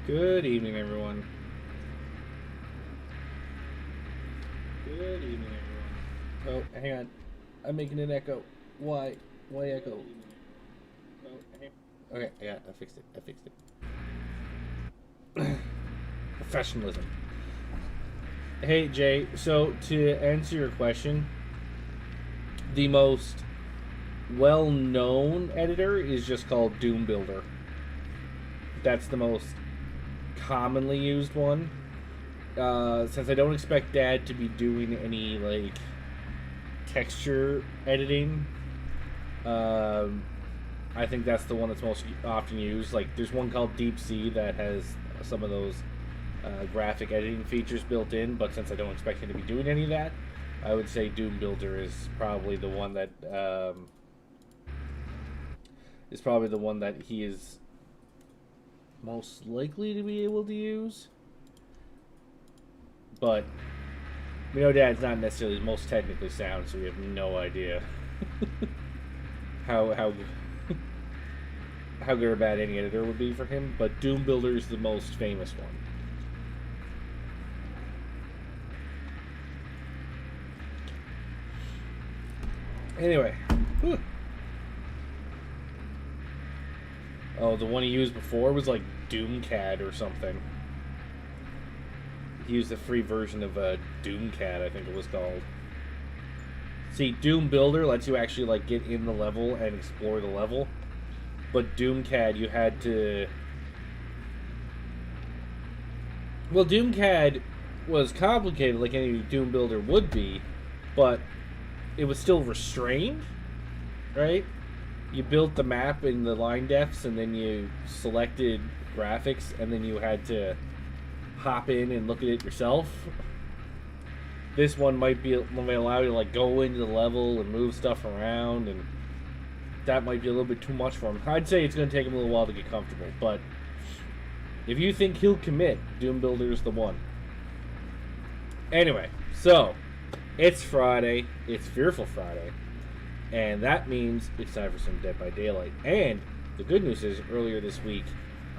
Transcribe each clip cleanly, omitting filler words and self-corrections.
Good evening, everyone. Good evening, everyone. Oh, hang on. I'm making an echo. Why? Why echo? Okay, yeah, I fixed it. I fixed it. Professionalism. Hey, Jay. So, to answer your question, the most well-known editor is just called Doom Builder. That's the most commonly used one. Since I don't expect Dad to be doing any like texture editing, I think that's the one that's most often used. Like, there's one called Deep Sea that has some of those graphic editing features built in, but since I don't expect him to be doing any of that, I would say Doom Builder is probably the one that he is most likely to be able to use. But we know Dad's not necessarily the most technically sound, so we have no idea how good or bad any editor would be for him. But Doom Builder is the most famous one. Anyway. Whew. Oh, the one he used before was like Doomcad or something. He used the free version of Doomcad, I think it was called. See, Doom Builder lets you actually like get in the level and explore the level, but Doomcad you had to. Well, Doomcad was complicated like any Doom Builder would be, but it was still restrained, right? You built the map in the line depths, and then you selected graphics, and then you had to hop in and look at it yourself. This one might allow you to like go into the level and move stuff around, and that might be a little bit too much for him. I'd say it's going to take him a little while to get comfortable, but if you think he'll commit, Doom Builder's the one. Anyway, so it's Friday. It's Fearful Friday, and that means it's time for some Dead by Daylight. And the good news is, earlier this week,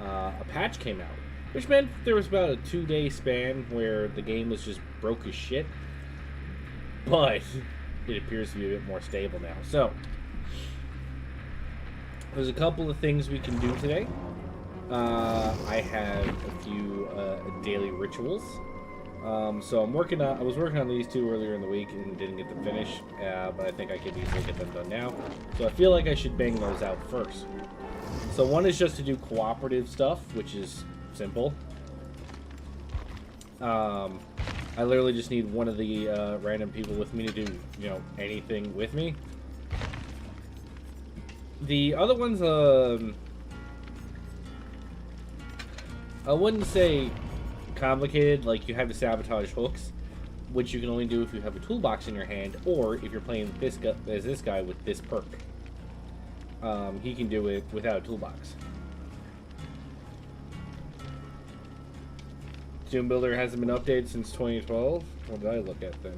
a patch came out, which meant there was about a 2-day span where the game was just broke as shit. But it appears to be a bit more stable now. So, there's a couple of things we can do today. I have a few daily rituals. So I was working on these two earlier in the week and didn't get them finished, but I think I could easily get them done now. So I feel like I should bang those out first. So one is just to do cooperative stuff, which is simple. I literally just need one of the random people with me to do, anything with me. The other ones, I wouldn't say complicated. Like, you have to sabotage hooks, which you can only do if you have a toolbox in your hand, or if you're playing this guy with this perk. He can do it without a toolbox. Doom Builder hasn't been updated since 2012. What did I look at then?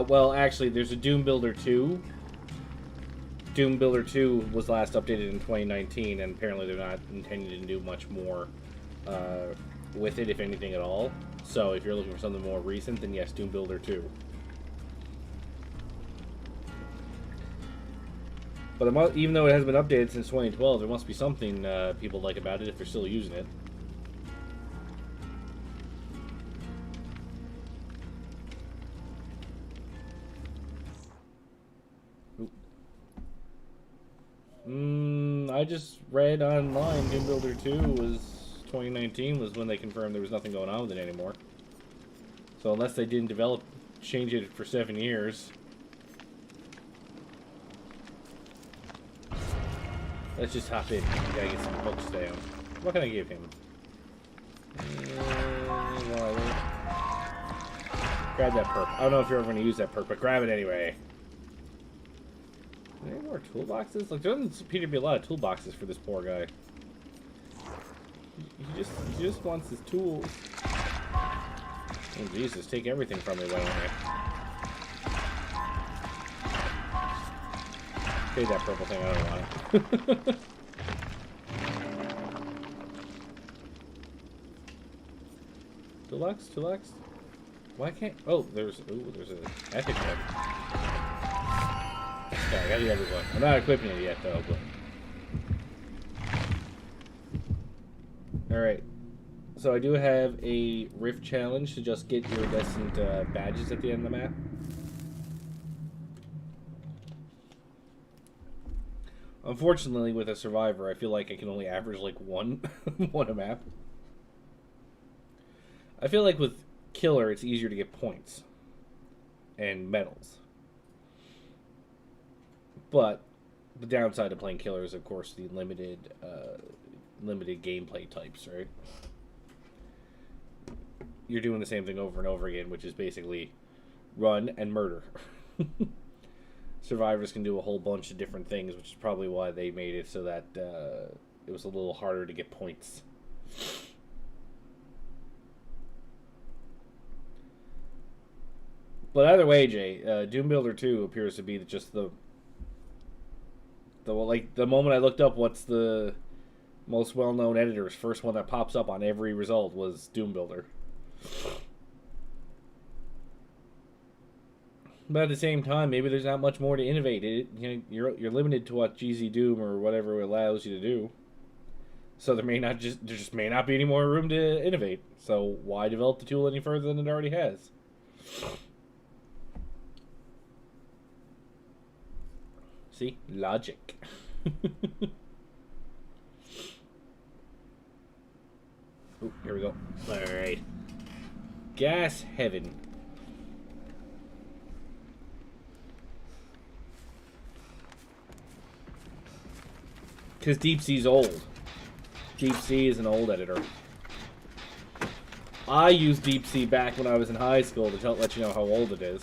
Well, actually, there's a Doom Builder 2. Doom Builder 2 was last updated in 2019, and apparently they're not intending to do much more with it, if anything at all. So if you're looking for something more recent, then yes, Doom Builder 2. But even though it hasn't been updated since 2012, there must be something people like about it if they're still using it. I just read online Doom Builder 2 was 2019 was when they confirmed there was nothing going on with it anymore. So unless they didn't change it for 7 years. Let's just hop in. We gotta get some hooks down. What can I give him? Grab that perk. I don't know if you're ever going to use that perk, but grab it anyway. Any more toolboxes? Like, there doesn't appear to be a lot of toolboxes for this poor guy. He just wants his tools. Oh, Jesus, take everything from me, why don't you? Take that purple thing, I don't want it. Toolbox? Why can't... Oh, there's an epic one. Okay, I got the other one. I'm not equipping it yet, though, but... Alright. So I do have a Rift challenge to just get iridescent badges at the end of the map. Unfortunately, with a Survivor, I feel like I can only average, like, one a map. I feel like with Killer, it's easier to get points and medals. But the downside of playing Killer is, of course, the limited gameplay types, right? You're doing the same thing over and over again, which is basically run and murder. Survivors can do a whole bunch of different things, which is probably why they made it so that it was a little harder to get points. But either way, Jay, Doom Builder 2 appears to be just the moment I looked up what's the most well-known editors, first one that pops up on every result was Doom Builder. But at the same time, maybe there's not much more to innovate. You're limited to what GZ Doom or whatever allows you to do. So there just may not be any more room to innovate. So why develop the tool any further than it already has? See? Logic. Oh, here we go. Alright. Gas heaven. Because Deep Sea's old. Deep Sea is an old editor. I used Deep Sea back when I was in high school to let you know how old it is.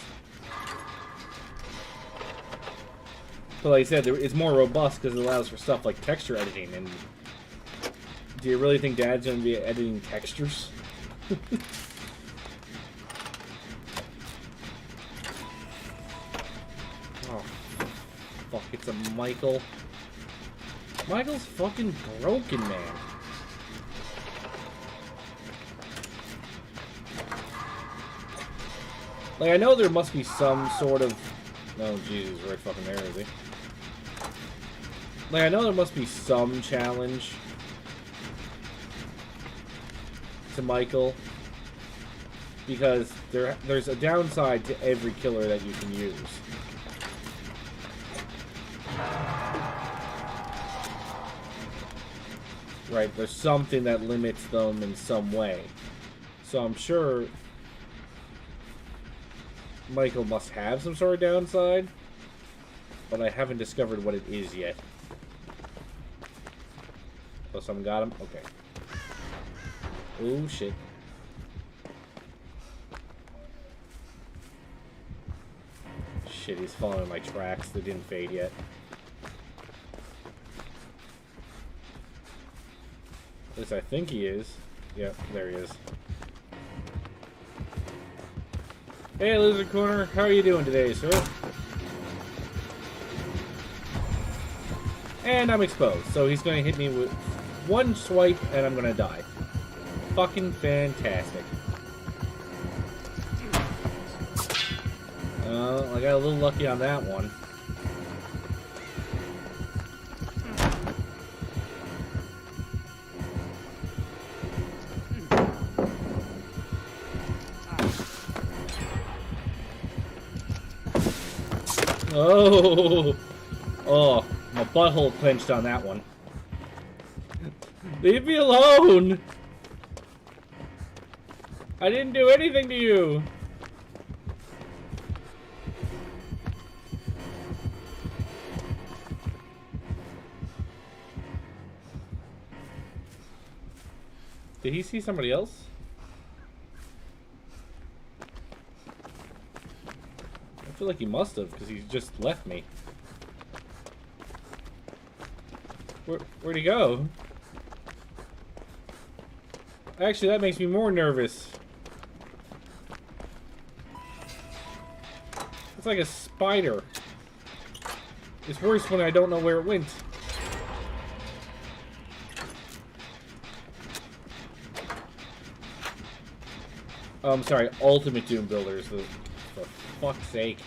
But like I said, it's more robust because it allows for stuff like texture editing. And do you really think Dad's going to be editing textures? Oh, fuck, it's a Michael. Michael's fucking broken, man. Like, I know there must be some sort of... Oh, Jesus, right fucking there, is he? Like, I know there must be some challenge to Michael, because there's a downside to every killer that you can use. Right, there's something that limits them in some way. So I'm sure Michael must have some sort of downside, but I haven't discovered what it is yet. Oh, someone got him? Okay. Oh, shit. Shit, he's following my tracks that didn't fade yet. At least I think he is. Yep, there he is. Hey, Lizard Corner, how are you doing today, sir? And I'm exposed, so he's going to hit me with one swipe, and I'm going to die. Fucking fantastic. I got a little lucky on that one. Oh! Oh, my butthole clenched on that one. Leave me alone! I didn't do anything to you! Did he see somebody else? I feel like he must have, because he just left me. Where'd he go? Actually, that makes me more nervous. It's like a spider. It's worse when I don't know where it went. Oh, I'm sorry, Ultimate Doom Builders, for fuck's sake.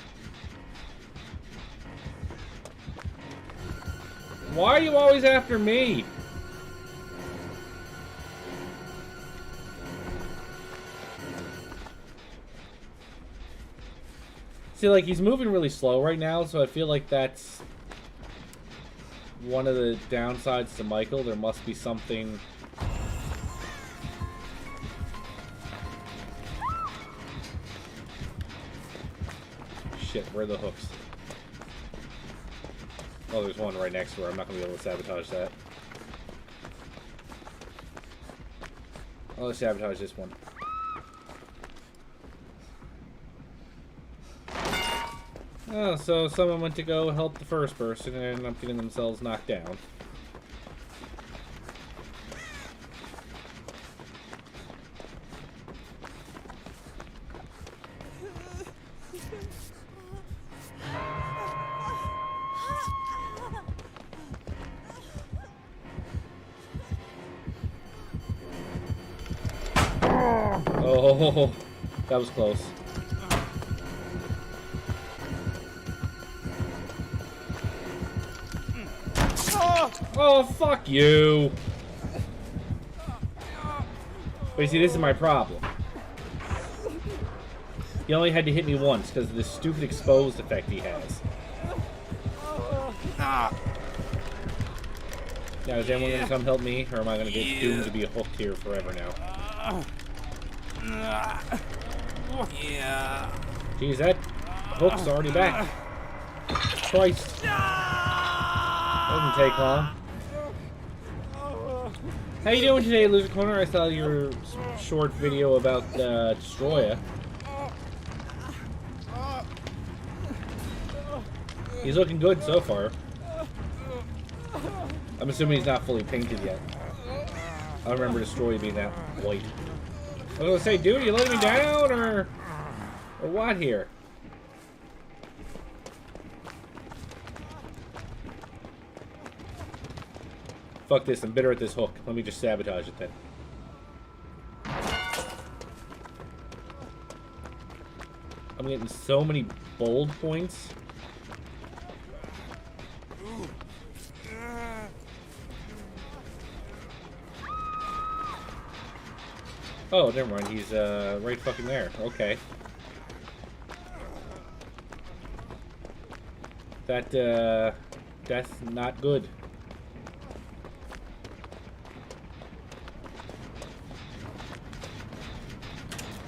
Why are you always after me? See, like, he's moving really slow right now, so I feel like that's one of the downsides to Michael. There must be something... Shit, where are the hooks? Oh, there's one right next to her. I'm not going to be able to sabotage that. I'll just sabotage this one. Oh, so someone went to go help the first person and ended up getting themselves knocked down. Oh, that was close. Oh, fuck you! But you see, this is my problem. He only had to hit me once because of this stupid exposed effect he has. Now, is anyone going to come help me, or am I going to get doomed to be hooked here forever now? Jeez, that hook's already back. Christ. Doesn't take long. How you doing today, Loser Corner? I saw your short video about Destroya. He's looking good so far. I'm assuming he's not fully painted yet. I don't remember Destroya being that white. I was gonna say, dude, you letting me down, or what here? Fuck this, I'm bitter at this hook. Let me just sabotage it then. I'm getting so many bold points. Oh, never mind. He's right fucking there. Okay. That's not good.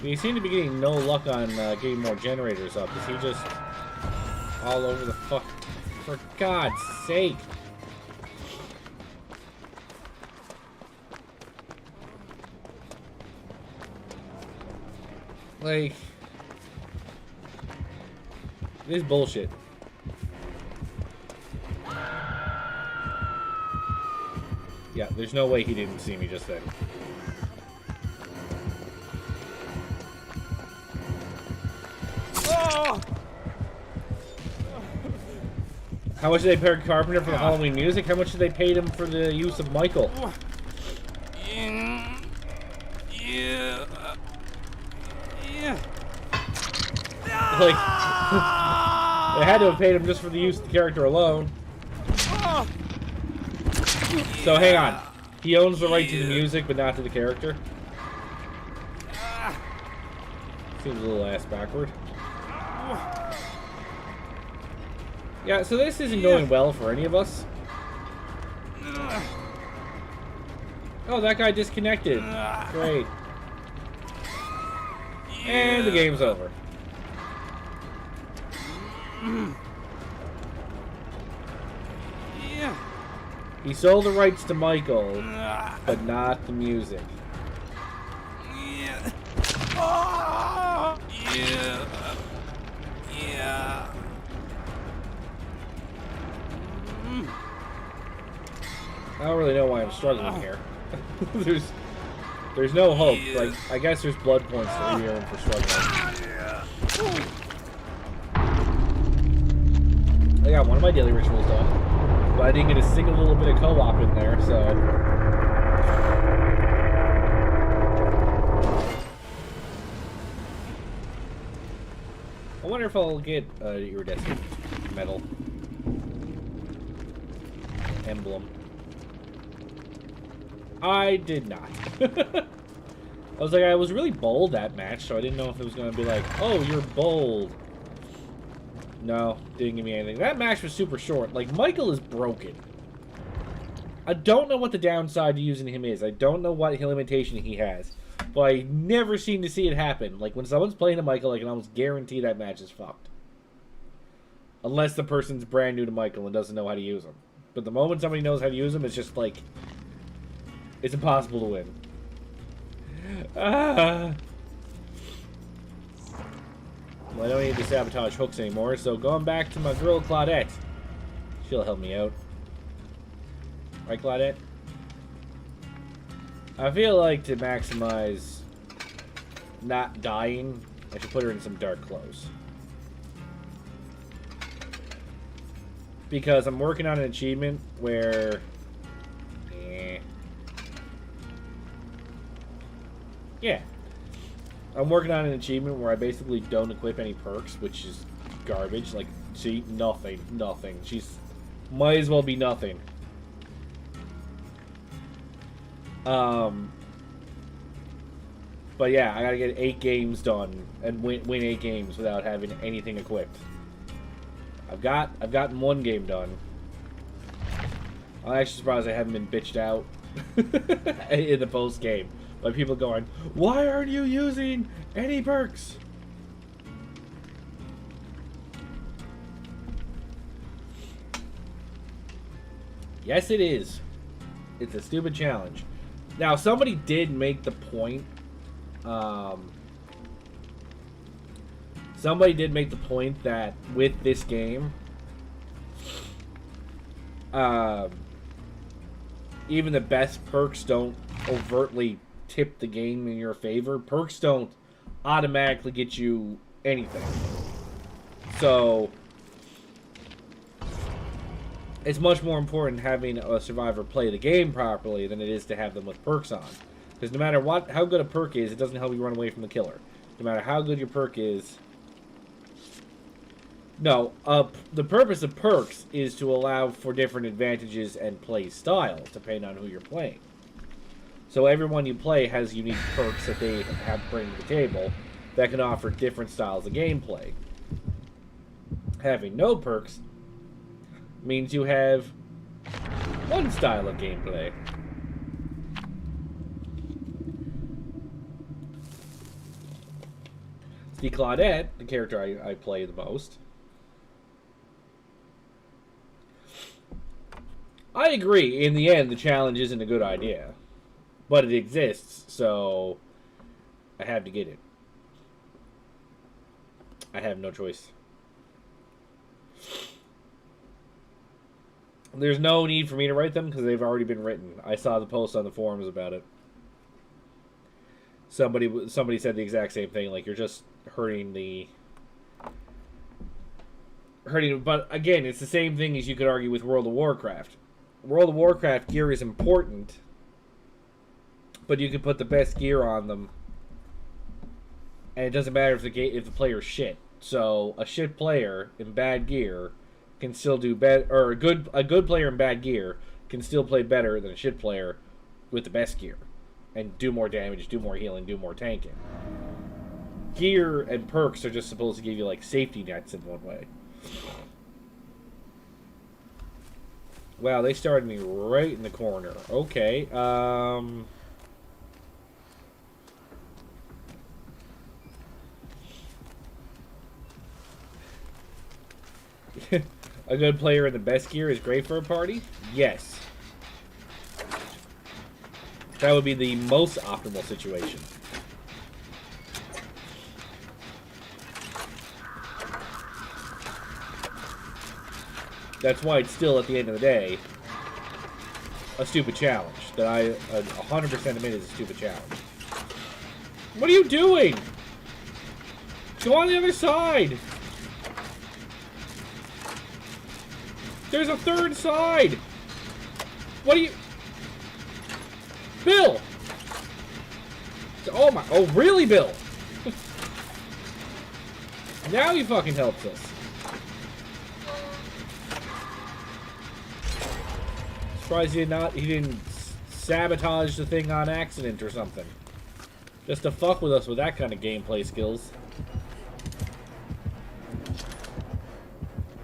You seem to be getting no luck on getting more generators up. Is he just all over the fuck? For God's sake! Like, this is bullshit. Yeah, there's no way he didn't see me just then. How much did they pay Carpenter for the Halloween music? How much did they pay him for the use of Michael? Like, they had to have paid him just for the use of the character alone. So hang on, he owns the right to the music, but not to the character. Seems a little ass backward. Yeah, so this isn't going well for any of us. Oh, that guy disconnected. Great. And the game's over. He sold the rights to Michael, but not the music. I don't really know why I'm struggling here. There's no hope. Like, I guess there's blood points to re-earn for struggling. I got one of my daily rituals done, but I didn't get a single little bit of co-op in there, so... I wonder if I'll get iridescent metal emblem. I did not. I was like, I was really bold that match, so I didn't know if it was going to be like, oh, you're bold. No, didn't give me anything. That match was super short. Like, Michael is broken. I don't know what the downside to using him is. I don't know what limitation he has. But I never seem to see it happen. Like, when someone's playing a Michael, I can almost guarantee that match is fucked. Unless the person's brand new to Michael and doesn't know how to use him. But the moment somebody knows how to use him, it's just like... it's impossible to win. Well, I don't need to sabotage hooks anymore, so going back to my girl Claudette. She'll help me out. Right, Claudette? I feel like to maximize not dying, I should put her in some dark clothes. Because I'm working on an achievement where... yeah. I'm working on an achievement where I basically don't equip any perks, which is garbage. Like, see, nothing. She's... might as well be nothing. But yeah, I gotta get 8 games done and win 8 games without having anything equipped. I've gotten 1 game done. I'm actually surprised I haven't been bitched out in the post game by people going, "Why aren't you using any perks?" Yes, it is. It's a stupid challenge. Now, somebody did make the point. Somebody did make the point that with this game, even the best perks don't overtly tip the game in your favor. Perks don't automatically get you anything. So, it's much more important having a survivor play the game properly than it is to have them with perks on. Because no matter how good a perk is, it doesn't help you run away from the killer. No matter how good your perk is... No, the purpose of perks is to allow for different advantages and play styles, depending on who you're playing. So everyone you play has unique perks that they have bring to the table that can offer different styles of gameplay. Having no perks means you have one style of gameplay. See, Claudette, the character I play the most. I agree, in the end, the challenge isn't a good idea. But it exists, so I have to get it. I have no choice. There's no need for me to write them because they've already been written. I saw the post on the forums about it. Somebody said the exact same thing. Like, you're just hurting. But again, it's the same thing as you could argue with World of Warcraft. World of Warcraft gear is important, but you can put the best gear on them, and it doesn't matter if the player's shit. So a shit player in bad gear can still do better, or a good player in bad gear can still play better than a shit player with the best gear, and do more damage, do more healing, do more tanking. Gear and perks are just supposed to give you like safety nets in one way. Wow, they started me right in the corner. Okay, a good player in the best gear is great for a party? Yes. That would be the most optimal situation. That's why it's still, at the end of the day, a stupid challenge. That I 100% admit is a stupid challenge. What are you doing? Go on the other side! There's a third side! What are you... Bill! Oh my... Oh, really, Bill? Now he fucking helps us. Surprised he didn't sabotage the thing on accident or something. Just to fuck with us with that kind of gameplay skills.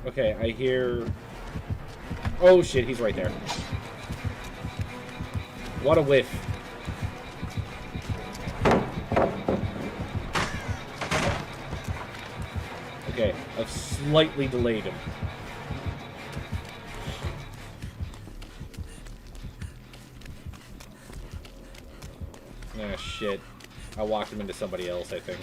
Okay, I hear... Oh shit, he's right there. What a whiff. Okay, I've slightly delayed him. Ah, shit. I walked him into somebody else, I think.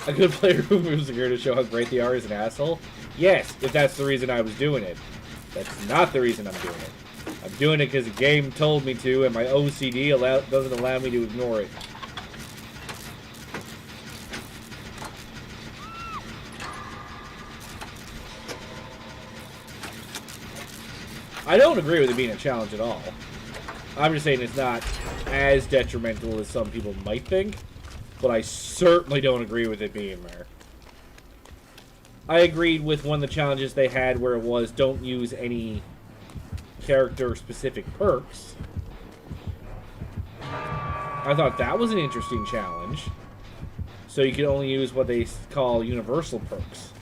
A good player who moves the gear to show how great they are is an asshole? Yes, if that's the reason I was doing it. That's not the reason I'm doing it. I'm doing it because the game told me to, and my OCD doesn't allow me to ignore it. I don't agree with it being a challenge at all. I'm just saying it's not as detrimental as some people might think, but I certainly don't agree with it being there. I agreed with one of the challenges they had where it was don't use any character-specific perks. I thought that was an interesting challenge. So you could only use what they call universal perks.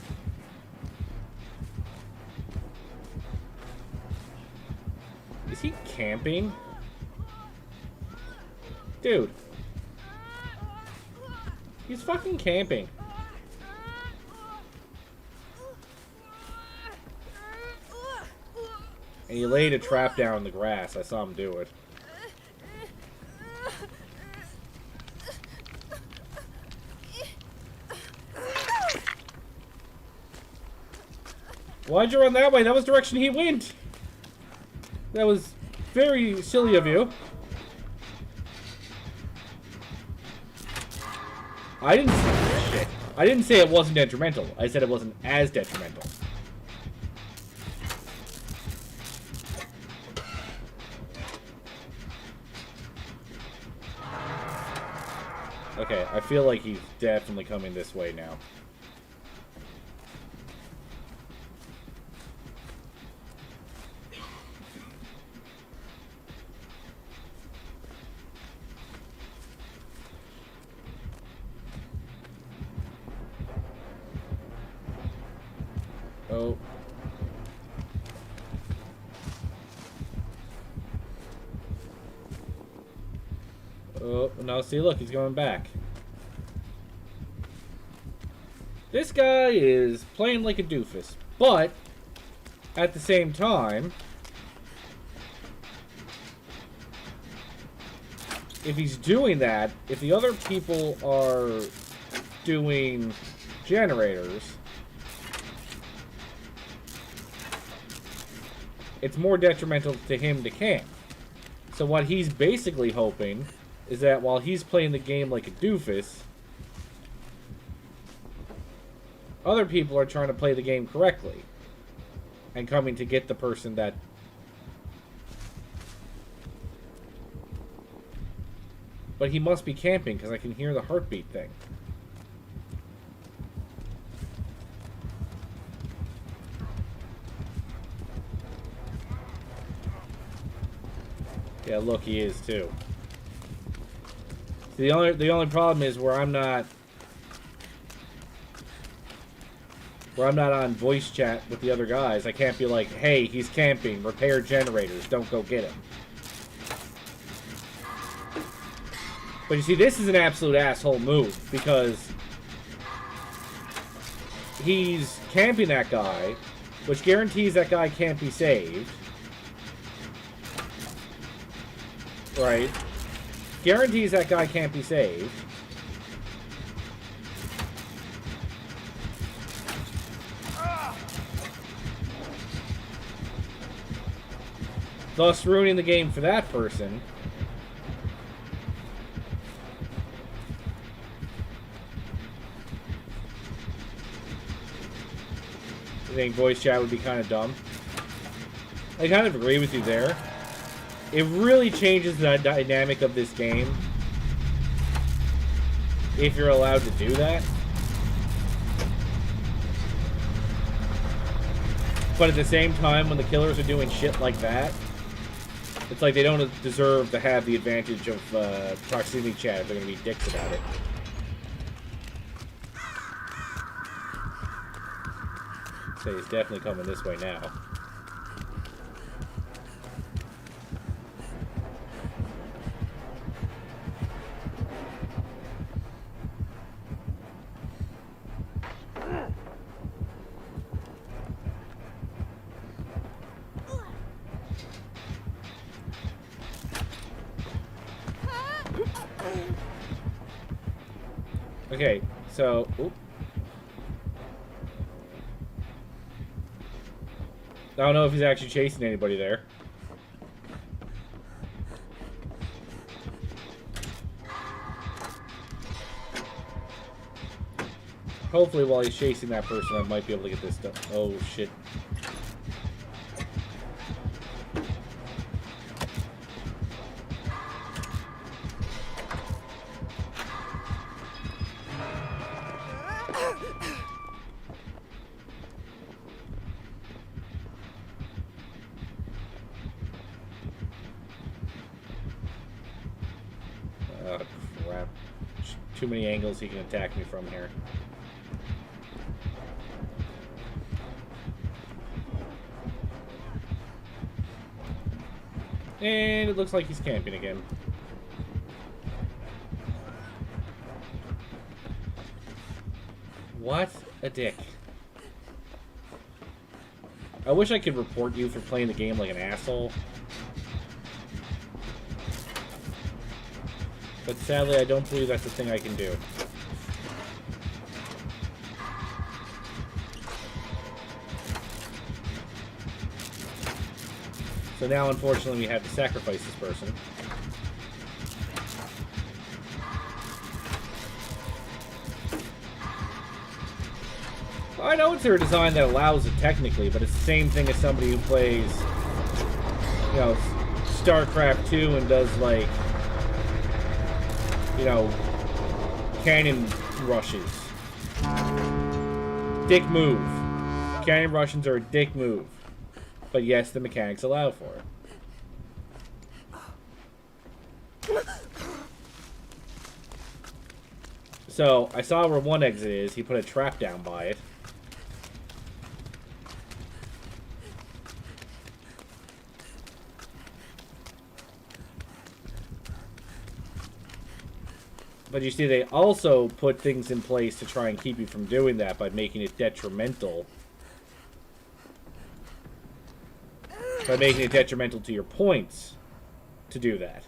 Is he camping? Dude. He's fucking camping. And he laid a trap down in the grass. I saw him do it. Why'd you run that way? That was the direction he went. That was very silly of you. I didn't say it wasn't detrimental. I said it wasn't as detrimental. Okay, I feel like he's definitely coming this way now. Oh. Oh, now see, look, he's going back. This guy is playing like a doofus, but at the same time, if he's doing that, if the other people are doing generators, it's more detrimental to him to camp. So what he's basically hoping is that while he's playing the game like a doofus, other people are trying to play the game correctly and coming to get the person that... But he must be camping because I can hear the heartbeat thing. Yeah, look, he is too. The only problem is where I'm not on voice chat with the other guys. I can't be like, hey, he's camping, repair generators, don't go get him. But you see, this is an absolute asshole move because he's camping that guy, which guarantees that guy can't be saved. Right? Guarantees that guy can't be saved. thus ruining the game for that person. I think voice chat would be kind of dumb. I kind of agree with you there. It really changes the dynamic of this game if you're allowed to do that. But at the same time, when the killers are doing shit like that, it's like they don't deserve to have the advantage of proximity chat if they're going to be dicks about it. So he's definitely coming this way now. Okay, so... Oop. I don't know if he's actually chasing anybody there. Hopefully while he's chasing that person, I might be able to get this done. Oh, shit. Oh, crap. Too many angles he can attack me from here. And it looks like he's camping again. What a dick. I wish I could report you for playing the game like an asshole. But sadly, I don't believe that's the thing I can do. So now, unfortunately, we have to sacrifice this person. Well, I know it's a design that allows it technically, but it's the same thing as somebody who plays, you know, StarCraft 2 and does, like, you know, cannon rushes. Dick move. Cannon rushes are a dick move. But yes, the mechanics allow for it. So, I saw where one exit is. He put a trap down by it. But you see, they also put things in place to try and keep you from doing that by making it detrimental. By making it detrimental to your points to do that.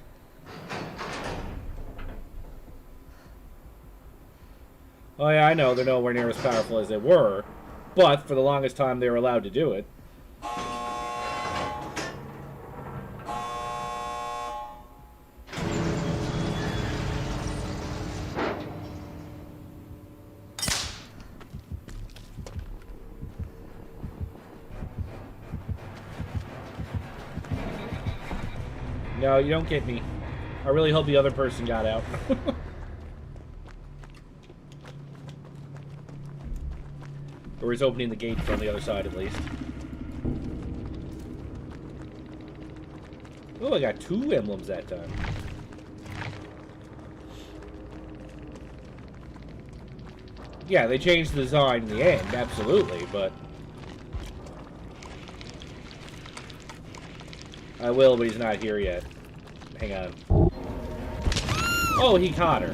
Oh yeah, I know, they're nowhere near as powerful as they were, but for the longest time they were allowed to do it. No, you don't get me. I really hope the other person got out. Or he's opening the gate from the other side, at least. Oh, I got 2 emblems that time. Yeah, they changed the design in the end, absolutely, but... I will, but he's not here yet. Hang on. Oh, he caught her.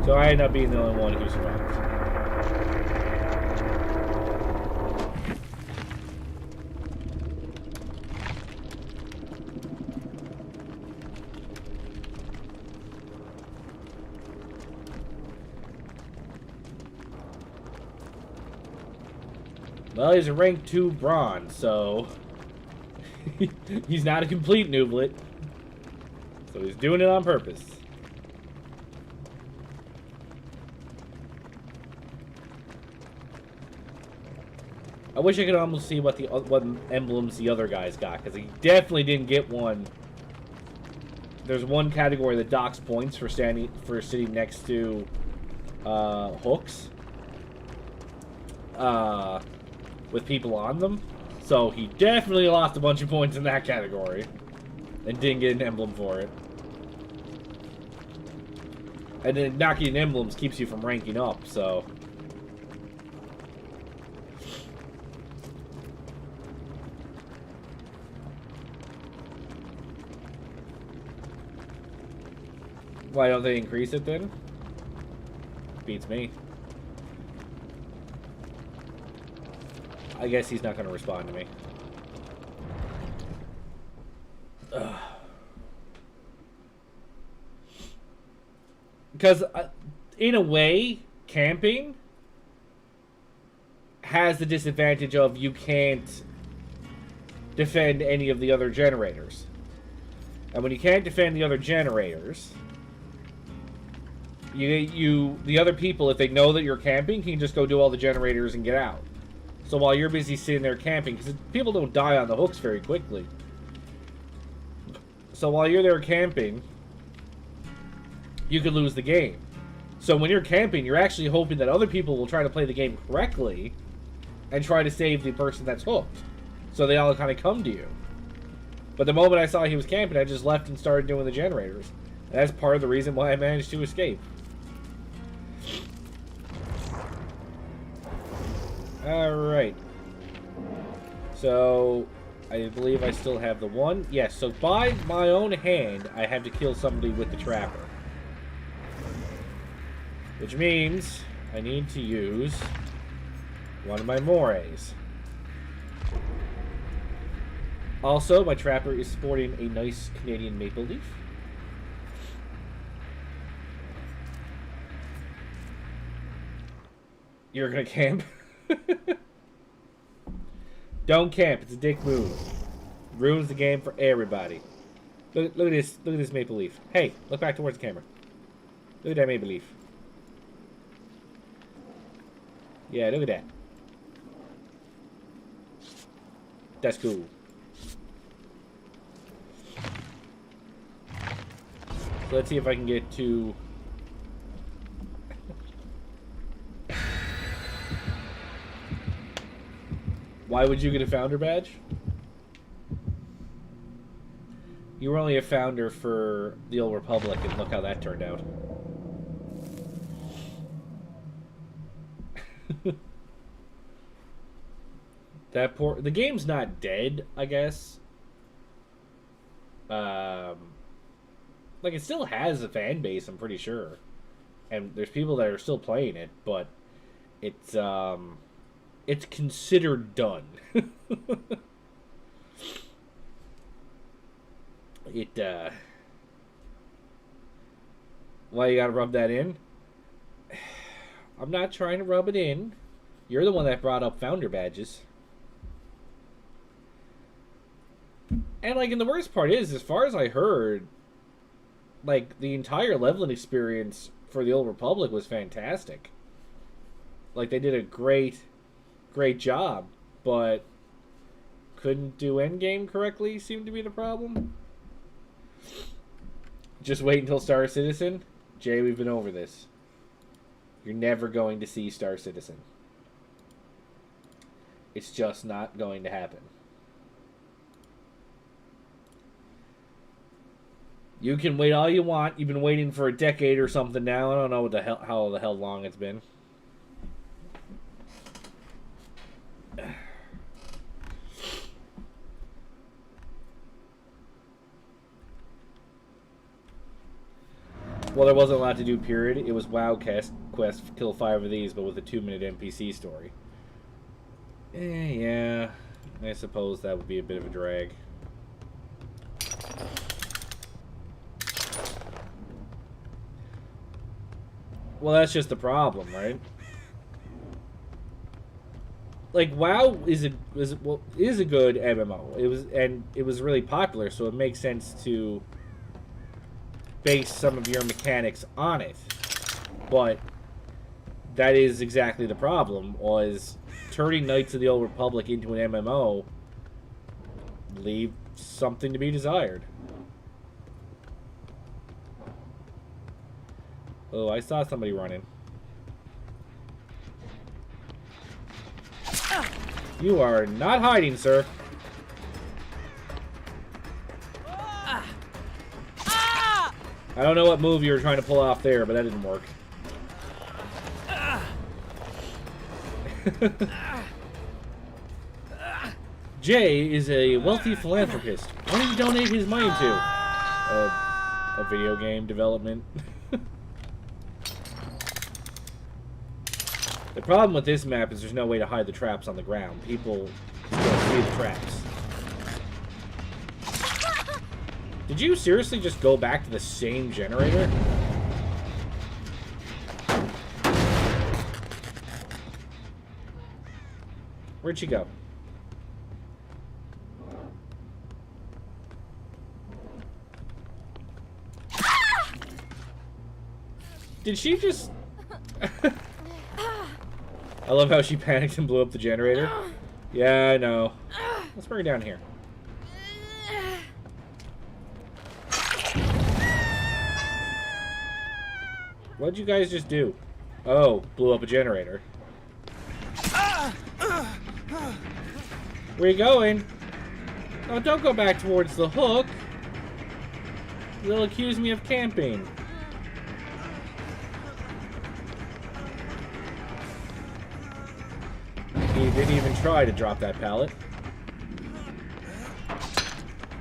So I end up being the only one who survived. Well, he's a rank 2 bronze, so he's not a complete nooblet. So he's doing it on purpose. I wish I could almost see what emblems the other guys got, because he definitely didn't get one. There's one category that docks points for sitting next to hooks with people on them. So he definitely lost a bunch of points in that category and didn't get an emblem for it. And then not getting emblems keeps you from ranking up, so... Why don't they increase it then? Beats me. I guess he's not going to respond to me. Ugh. Because, in a way, camping has the disadvantage of you can't defend any of the other generators. And when you can't defend the other generators... the other people, if they know that you're camping, can just go do all the generators and get out. So while you're busy sitting there camping, because people don't die on the hooks very quickly. So while you're there camping, you could lose the game. So when you're camping, you're actually hoping that other people will try to play the game correctly and try to save the person that's hooked. So they all kind of come to you. But the moment I saw he was camping, I just left and started doing the generators. And that's part of the reason why I managed to escape. Alright. So, I believe I still have the one. Yes, so by my own hand, I have to kill somebody with the trapper. Which means I need to use one of my mores. Also, my trapper is sporting a nice Canadian maple leaf. You're gonna camp? Don't camp. It's a dick move. Ruins the game for everybody. Look at this. Look at this maple leaf. Hey, look back towards the camera. Look at that maple leaf. Yeah, look at that. That's cool. So let's see if I can get to... Why would you get a founder badge? You were only a founder for the Old Republic, and look how that turned out. The game's not dead, I guess. Like, it still has a fan base, I'm pretty sure. And there's people that are still playing it, but it's considered done. Why you gotta rub that in? I'm not trying to rub it in. You're the one that brought up founder badges. And, like, and the worst part is, as far as I heard, like, the entire leveling experience for the Old Republic was fantastic. Like, they did a great job, but couldn't do endgame correctly seemed to be the problem. Just wait until Star Citizen. Jay, we've been over this. You're never going to see Star Citizen. It's just not going to happen. You can wait all you want. You've been waiting for a decade or something now. I don't know what the hell, how the hell long it's been. Well, there wasn't a lot to do, period. It was WoW quest, kill 5 of these, but with a 2-minute NPC story. Yeah, I suppose that would be a bit of a drag. Well, that's just the problem, right? like WoW is a good MMO. It was really popular, so it makes sense to base some of your mechanics on it. But that is exactly the problem, was turning Knights of the Old Republic into an MMO leave something to be desired. Oh, I saw somebody running. You are not hiding, sir. I don't know what move you were trying to pull off there, but that didn't work. Jay is a wealthy philanthropist. What did he donate his money to? A video game development. The problem with this map is there's no way to hide the traps on the ground. People still see the traps. Did you seriously just go back to the same generator? Where'd she go? Did she just... I love how she panicked and blew up the generator. Yeah, I know. Let's bring her down here. What'd you guys just do? Oh, blew up a generator. Where you going? Oh, don't go back towards the hook. They'll accuse me of camping. He didn't even try to drop that pallet.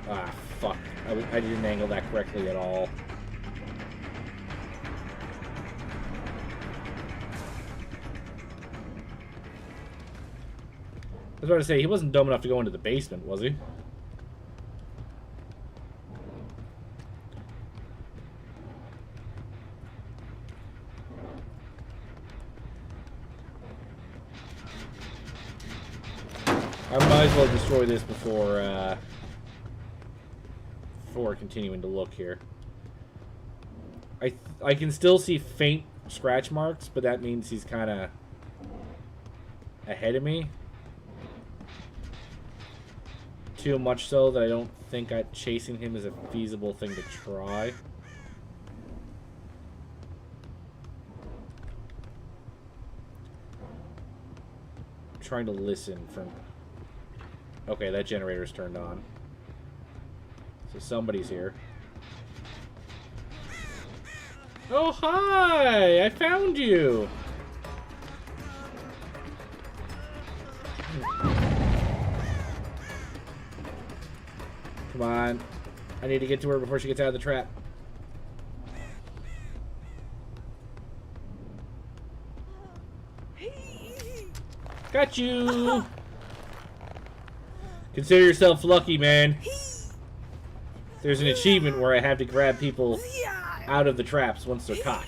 Ah, fuck. I didn't angle that correctly at all. I was about to say, he wasn't dumb enough to go into the basement, was he? I might as well destroy this before continuing to look here. I can still see faint scratch marks, but that means he's kind of ahead of me. Too much so that I don't think chasing him is a feasible thing to try. I'm trying to listen from... Okay, that generator's turned on. So somebody's here. Oh, hi! I found you! Come on. I need to get to her before she gets out of the trap. Got you! Consider yourself lucky, man. There's an achievement where I have to grab people out of the traps once they're caught.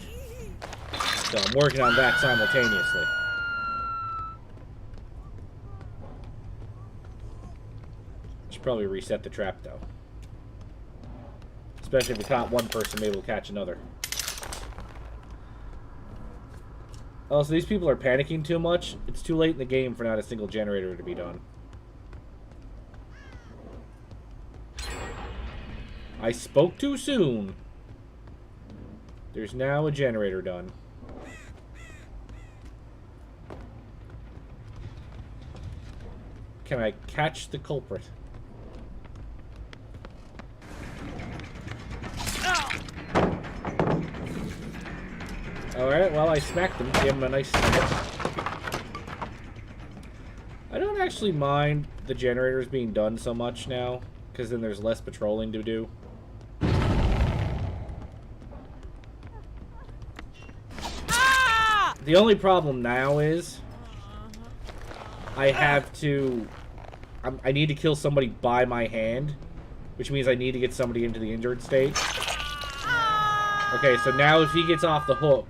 So I'm working on that simultaneously. Should probably reset the trap, though. Especially if we caught one person, maybe we'll catch another. Oh, so these people are panicking too much? It's too late in the game for not a single generator to be done. I spoke too soon. There's now a generator done. Can I catch the culprit? Alright, well, I smacked him. Gave him a nice smack. I don't actually mind the generators being done so much now, because then there's less patrolling to do. The only problem now is I have to... I need to kill somebody by my hand, which means I need to get somebody into the injured state. Okay, so now if he gets off the hook...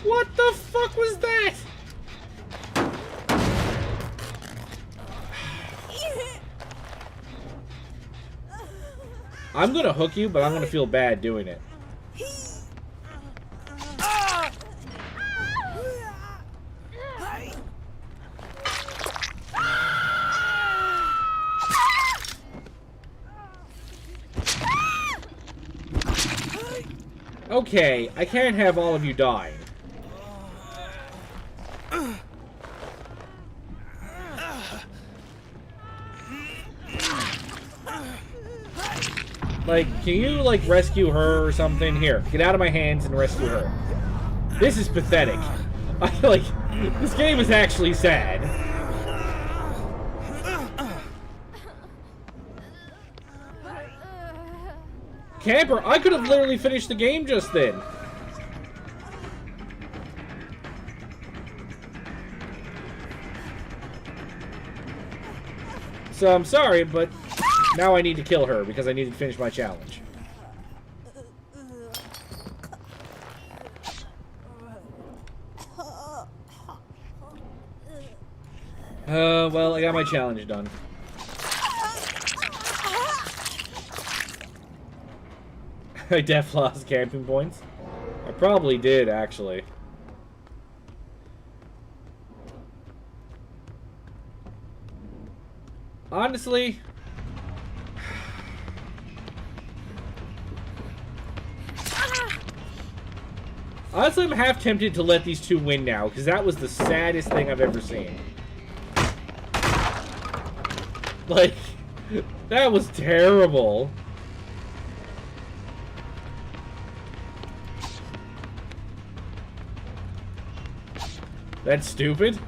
What the fuck was that? I'm gonna hook you, but I'm gonna feel bad doing it. Okay, I can't have all of you dying. Like, can you, like, rescue her or something? Here, get out of my hands and rescue her. This is pathetic. I feel like this game is actually sad. Camper, I could have literally finished the game just then. So I'm sorry, but now I need to kill her because I need to finish my challenge. Well, I got my challenge done. I def lost camping points. I probably did, actually. Honestly, I'm half tempted to let these two win now, because that was the saddest thing I've ever seen. Like, that was terrible. That's stupid.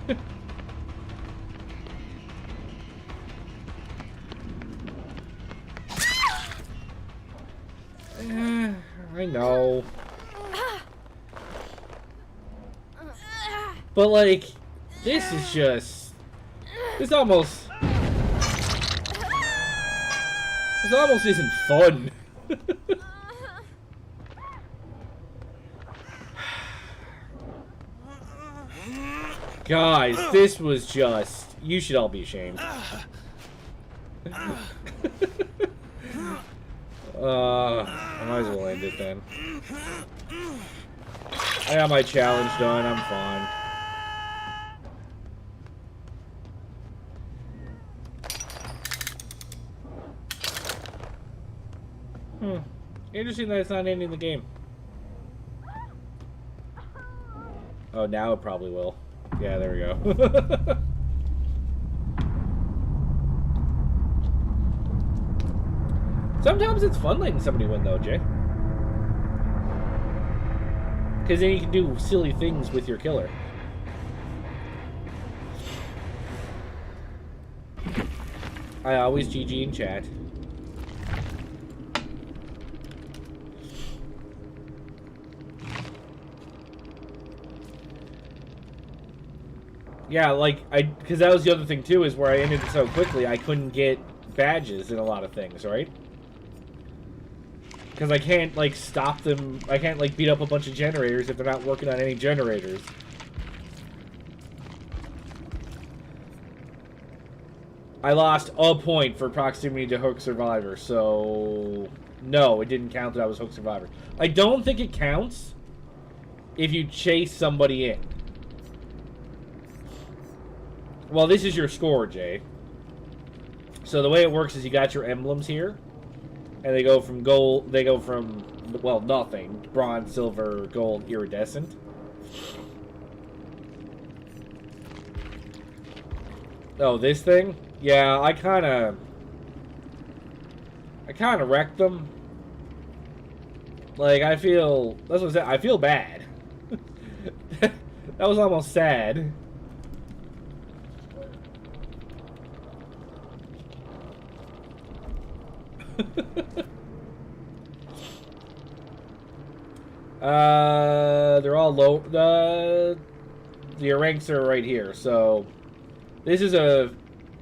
I know. But, like, this is just... This almost isn't fun. Guys, this was just... You should all be ashamed. I might as well end it then. I got my challenge done, I'm fine. Interesting that it's not ending the game. Oh, now it probably will. Yeah, there we go. Sometimes it's fun letting somebody win, though, Jay. Because then you can do silly things with your killer. I always GG in chat. Yeah, like, because that was the other thing, too, is where I ended it so quickly, I couldn't get badges in a lot of things, right? Because I can't, like, stop them, I can't, like, beat up a bunch of generators if they're not working on any generators. I lost a point for proximity to Hook Survivor, so... No, it didn't count that I was Hook Survivor. I don't think it counts if you chase somebody in. Well, this is your score, Jay. So the way it works is you got your emblems here. And they go from gold, they go from, well, nothing. Bronze, silver, gold, iridescent. Oh, this thing? Yeah, I kind of wrecked them. Like, I feel, that's what I said, I feel bad. That was almost sad. They're all low. Your ranks are right here. So this is a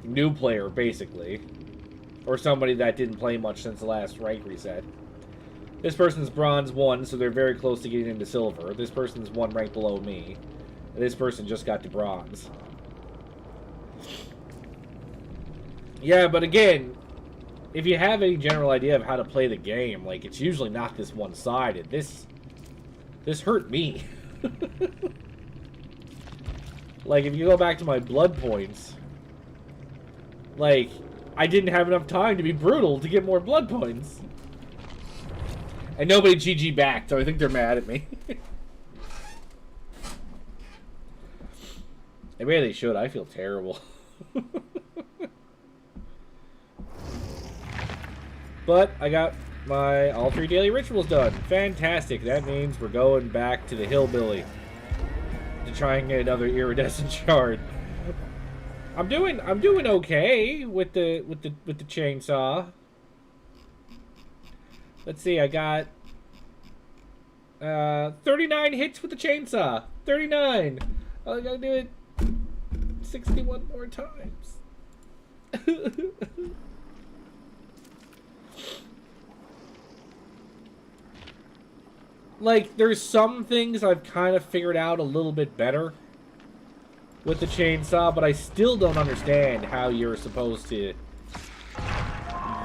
new player, basically, or somebody that didn't play much since the last rank reset. This person's bronze 1, so they're very close to getting into silver. This person's 1 rank below me. And this person just got to bronze. Yeah, but again, if you have any general idea of how to play the game, like, it's usually not this one-sided. This hurt me. Like, if you go back to my blood points, like, I didn't have enough time to be brutal to get more blood points. And nobody GG back, so I think they're mad at me. They really should. I feel terrible. But I got my all 3 daily rituals done. Fantastic. That means we're going back to the hillbilly to try and get another iridescent shard. I'm doing okay with the chainsaw. Let's see. I got 39 hits with the chainsaw. 39. I gotta do it 61 more times. Like, there's some things I've kind of figured out a little bit better with the chainsaw, but I still don't understand how you're supposed to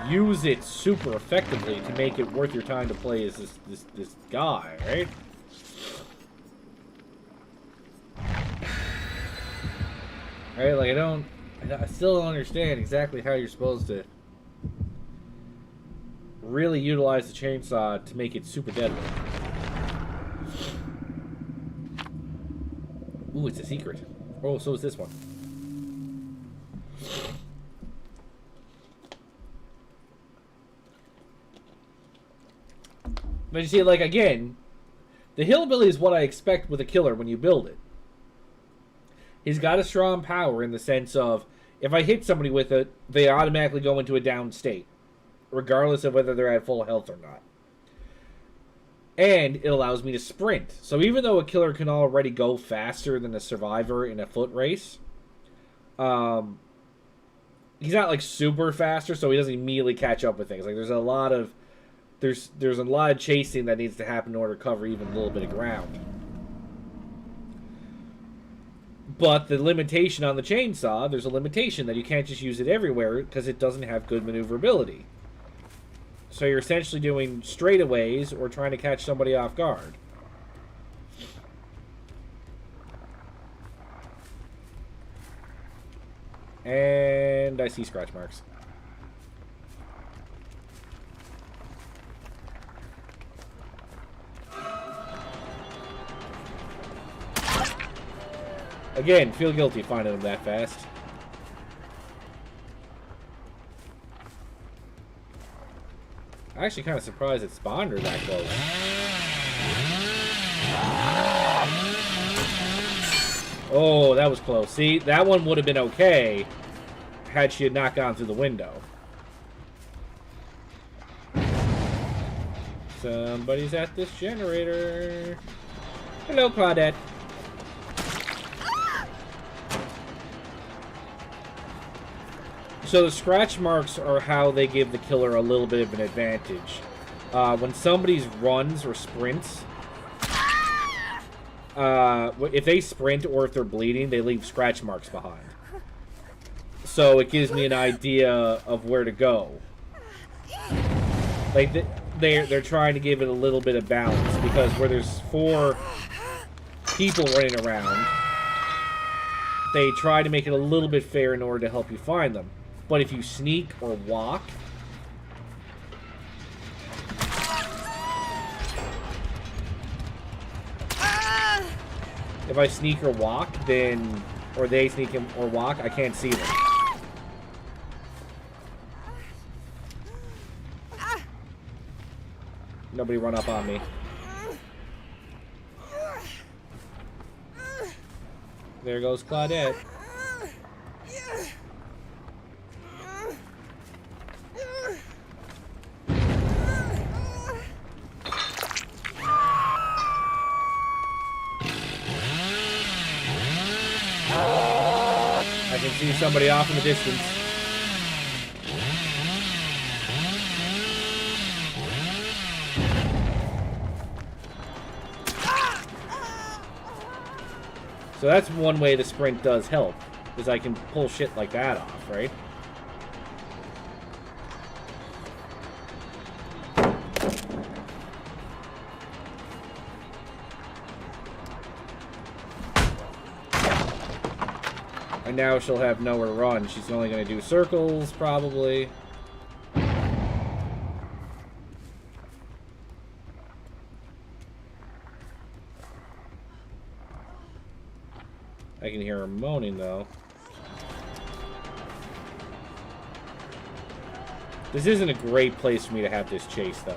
use it super effectively to make it worth your time to play as this guy, right? Right, like, I still don't understand exactly how you're supposed to really utilize the chainsaw to make it super deadly. Ooh, it's a secret. Oh, so is this one. But you see, like, again, the hillbilly is what I expect with a killer when you build it. He's got a strong power in the sense of, if I hit somebody with it, they automatically go into a down state, regardless of whether they're at full health or not. And it allows me to sprint. So even though a killer can already go faster than a survivor in a foot race, he's not like super faster, so he doesn't immediately catch up with things. Like there's a lot of chasing that needs to happen in order to cover even a little bit of ground. But the limitation on the chainsaw, there's a limitation that you can't just use it everywhere because it doesn't have good maneuverability. So you're essentially doing straightaways or trying to catch somebody off guard. And I see scratch marks. Again, feel guilty finding them that fast. I'm actually kind of surprised it spawned her that close. Oh, that was close. See, that one would have been okay had she had not gone through the window. Somebody's at this generator. Hello, Claudette. So the scratch marks are how they give the killer a little bit of an advantage. When somebody runs or sprints, if they sprint or if they're bleeding, they leave scratch marks behind. So it gives me an idea of where to go. Like they're trying to give it a little bit of balance, because where there's 4 people running around, they try to make it a little bit fair in order to help you find them. But if you sneak or walk, if I sneak or walk, then, or they sneak or walk, I can't see them. Nobody run up on me. There goes Claudette. I can see somebody off in the distance. So that's one way the sprint does help, is I can pull shit like that off, right? And now she'll have nowhere to run. She's only going to do circles, probably. I can hear her moaning, though. This isn't a great place for me to have this chase, though.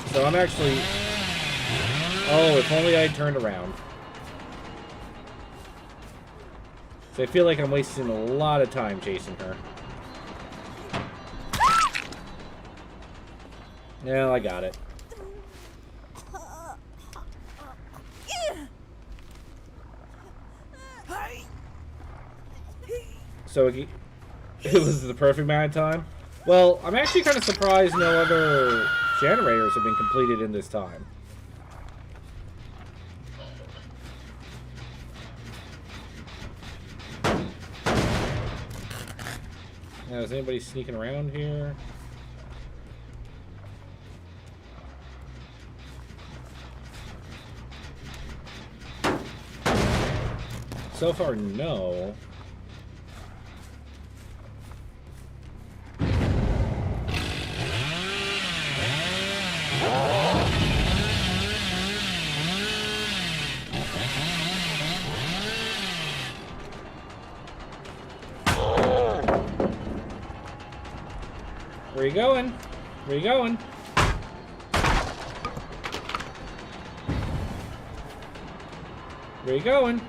So I'm actually... Oh, if only I turned around. So I feel like I'm wasting a lot of time chasing her. Yeah, I got it. So it was the perfect amount of time? Well, I'm actually kind of surprised no other generators have been completed in this time. Now, is anybody sneaking around here? So far, no. Where you going? Where you going? Where you going?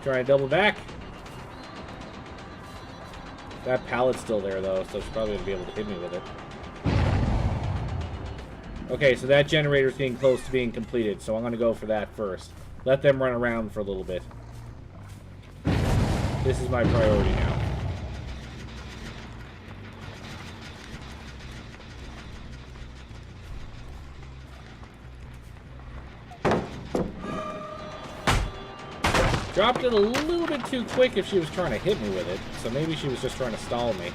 Trying to double back. That pallet's still there, though, so she's probably going to be able to hit me with it. Okay, so that generator's getting close to being completed, so I'm going to go for that first. Let them run around for a little bit. This is my priority now. Dropped it a little bit too quick if she was trying to hit me with it, so maybe she was just trying to stall me.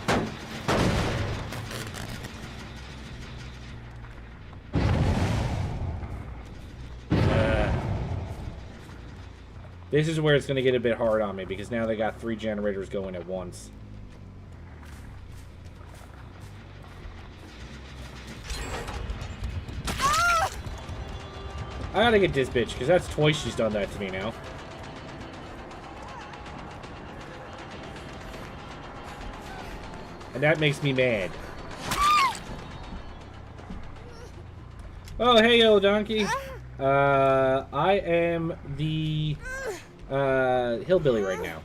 This is where it's going to get a bit hard on me, because now they got 3 generators going at once. I gotta get this bitch, because that's twice she's done that to me now. And that makes me mad. Oh, hey, yo, donkey. I am the hillbilly right now.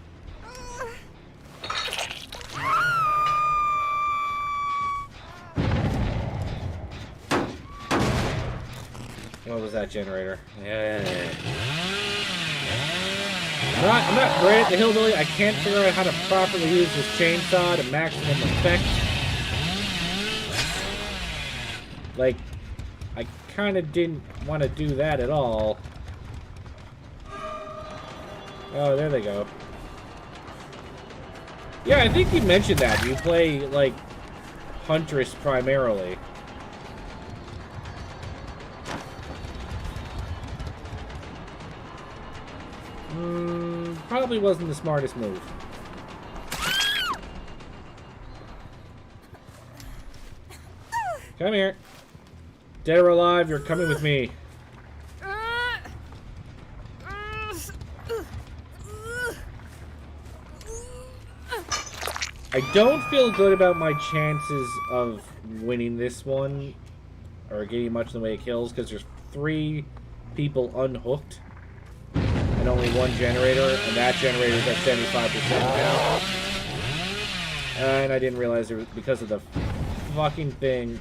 What was that generator? Yeah. I'm not great at the hillbilly. I can't figure out how to properly use this chainsaw to maximum effect. Like, I kind of didn't want to do that at all. Oh, there they go. Yeah, I think you mentioned that. You play, like, Huntress primarily. Probably wasn't the smartest move. Come here. Dead or alive, you're coming with me. I don't feel good about my chances of winning this one, or getting much in the way of kills, because there's 3 people unhooked. And only 1 generator, and that generator's at 75% now. And I didn't realize it was because of the fucking thing.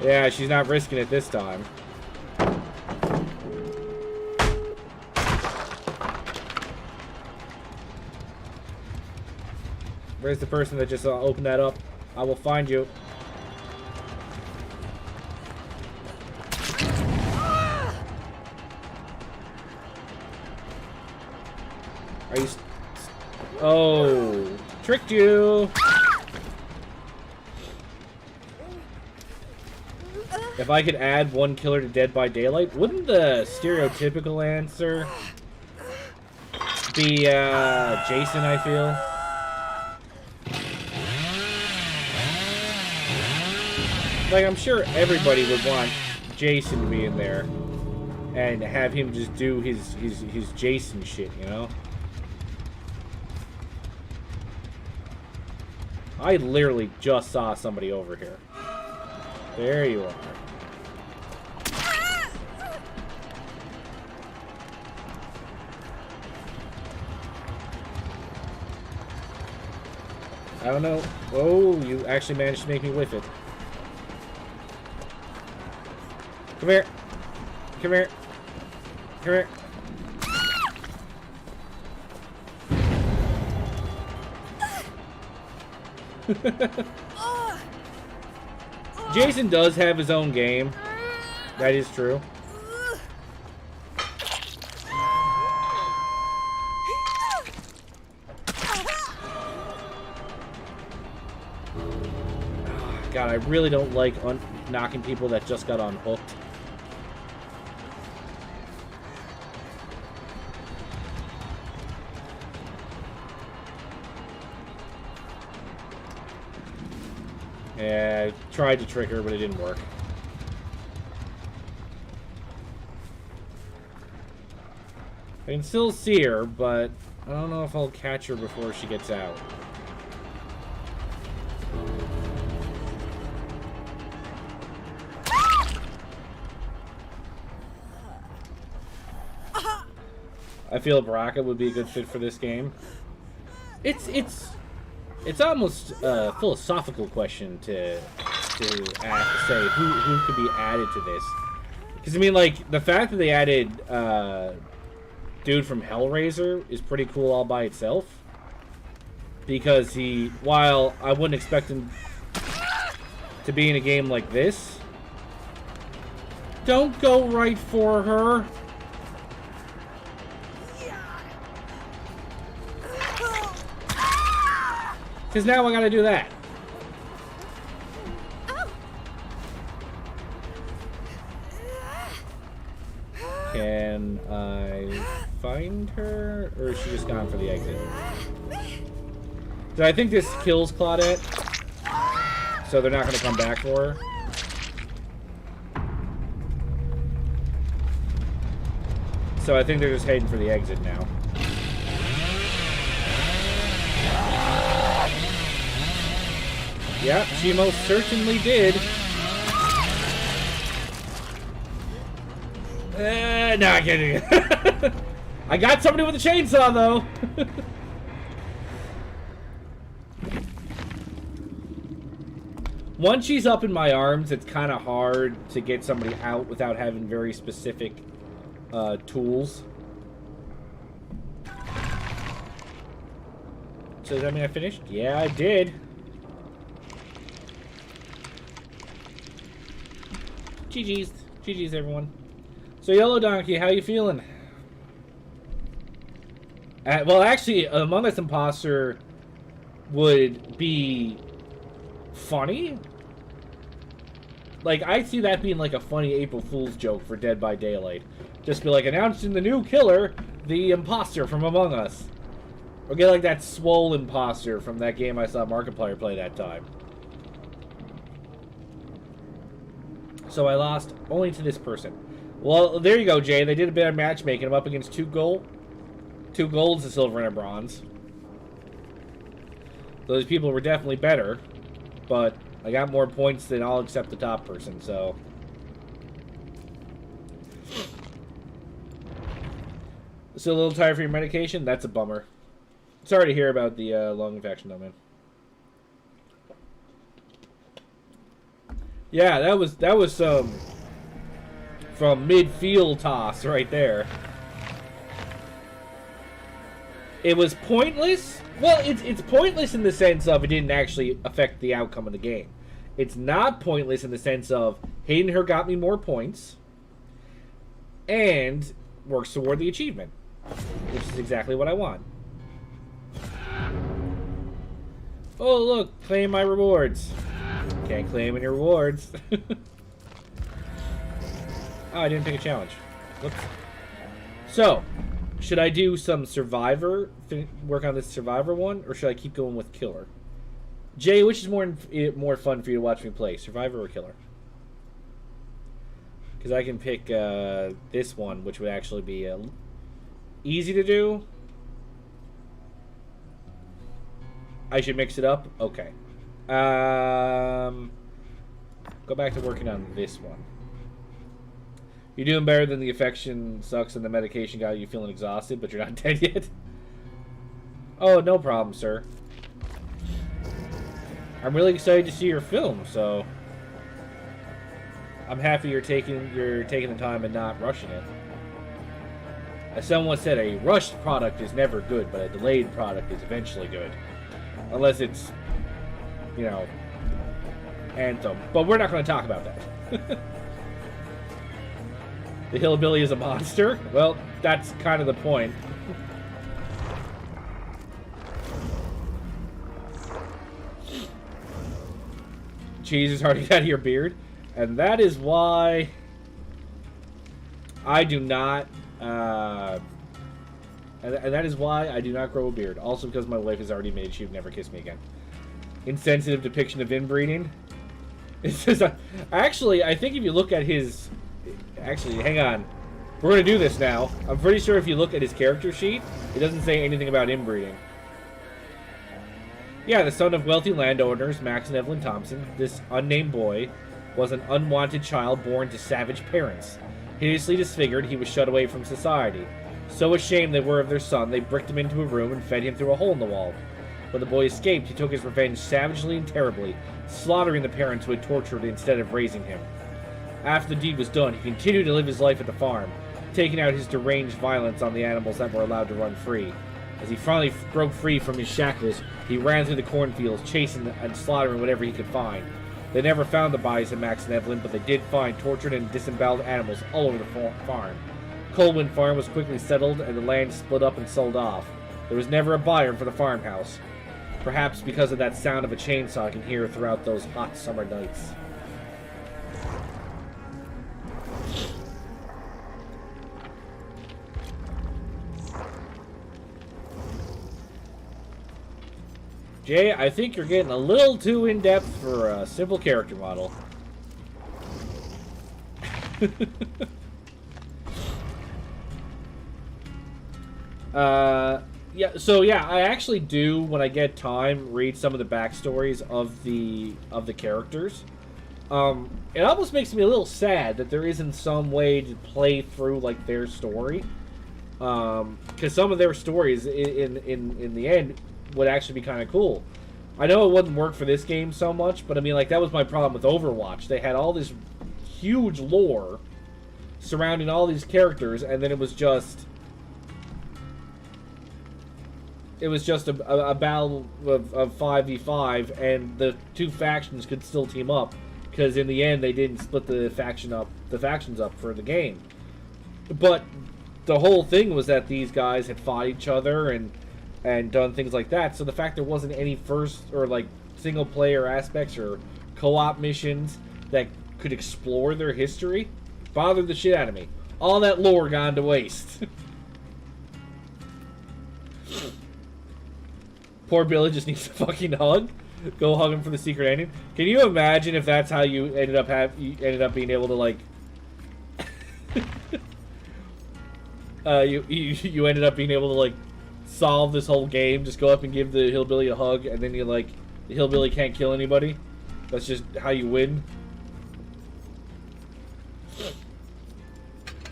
Yeah, she's not risking it this time. Where's the person that just opened that up? I will find you. Are you... Oh, tricked you. If I could add one killer to Dead by Daylight, wouldn't the stereotypical answer be Jason, I feel? Like, I'm sure everybody would want Jason to be in there and have him just do his Jason shit, you know? I literally just saw somebody over here. There you are. I don't know. Oh, you actually managed to make me whiff it. Come here. Come here. Come here. Jason does have his own game. That is true. God, I really don't like knocking people that just got unhooked. Yeah, I tried to trick her, but it didn't work. I can still see her, but I don't know if I'll catch her before she gets out. I feel Baraka would be a good fit for this game. It's almost a philosophical question to say who could be added to this. Because I mean, like, the fact that they added dude from Hellraiser is pretty cool all by itself. Because while I wouldn't expect him to be in a game like this, don't go right for her. Because now I gotta do that. Can I find her? Or is she just gone for the exit? I think this kills Claudette. So they're not gonna come back for her. So I think they're just heading for the exit now. Yep, she most certainly did. No, I can't. I got somebody with a chainsaw, though. Once she's up in my arms, it's kind of hard to get somebody out without having very specific tools. So does that mean I finished? Yeah, I did. GG's. GG's, everyone. So, Yellow Donkey, how you feeling? Well, actually, Among Us Imposter would be funny. Like, I see that being like a funny April Fool's joke for Dead by Daylight. Just be like, announcing the new killer, the imposter from Among Us. Or get like that swole imposter from that game I saw Markiplier play that time. So I lost only to this person. Well, there you go, Jay. They did a bit of matchmaking. I'm up against two golds, a silver, and a bronze. Those people were definitely better, but I got more points than all except the top person, so. Still a little tired for your medication? That's a bummer. Sorry to hear about the lung infection, though, man. Yeah, that was some from midfield toss right there. It was pointless. Well, it's pointless in the sense of it didn't actually affect the outcome of the game. It's not pointless in the sense of hitting her got me more points and works toward the achievement, which is exactly what I want. Oh, look, claim my rewards. Can't claim any rewards. Oh, I didn't pick a challenge. Whoops. So, should I do some Survivor, work on this Survivor one, or should I keep going with Killer? Jay, which is more fun for you to watch me play, Survivor or Killer? Because I can pick this one, which would actually be easy to do. I should mix it up? Okay. Go back to working on this one. You're doing better than the affection sucks and the medication got you feeling exhausted, but you're not dead yet. Oh, no problem, sir. I'm really excited to see your film, so I'm happy you're taking the time and not rushing it. As someone said, a rushed product is never good, but a delayed product is eventually good. Unless it's, you know, Anthem. But we're not going to talk about that. The hillbilly is a monster? Well, that's kind of the point. Cheese is hard to get out of your beard. And that is why I do not... and that is why I do not grow a beard. Also because my wife has already made she would never kiss me again. Insensitive depiction of inbreeding. It's just... actually, I think if you look at his... Actually, hang on. We're going to do this now. I'm pretty sure if you look at his character sheet, it doesn't say anything about inbreeding. Yeah, the son of wealthy landowners, Max and Evelyn Thompson, this unnamed boy was an unwanted child born to savage parents. Hideously disfigured, he was shut away from society. So ashamed they were of their son, they bricked him into a room and fed him through a hole in the wall. When the boy escaped, he took his revenge savagely and terribly, slaughtering the parents who had tortured instead of raising him. After the deed was done, he continued to live his life at the farm, taking out his deranged violence on the animals that were allowed to run free. As he finally broke free from his shackles, he ran through the cornfields, chasing and slaughtering whatever he could find. They never found the bodies of Max and Evelyn, but they did find tortured and disemboweled animals all over the farm. Coldwind Farm was quickly settled, and the land split up and sold off. There was never a buyer for the farmhouse. Perhaps because of that sound of a chainsaw I can hear throughout those hot summer nights. Jay, I think you're getting a little too in-depth for a simple character model. Yeah, I actually do, when I get time, read some of the backstories of the characters. It almost makes me a little sad that there isn't some way to play through, like, their story. Because some of their stories, in the end, would actually be kind of cool. I know it wouldn't work for this game so much, but I mean, like, that was my problem with Overwatch. They had all this huge lore surrounding all these characters, and then it was just a battle of 5v5, and the two factions could still team up, because in the end they didn't split the factions up for the game. But the whole thing was that these guys had fought each other and done things like that, so the fact there wasn't any first or like single player aspects or co-op missions that could explore their history bothered the shit out of me. All that lore gone to waste. Poor Billy just needs a fucking hug. Go hug him for the secret ending. Can you imagine if that's how you ended up being able to, like, you ended up being able to, like, solve this whole game, just go up and give the hillbilly a hug, and then you, like, the hillbilly can't kill anybody. That's just how you win.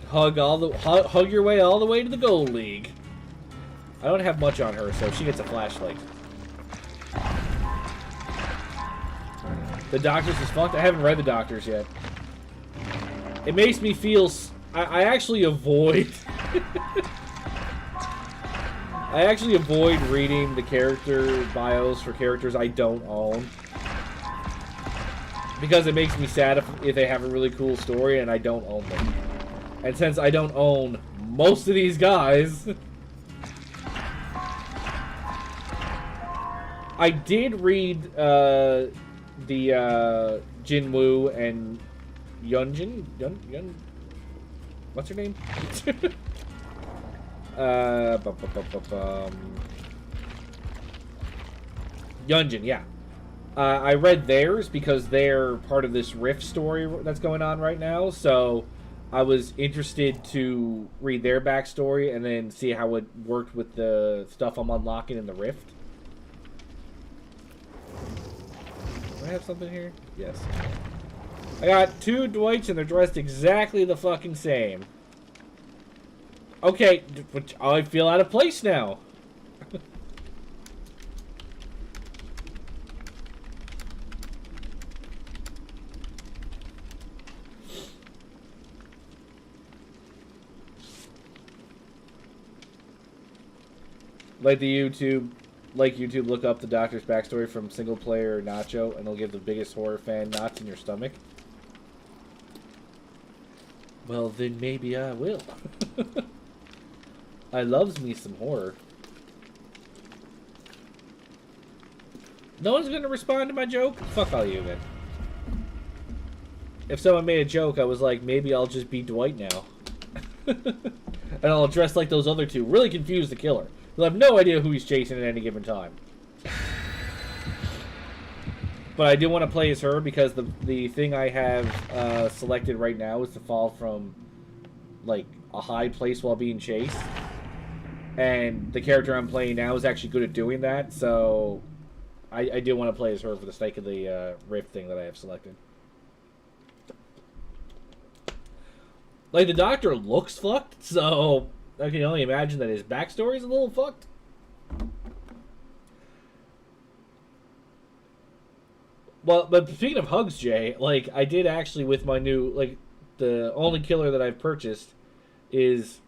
Hug your way all the way to the gold league. I don't have much on her, so she gets a flashlight. The Doctors is fucked. I haven't read the Doctors yet. It makes me feel. I actually avoid. I actually avoid reading the character bios for characters I don't own. Because it makes me sad if they have a really cool story and I don't own them. And since I don't own most of these guys... I did read the Jinwoo and Yun, what's her name? uh, bu- bu- bu- bu- bum. Yunjin, yeah. I read theirs because they're part of this Rift story that's going on right now, so I was interested to read their backstory and then see how it worked with the stuff I'm unlocking in the Rift. Do I have something here? Yes. I got 2 Dwights and they're dressed exactly the fucking same. Okay, I feel out of place now. Like YouTube, look up the Doctor's backstory from single player Nacho, and it'll give the biggest horror fan knots in your stomach. Well, then maybe I will. I loves me some horror. No one's gonna respond to my joke? Fuck all you then. If someone made a joke, I was like, maybe I'll just be Dwight now. And I'll dress like those other 2. Really confuse the killer. He'll have no idea who he's chasing at any given time. But I do want to play as her because the thing I have selected right now is to fall from, like, a high place while being chased. And the character I'm playing now is actually good at doing that, so I do want to play as her for the sake of the Rift thing that I have selected. Like, the Doctor looks fucked, so I can only imagine that his backstory is a little fucked. Well, but speaking of hugs, Jay, like, I did actually with my new, like, the only killer that I've purchased is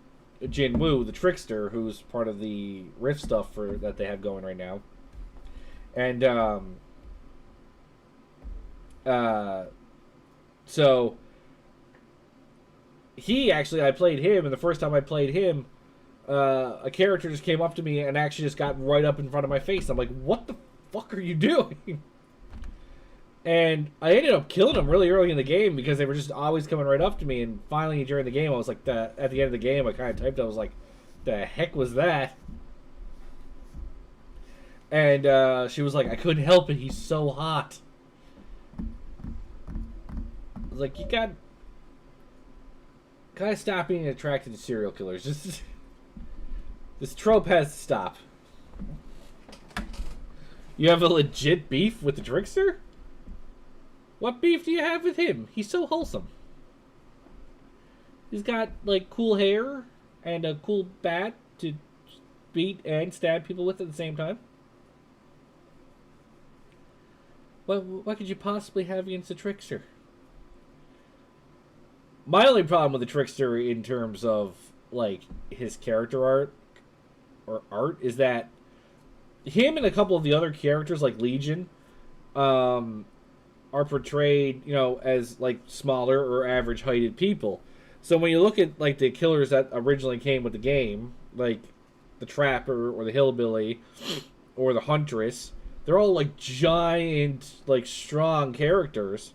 Jinwoo, the Trickster, who's part of the Rift stuff for that they have going right now. And, so he actually, I played him, and the first time I played him, a character just came up to me and actually just got right up in front of my face. I'm like, what the fuck are you doing? And I ended up killing them really early in the game because they were just always coming right up to me. And finally, during the game, I was like, at the end of the game, I kind of typed, I was like, the heck was that? And she was like, I couldn't help it. He's so hot. I was like, you gotta stop being attracted to serial killers. Just this trope has to stop. You have a legit beef with the Trickster? What beef do you have with him? He's so wholesome. He's got, like, cool hair and a cool bat to beat and stab people with at the same time. What could you possibly have against the Trickster? My only problem with the Trickster in terms of, like, his character art is that him and a couple of the other characters, like Legion, are portrayed, as, like, smaller or average heighted people. So when you look at, like, the killers that originally came with the game, like the Trapper or the Hillbilly or the Huntress, they're all, like, giant, like, strong characters.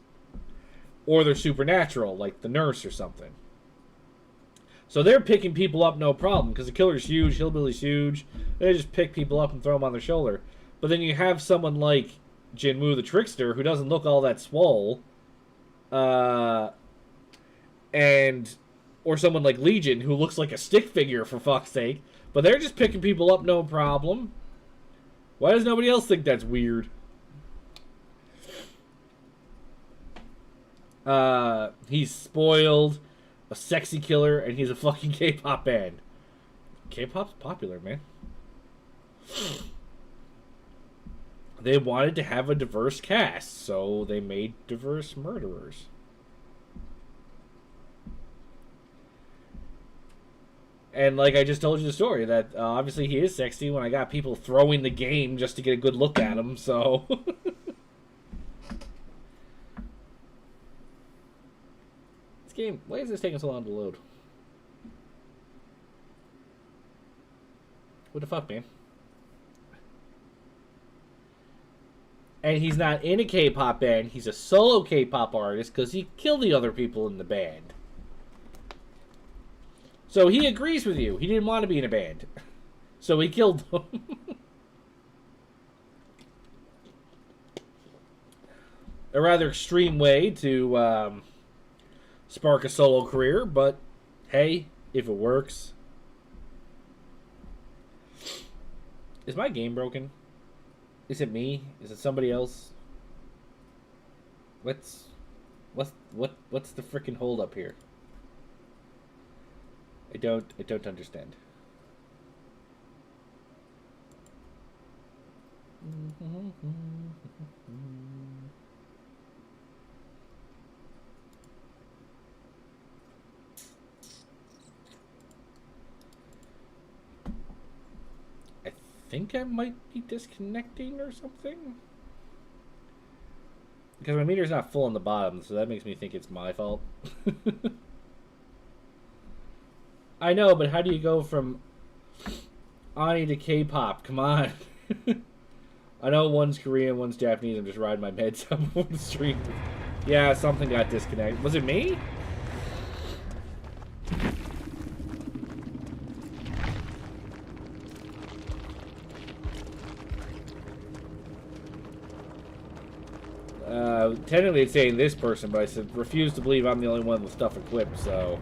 Or they're supernatural, like the Nurse or something. So they're picking people up no problem, because the killer's huge, Hillbilly's huge. They just pick people up and throw them on their shoulder. But then you have someone like Jinwoo the Trickster, who doesn't look all that swole, or someone like Legion, who looks like a stick figure, for fuck's sake. But they're just picking people up no problem. Why does nobody else think that's weird? He's spoiled, a sexy killer, and he's a fucking K-pop band. K-pop's popular, man. They wanted to have a diverse cast, so they made diverse murderers. And like I just told you the story, that obviously he is sexy when I got people throwing the game just to get a good look at him, so... This game, why is this taking so long to load? What the fuck, man? And he's not in a K-pop band. He's a solo K-pop artist because he killed the other people in the band. So he agrees with you. He didn't want to be in a band. So he killed them. A rather extreme way to spark a solo career, but hey, if it works. Is my game broken? Is it me? Is it somebody else? What's the frickin' hold up here? I don't understand. I think I might be disconnecting or something. Because my meter's not full on the bottom, so that makes me think it's my fault. I know, but how do you go from Ani to K-pop? Come on. I know one's Korean, one's Japanese. I'm just riding my meds up on the stream. Yeah, something got disconnected. Was it me? Technically it's saying this person, but I said refuse to believe I'm the only one with stuff equipped, so...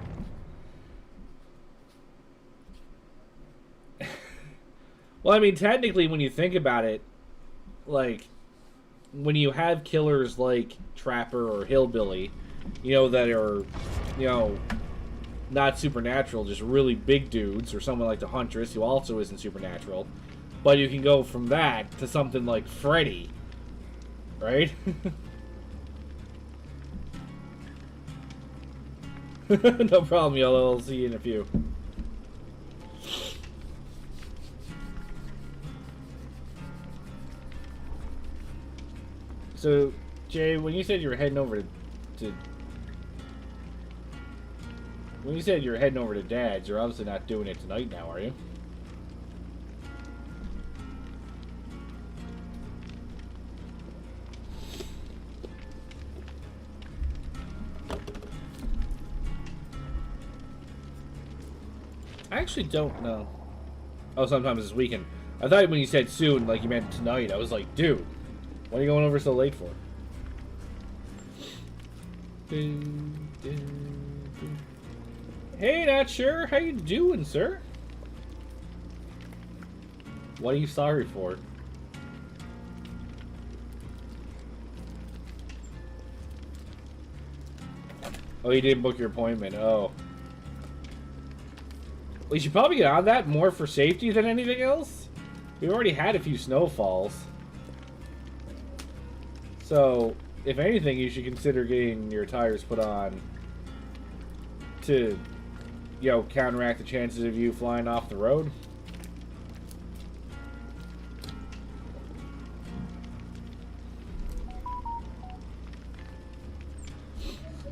Well, I mean, technically, when you think about it, like, when you have killers like Trapper or Hillbilly, you know, that are, you know, not supernatural, just really big dudes, or someone like the Huntress, who also isn't supernatural, but you can go from that to something like Freddy, right? No problem, Yellow. I'll see you in a few. So, Jay, when you said you were heading over to when you said you're heading over to Dad's, you're obviously not doing it tonight now, are you? I actually don't know. Oh, sometimes this weekend. I thought when you said soon, like you meant tonight. I was like, dude, what are you going over so late for? Hey, not sure. How you doing, sir? What are you sorry for? Oh, you didn't book your appointment. Oh. Well, you should probably get on that more for safety than anything else. We've already had a few snowfalls. So, if anything, you should consider getting your tires put on to, you know, counteract the chances of you flying off the road.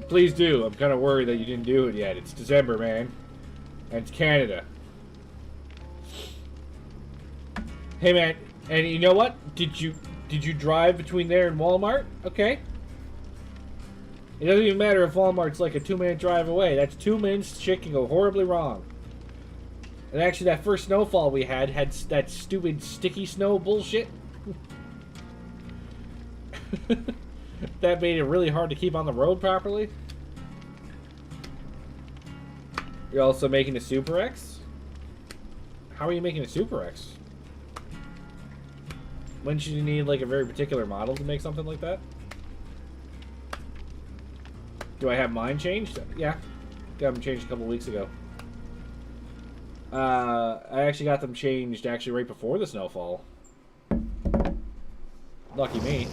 Please do. I'm kind of worried that you didn't do it yet. It's December, man. And it's Canada. Hey, man. And you know what? Did you drive between there and Walmart? Okay. It doesn't even matter if Walmart's like a 2-minute drive away. That's 2 minutes shit can go horribly wrong. And actually, that first snowfall we had that stupid sticky snow bullshit. That made it really hard to keep on the road properly. You're also making a Super X? How are you making a Super X? Wouldn't you need like a very particular model to make something like that? Do I have mine changed? Yeah. Got them changed a couple weeks ago. I actually got them changed actually right before the snowfall. Lucky me.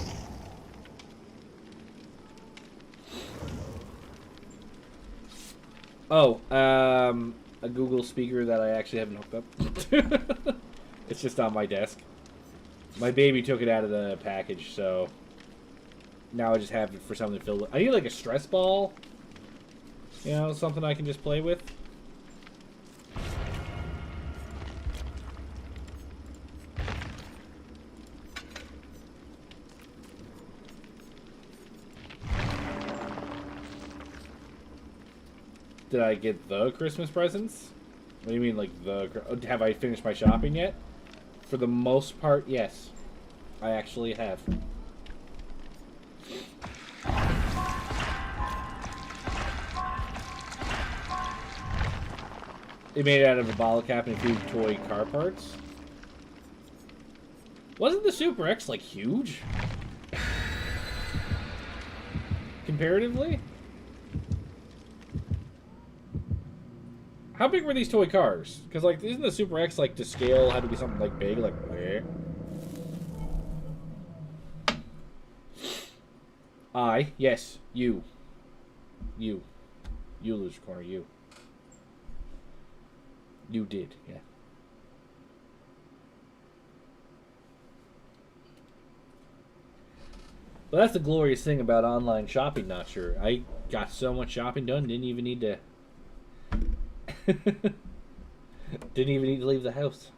Oh, a Google speaker that I actually haven't hooked up. It's just on my desk. My baby took it out of the package, so now I just have it for something to fill it. I need like a stress ball. You know, something I can just play with. Did I get the Christmas presents? What do you mean, like, have I finished my shopping yet? For the most part, yes. I actually have. It made it out of a bottle cap and a few toy car parts. Wasn't the Super X, like, huge? Comparatively? How big were these toy cars? Because, like, isn't the Super X, like, to scale, had to be something, like, big? Like, where? Yes, you. You. You lose your corner, you. You did, yeah. Well, that's the glorious thing about online shopping, not sure. I got so much shopping done, didn't even need to... didn't even need to leave the house.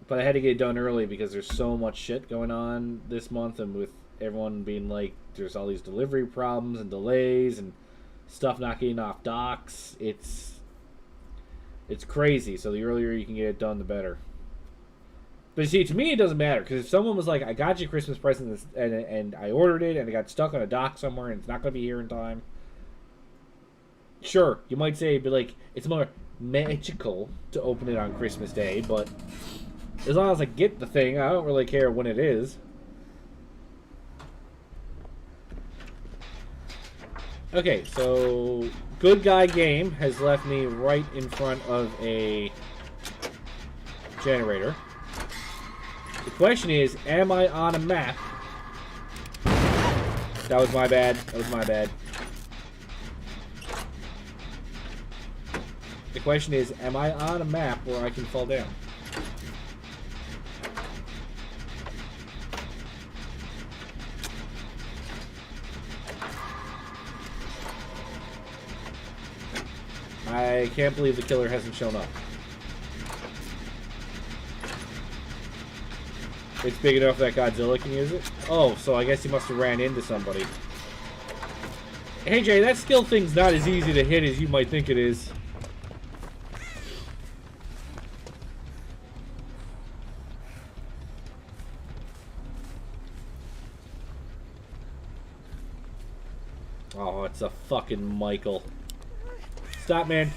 But I had to get it done early because there's so much shit going on this month, and with everyone being like, there's all these delivery problems and delays and stuff not getting off docks. It's crazy. So the earlier you can get it done, the better. But you see, to me, it doesn't matter, because if someone was like, I got you a Christmas present and I ordered it and it got stuck on a dock somewhere and it's not going to be here in time, sure, you might say, but like, it's more magical to open it on Christmas Day, but as long as I get the thing, I don't really care when it is. Okay, so Good Guy Game has left me right in front of a generator. The question is, am I on a map? That was my bad. That was my bad. The question is, am I on a map where I can fall down? I can't believe the killer hasn't shown up. It's big enough that Godzilla can use it? Oh, so I guess he must have ran into somebody. Hey Jay, that skill thing's not as easy to hit as you might think it is. Oh, it's a fucking Michael. Stop, man.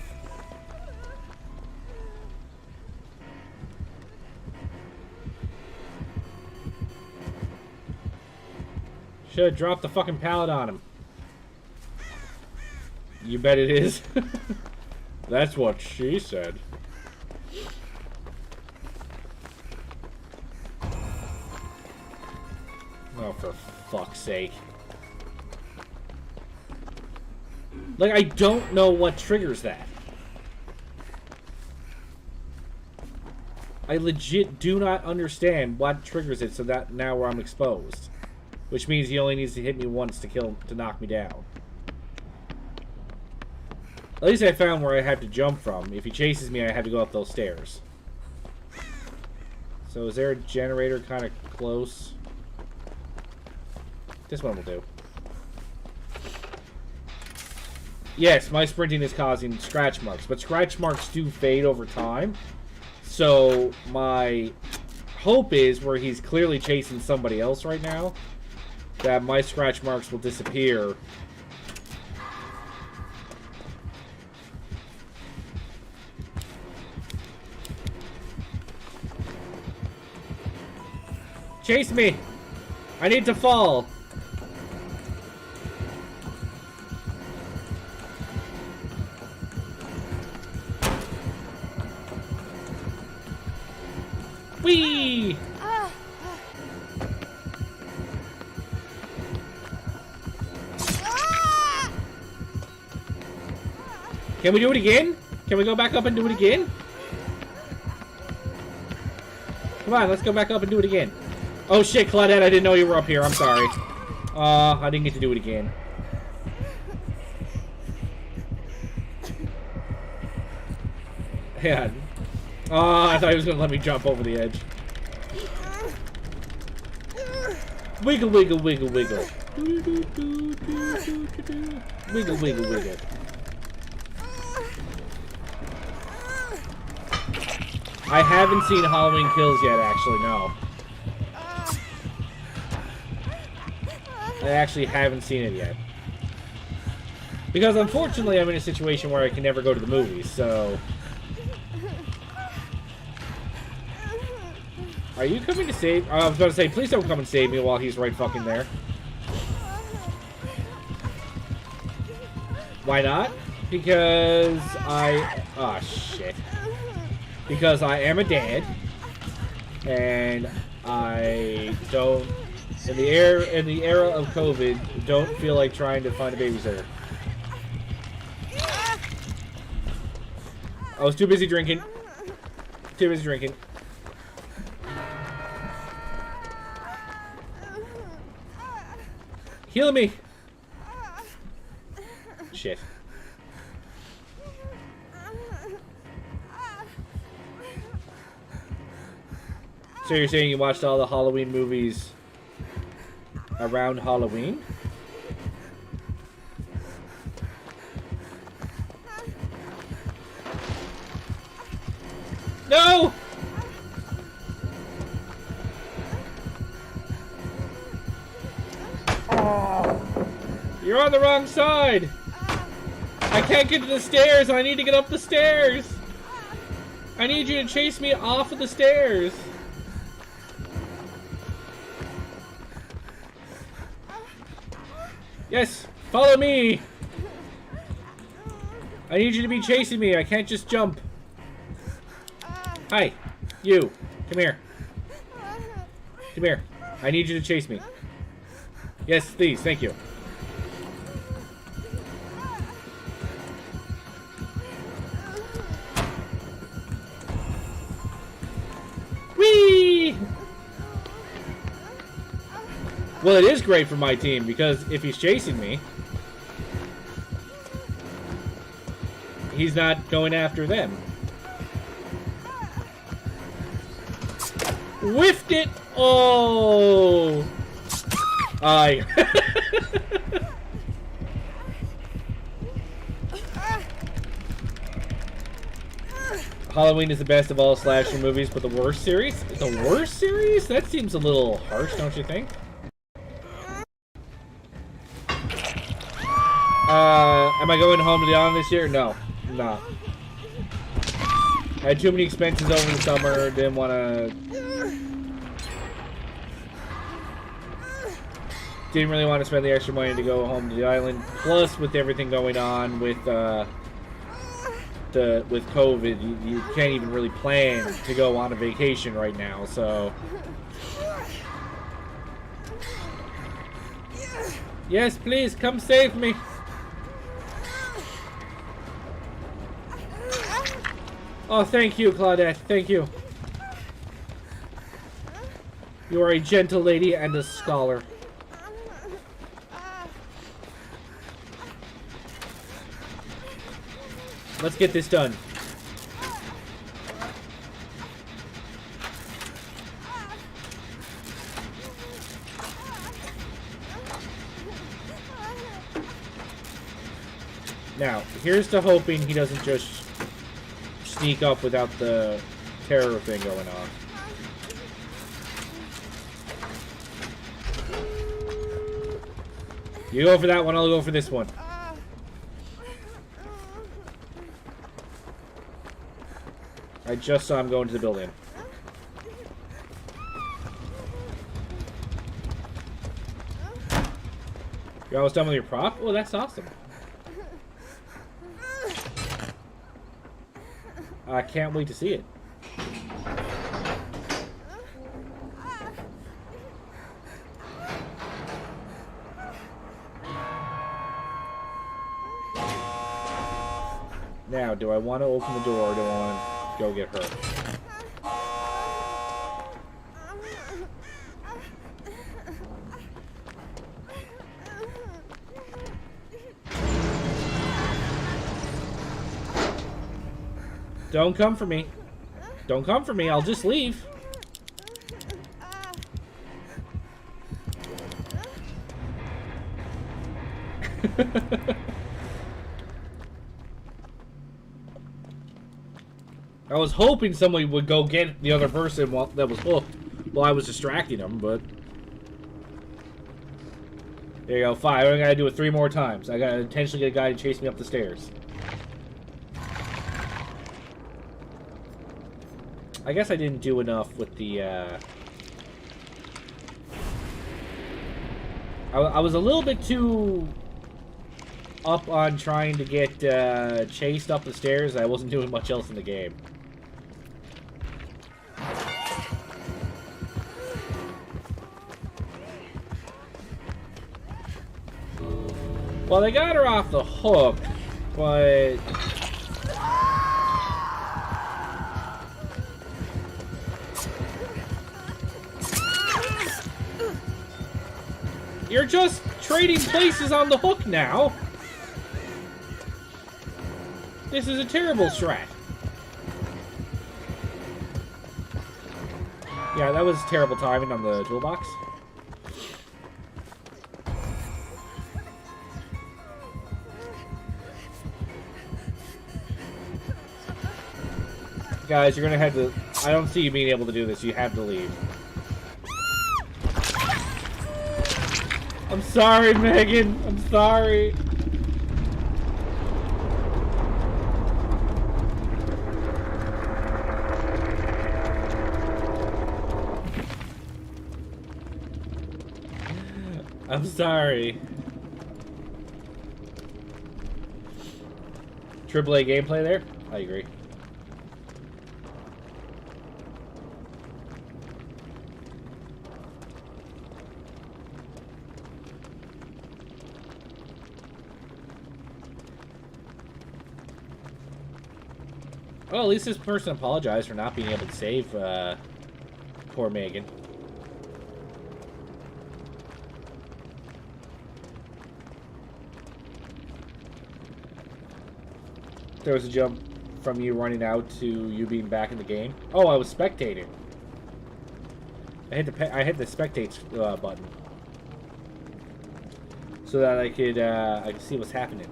Should have dropped the fucking pallet on him. You bet it is. That's what she said. Oh, for fuck's sake. Like, I don't know what triggers that. I legit do not understand what triggers it so that now where I'm exposed. Which means he only needs to hit me once to knock me down. At least I found where I have to jump from. If he chases me, I have to go up those stairs. So is there a generator kind of close? This one will do. Yes, my sprinting is causing scratch marks, but scratch marks do fade over time. So my hope is, where he's clearly chasing somebody else right now, that my scratch marks will disappear. Chase me! I need to fall! Whee! Can we do it again? Can we go back up and do it again? Come on, let's go back up and do it again. Oh shit, Claudette, I didn't know you were up here. I'm sorry. I didn't get to do it again. Yeah. I thought he was gonna let me jump over the edge. Wiggle, wiggle, wiggle, wiggle. Wiggle, wiggle, wiggle. I haven't seen Halloween Kills yet, actually, no. I actually haven't seen it yet. Because, unfortunately, I'm in a situation where I can never go to the movies, so... Are you coming to save... I was about to say, please don't come and save me while he's right fucking there. Why not? Because I... Oh, shit. Because I am a dad. And I don't... In the era of COVID, don't feel like trying to find a babysitter. I was too busy drinking. Too busy drinking. Heal me! Shit. So you're saying you watched all the Halloween movies around Halloween? No! You're on the wrong side! I can't get to the stairs! I need to get up the stairs! I need you to chase me off of the stairs! Yes! Follow me! I need you to be chasing me. I can't just jump. Hi. You. Come here. Come here. I need you to chase me. Yes, please. Thank you. Whee! Well, it is great for my team, because if he's chasing me, he's not going after them. Whiffed it! Oh! I... Halloween is the best of all slasher movies, but the worst series? The worst series? That seems a little harsh, don't you think? Am I going home to the island this year? No, I'm not. I had too many expenses over the summer, didn't want to... Didn't really want to spend the extra money to go home to the island. Plus, with everything going on with COVID, you can't even really plan to go on a vacation right now, so... Yes, please, come save me! Oh, thank you, Claudette. Thank you. You are a gentle lady and a scholar. Let's get this done. Now, here's to hoping he doesn't just sneak up without the terror thing going on. You go for that one, I'll go for this one. I just saw him go into the building. You're almost done with your prop? Oh, that's awesome. I can't wait to see it. Now, do I want to open the door or do I want to go get her? Don't come for me. Don't come for me. I'll just leave. I was hoping somebody would go get the other person that was hooked while I was distracting them, but... There you go, 5. I gotta do it 3 more times. I gotta intentionally get a guy to chase me up the stairs. I guess I didn't do enough with the, I was a little bit too up on trying to get chased up the stairs. I wasn't doing much else in the game. Well, they got her off the hook, but... You're just trading places on the hook now. This is a terrible strat. Yeah, that was terrible timing on the toolbox. Guys, you're gonna have to... I don't see you being able to do this. You have to leave. I'm sorry, Megan. I'm sorry. I'm sorry. AAA gameplay there? I agree. Well, at least this person apologized for not being able to save poor Megan. There was a jump from you running out to you being back in the game. Oh, I was spectating. I hit the spectate button so that I could see what's happening.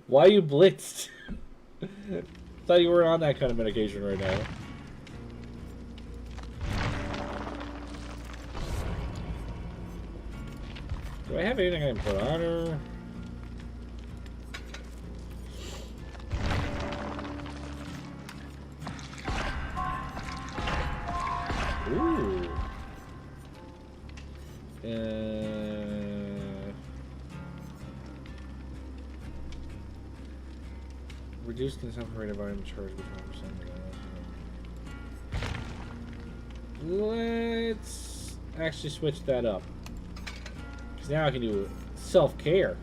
Why you blitzed? Thought you were on that kind of medication right now. Do I have anything I can put on her? Ooh. Reduce consumption rate of item charge by 20%. Let's actually switch that up. Because now I can do self-care.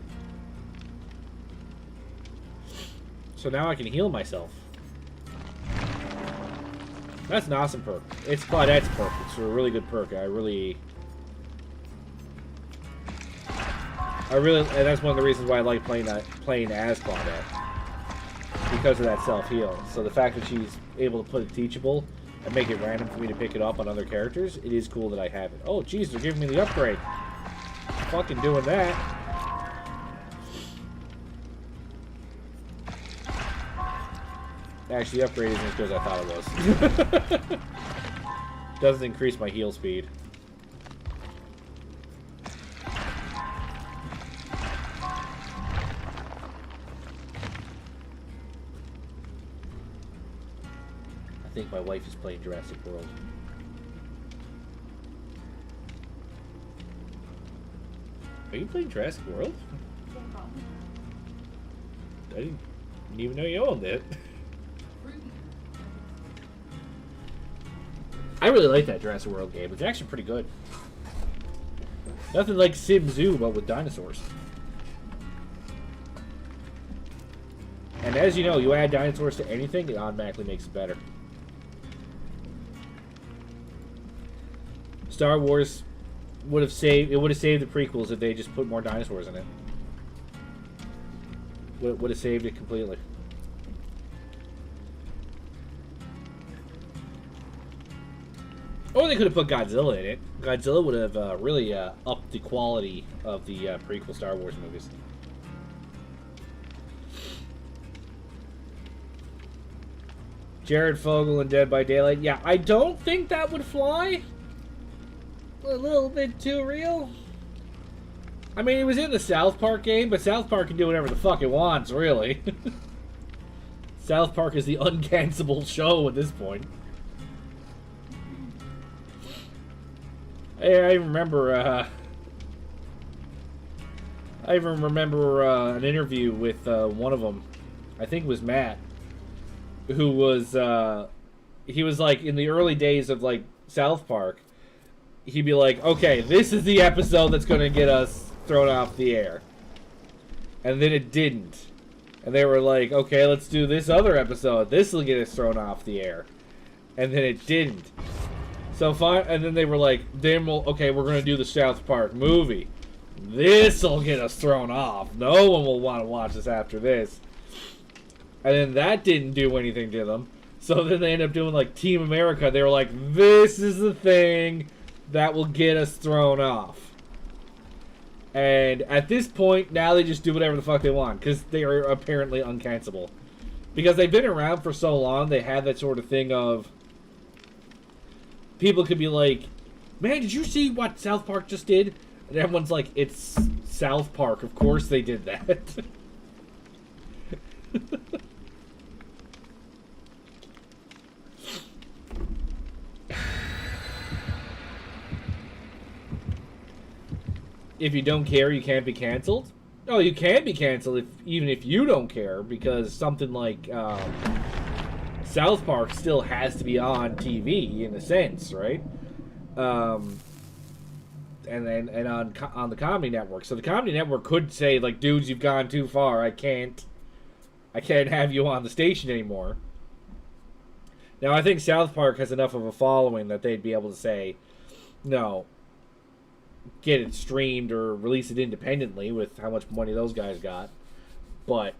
So now I can heal myself. That's an awesome perk. It's Claudette's perk. It's a really good perk. I really, and that's one of the reasons why I like playing as Claudette. Because of that self-heal. So the fact that she's able to put it teachable and make it random for me to pick it up on other characters, it is cool that I have it. Oh, jeez, they're giving me the upgrade. Fucking doing that. Actually, the upgrade isn't as good as I thought it was. Doesn't increase my heal speed. I think my wife is playing Jurassic World. Are you playing Jurassic World? I didn't even know you owned it. I really like that Jurassic World game. It's actually pretty good. Nothing like Sim Zoo, but with dinosaurs. And as you know, you add dinosaurs to anything, it automatically makes it better. Star Wars would have saved the prequels if they just put more dinosaurs in it. Would have saved it completely. Or they could have put Godzilla in it. Godzilla would have really upped the quality of the prequel Star Wars movies. Jared Fogle in Dead by Daylight. Yeah, I don't think that would fly. A little bit too real. I mean, it was in the South Park game, but South Park can do whatever the fuck it wants, really. South Park is the uncancelable show at this point. Hey, I remember an interview with one of them. I think it was Matt, who was he was like in the early days of like South Park. He'd be like, "Okay, this is the episode that's going to get us thrown off the air," and then it didn't. And they were like, "Okay, let's do this other episode. This will get us thrown off the air," and then it didn't. So fine, and then they were like, "Then okay, we're going to do the South Park movie. This'll get us thrown off. No one will want to watch this after this." And then that didn't do anything to them. So then they ended up doing like Team America. They were like, "This is the thing that will get us thrown off." And at this point, now they just do whatever the fuck they want, because they are apparently uncancelable. Because they've been around for so long, they had that sort of thing of... People could be like, "Man, did you see what South Park just did?" And everyone's like, "It's South Park, of course they did that." If you don't care, you can't be canceled? No, you can be canceled even if you don't care, because something like South Park still has to be on TV in a sense, right? And on the Comedy Network. So the Comedy Network could say like, "Dudes, you've gone too far. I can't have you on the station anymore." Now I think South Park has enough of a following that they'd be able to say, "No, get it streamed or release it independently," with how much money those guys got. But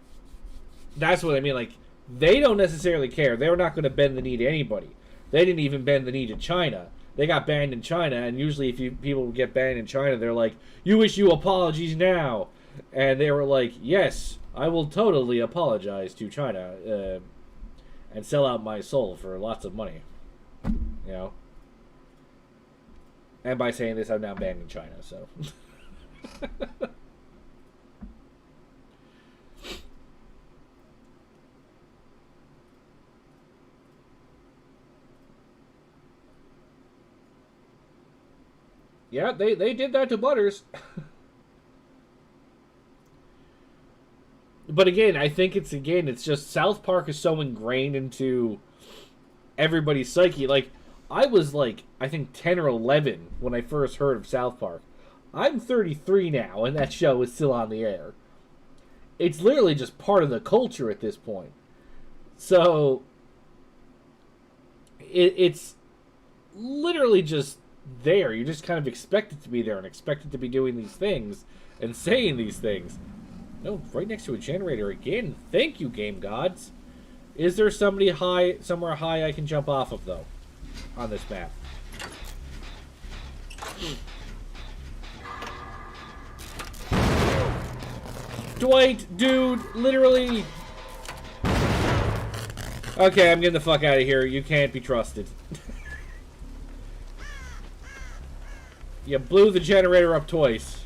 that's what I mean. Like, they don't necessarily care. They're not going to bend the knee to anybody. They didn't even bend the knee to China. They got banned in China, and usually if people get banned in China, they're like, "You issue apologies now." And they were like, "Yes, I will totally apologize to China and sell out my soul for lots of money." You know? And by saying this, I'm now banned in China, so... Yeah, they did that to Butters. But again, I think it's just South Park is so ingrained into everybody's psyche. Like, I was like, I think 10 or 11 when I first heard of South Park. I'm 33 now, and that show is still on the air. It's literally just part of the culture at this point. So, it's literally just there. You just kind of expect it to be there and expect it to be doing these things and saying these things. No, right next to a generator again. Thank you, game gods. Is there somewhere high I can jump off of, though, on this map? Dwight, dude, literally. Okay, I'm getting the fuck out of here. You can't be trusted. You blew the generator up twice.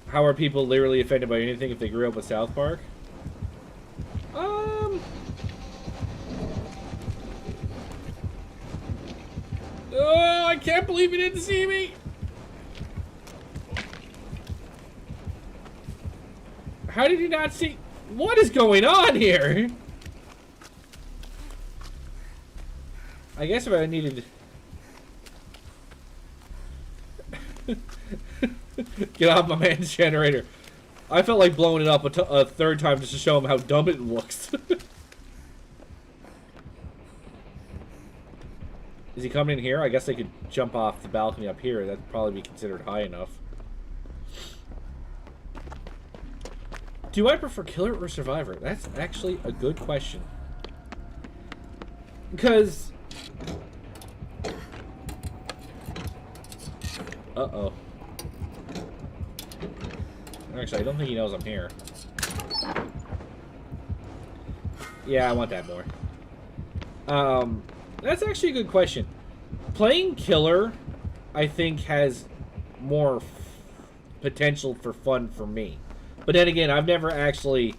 How are people literally offended by anything if they grew up with South Park? Oh, I can't believe he didn't see me! How did he not see? What is going on here? I guess if I needed... Get off my man's generator. I felt like blowing it up a third time just to show him how dumb it looks. Is he coming in here? I guess I could jump off the balcony up here. That'd probably be considered high enough. Do I prefer killer or survivor? That's actually a good question. Because... Uh-oh. Actually, I don't think he knows I'm here. Yeah, I want that more. That's actually a good question. Playing killer, I think, has more potential for fun for me. But then again, I've never actually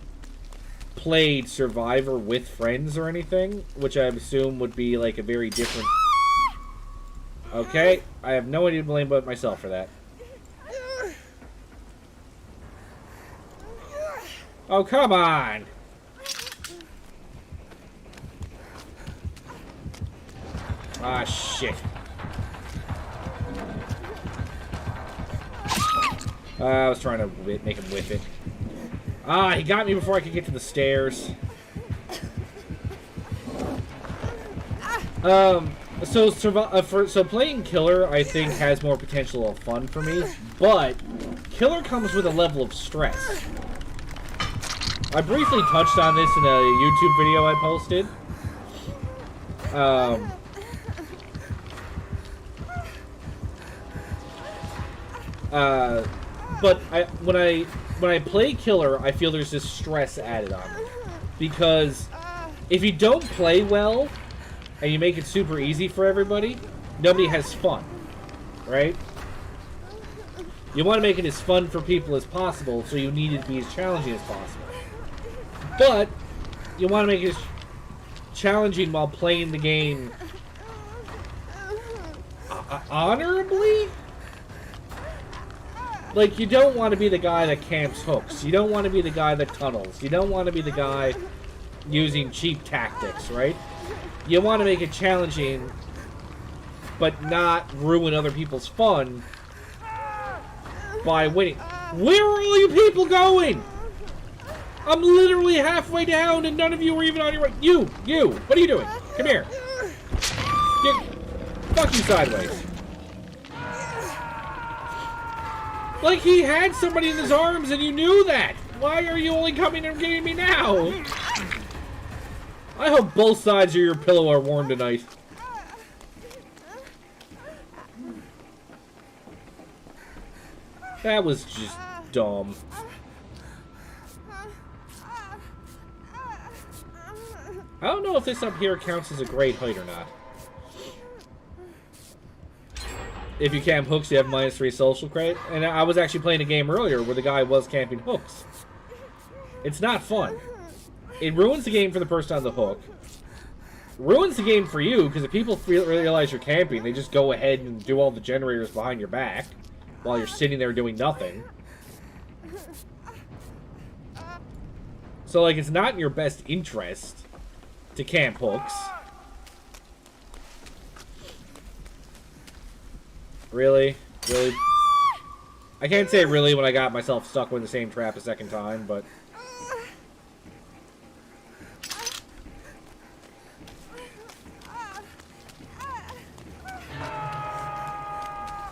played Survivor with friends or anything, which I assume would be like a very different... Okay, I have no idea to blame but myself for that. Oh, come on! Ah, shit. I was trying to make him whiff it. Ah, he got me before I could get to the stairs. So playing killer, I think, has more potential of fun for me, but killer comes with a level of stress. I briefly touched on this in a YouTube video I posted. But when I play killer, I feel there's this stress added on me. Because if you don't play well, and you make it super easy for everybody, nobody has fun, right? You want to make it as fun for people as possible, so you need it to be as challenging as possible. But you want to make it as challenging while playing the game honorably? Like, you don't want to be the guy that camps hooks. You don't want to be the guy that tunnels. You don't want to be the guy using cheap tactics, right? You want to make it challenging, but not ruin other people's fun by winning. Where are all you people going? I'm literally halfway down and none of you are even on your way. You! What are you doing? Come here. Fuck you sideways. Like he had somebody in his arms and you knew that. Why are you only coming and getting me now? I hope both sides of your pillow are warm tonight. That was just dumb. I don't know if this up here counts as a great height or not. If you camp hooks, you have -3 social credit. And I was actually playing a game earlier where the guy was camping hooks. It's not fun. It ruins the game for the person on the hook. Ruins the game for you, because if people realize you're camping, they just go ahead and do all the generators behind your back while you're sitting there doing nothing. So, like, it's not in your best interest to camp hooks. Really? Really? I can't say really when I got myself stuck with the same trap a second time, but...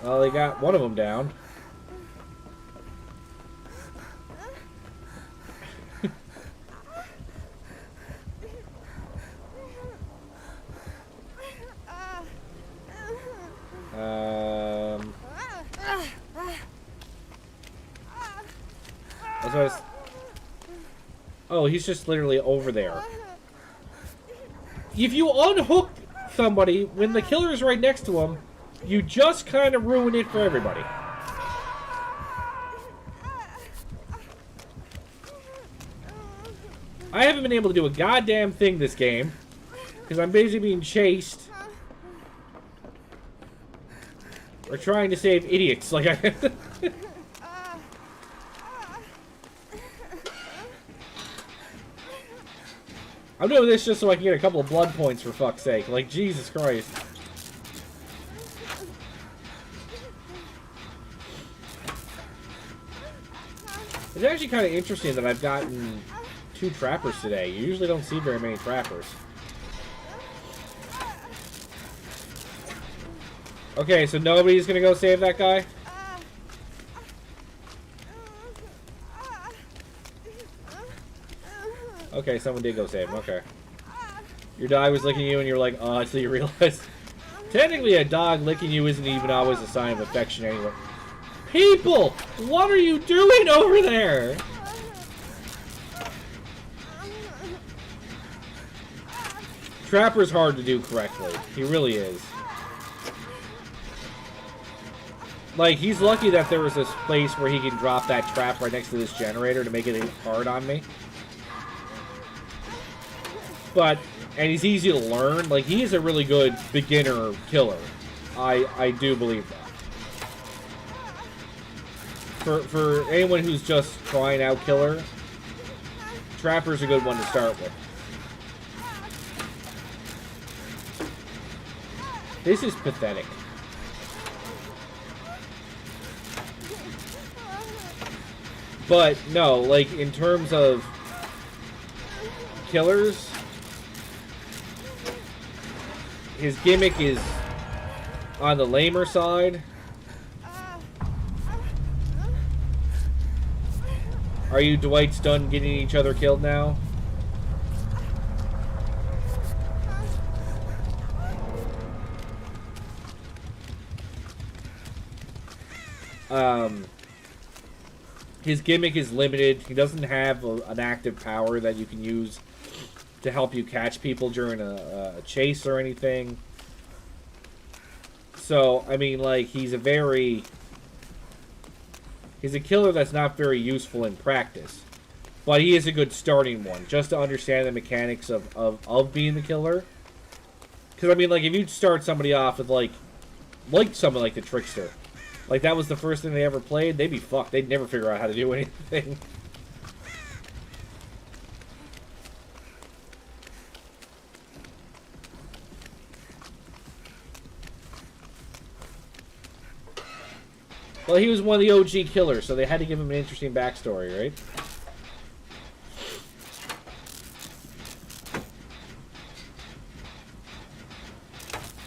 Well, they got one of them down. Oh, he's just literally over there. If you unhook somebody when the killer's right next to him, you just kind of ruin it for everybody. I haven't been able to do a goddamn thing this game because I'm busy being chased or trying to save idiots. Like I. I'm doing this just so I can get a couple of blood points, for fuck's sake. Like, Jesus Christ. It's actually kind of interesting that I've gotten 2 trappers today. You usually don't see very many trappers. Okay, so nobody's gonna go save that guy? Okay, someone did go save him. Okay. Your dog was licking you and you're like, oh, so you realize... Technically, a dog licking you isn't even always a sign of affection anyway. People! What are you doing over there? Trapper's hard to do correctly. He really is. Like, he's lucky that there was this place where he can drop that trap right next to this generator to make it hard on me. But, and he's easy to learn. Like, he is a really good beginner killer. I do believe that. For anyone who's just trying out killer, Trapper's a good one to start with. This is pathetic. But, no, like, in terms of killers, his gimmick is on the lamer side. Are you Dwight's done getting each other killed now? His gimmick is limited. He doesn't have an active power that you can use to help you catch people during a chase or anything. So, I mean, like, he's a killer that's not very useful in practice. But he is a good starting one, just to understand the mechanics of being the killer. Because, I mean, like, if you start somebody off with, like someone like the Trickster, like, that was the first thing they ever played, they'd be fucked. They'd never figure out how to do anything. Well, he was one of the OG killers, so they had to give him an interesting backstory, right?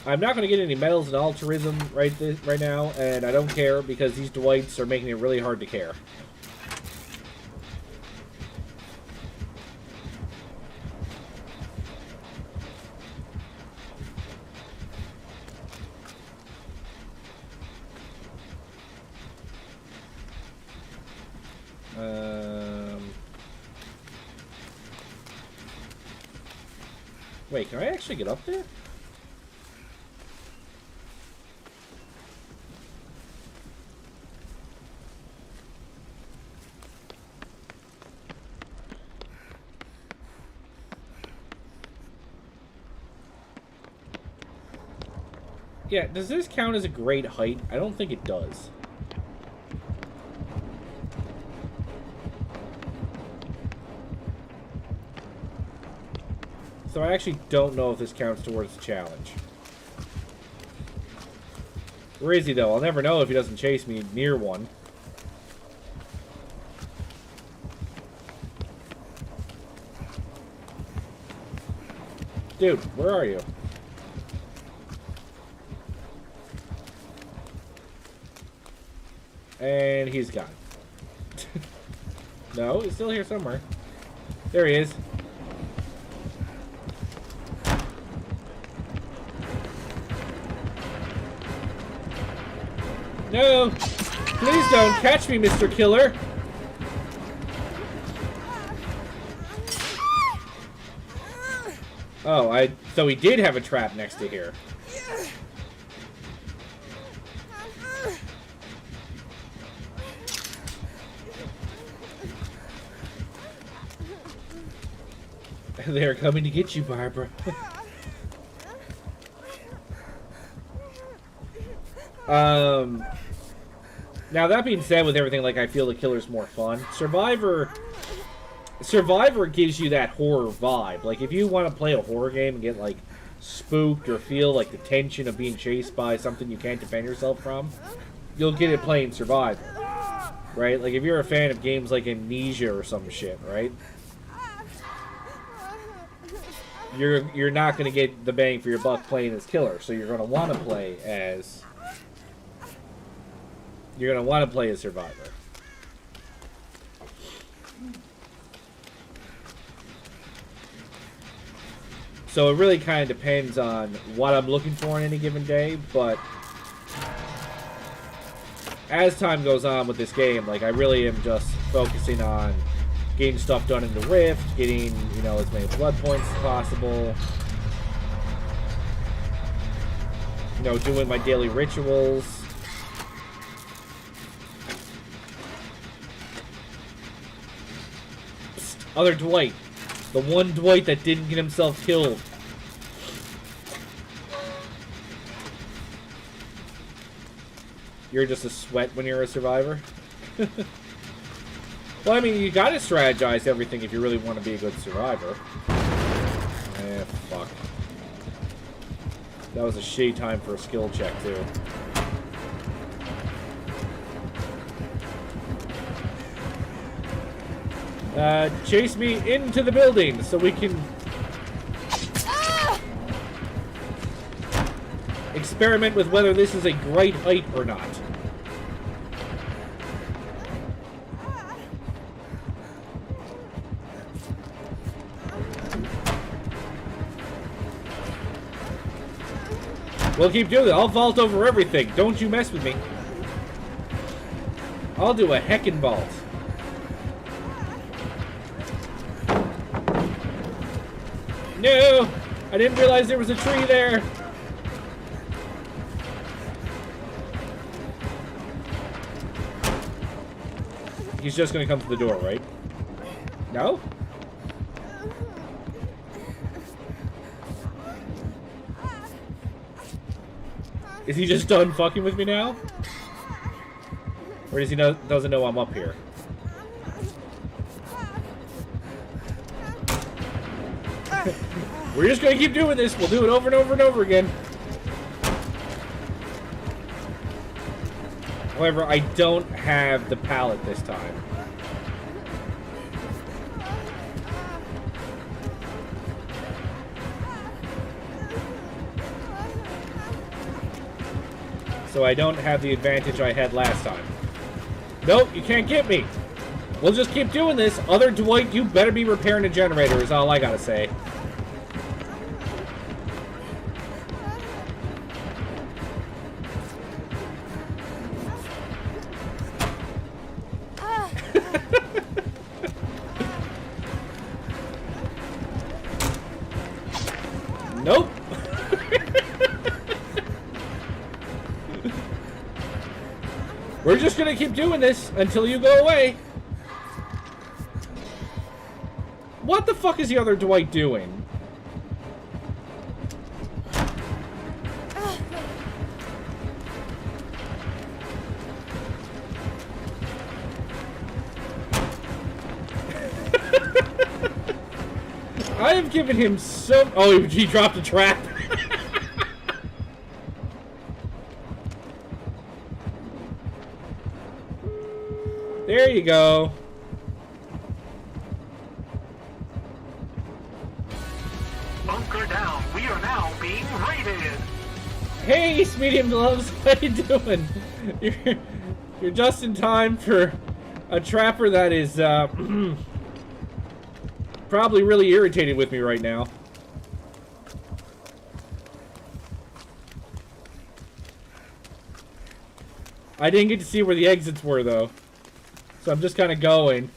I'm not going to get any medals in altruism right now, and I don't care because these Dwights are making it really hard to care. Wait, can I actually get up there? Yeah, does this count as a great height? I don't think it does. So I actually don't know if this counts towards the challenge. Where is he, though? I'll never know if he doesn't chase me near one. Dude, where are you? And he's gone. No, he's still here somewhere. There he is. No! Please don't catch me, Mr. Killer! Oh, so he did have a trap next to here. They're coming to get you, Barbara. Now that being said, with everything, like, I feel the killer's more fun. Survivor gives you that horror vibe. Like, if you want to play a horror game and get, like, spooked or feel, like, the tension of being chased by something you can't defend yourself from, you'll get it playing Survivor. Right? Like, if you're a fan of games like Amnesia or some shit, right? You're not going to get the bang for your buck playing as killer, so you're going to want to play as... You're going to want to play as Survivor. So it really kind of depends on what I'm looking for on any given day, but as time goes on with this game, like, I really am just focusing on getting stuff done in the Rift, getting, you know, as many blood points as possible, you know, doing my daily rituals. Psst, other Dwight. The one Dwight that didn't get himself killed. You're just a sweat when you're a survivor? Well, I mean, you gotta strategize everything if you really want to be a good survivor. Eh, fuck. That was a shitty time for a skill check, too. Chase me into the building so we can experiment with whether this is a great height or not. We'll keep doing it. I'll vault over everything. Don't you mess with me. I'll do a heckin' vault. No! I didn't realize there was a tree there. He's just gonna come to the door, right? No? Is he just done fucking with me now? Or does he doesn't know I'm up here? We're just gonna keep doing this. We'll do it over and over and over again. However, I don't have the pallet this time. So I don't have the advantage I had last time. Nope, you can't get me. We'll just keep doing this. Other Dwight, you better be repairing a generator is all I gotta say. Nope. We're just gonna keep doing this until you go away. What the fuck is the other Dwight doing? I have given him so... Oh, he dropped a trap. There you go. Bunker down. We are now being raided. Hey, Medium Gloves. How you doing? You're just in time for a trapper that is probably really irritated with me right now. I didn't get to see where the exits were, though. So I'm just kind of going.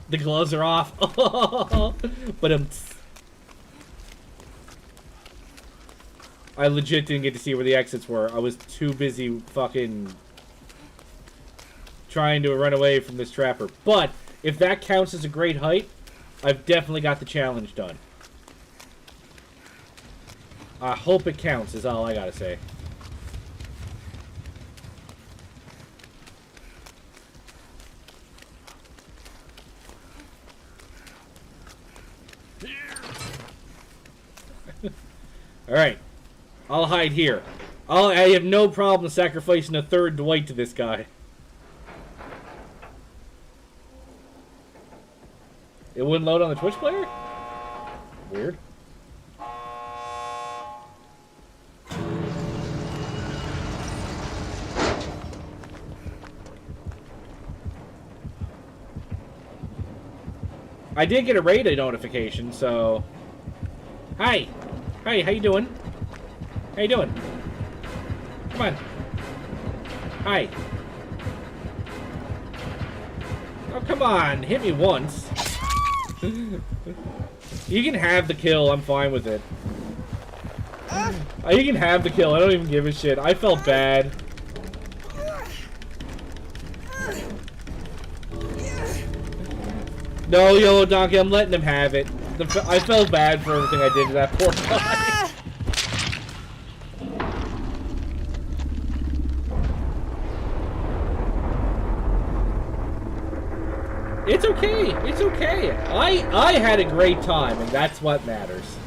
The gloves are off. But I legit didn't get to see where the exits were. I was too busy fucking trying to run away from this trapper. But if that counts as a great height, I've definitely got the challenge done. I hope it counts is all I gotta say. Alright. I'll hide here. I have no problem sacrificing a third Dwight to this guy. It wouldn't load on the Twitch player? Weird. I did get a raid notification, so Hi. Hi, how you doing? How you doing? Come on. Hi. Oh, come on. Hit me once. You can have the kill. I'm fine with it. You can have the kill. I don't even give a shit. I felt bad. No, Yellow Donkey, I'm letting him have it. I felt bad for everything I did to that poor guy. It's okay. It's okay. I had a great time, and that's what matters.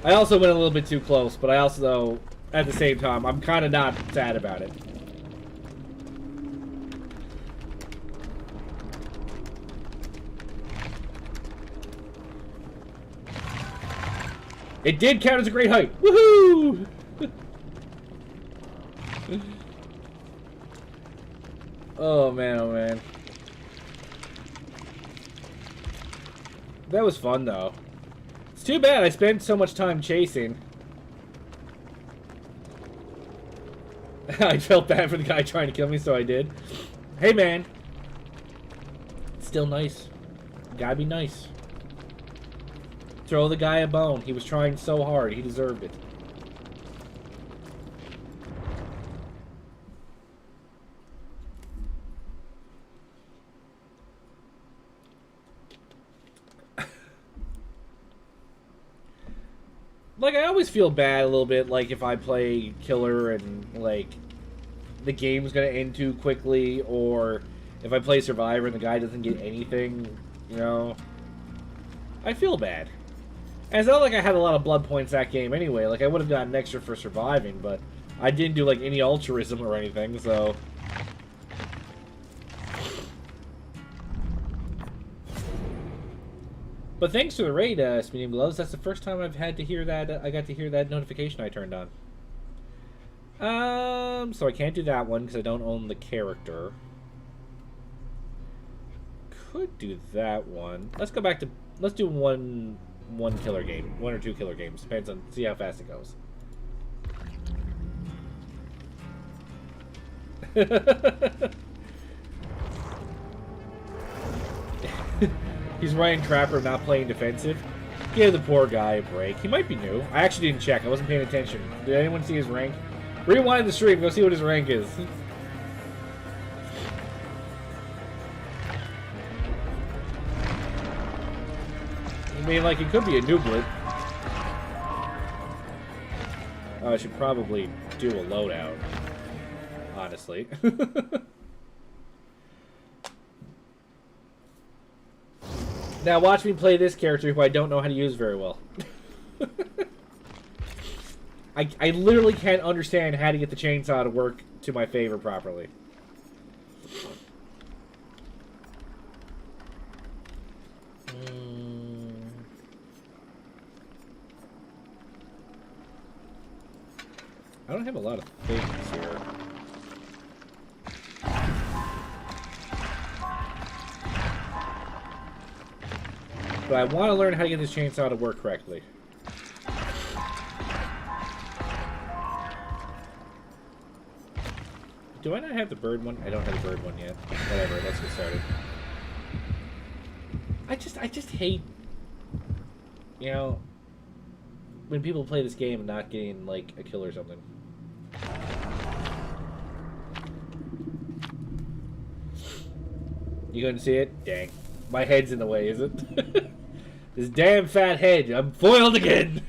I also went a little bit too close, but I also, at the same time, I'm kind of not sad about it. It did count as a great height. Woohoo! Oh man, oh man. That was fun though. It's too bad I spent so much time chasing. I felt bad for the guy trying to kill me, so I did. Hey man. Still nice. Gotta be nice. Throw the guy a bone. He was trying so hard. He deserved it. Like, I always feel bad a little bit, like, if I play Killer and, like, the game's gonna end too quickly, or if I play Survivor and the guy doesn't get anything, you know? I feel bad. And it's not like I had a lot of blood points that game anyway. Like, I would have gotten extra for surviving, but I didn't do, like, any altruism or anything, so... But thanks to the raid, Medium Gloves, that's the first time I've had to hear that, I got to hear that notification I turned on. So I can't do that one because I don't own the character. Could do that one. Let's go back to, let's do one killer game. One or two killer games. Depends on, see how fast it goes. He's Ryan Trapper, not playing defensive. Give the poor guy a break. He might be new. I actually didn't check. I wasn't paying attention. Did anyone see his rank? Rewind the stream. Go see what his rank is. I mean, like, it could be a nooblet. Oh, I should probably do a loadout. Honestly. Now watch me play this character who I don't know how to use very well. I literally can't understand how to get the chainsaw to work to my favor properly. I don't have a lot of things here. But I want to learn how to get this chainsaw to work correctly. Do I not have the bird one? I don't have the bird one yet. Whatever, let's get started. I just hate, you know, when people play this game and not getting, like, a kill or something. You couldn't see it? Dang. My head's in the way, is it? This damn fat head. I'm foiled again.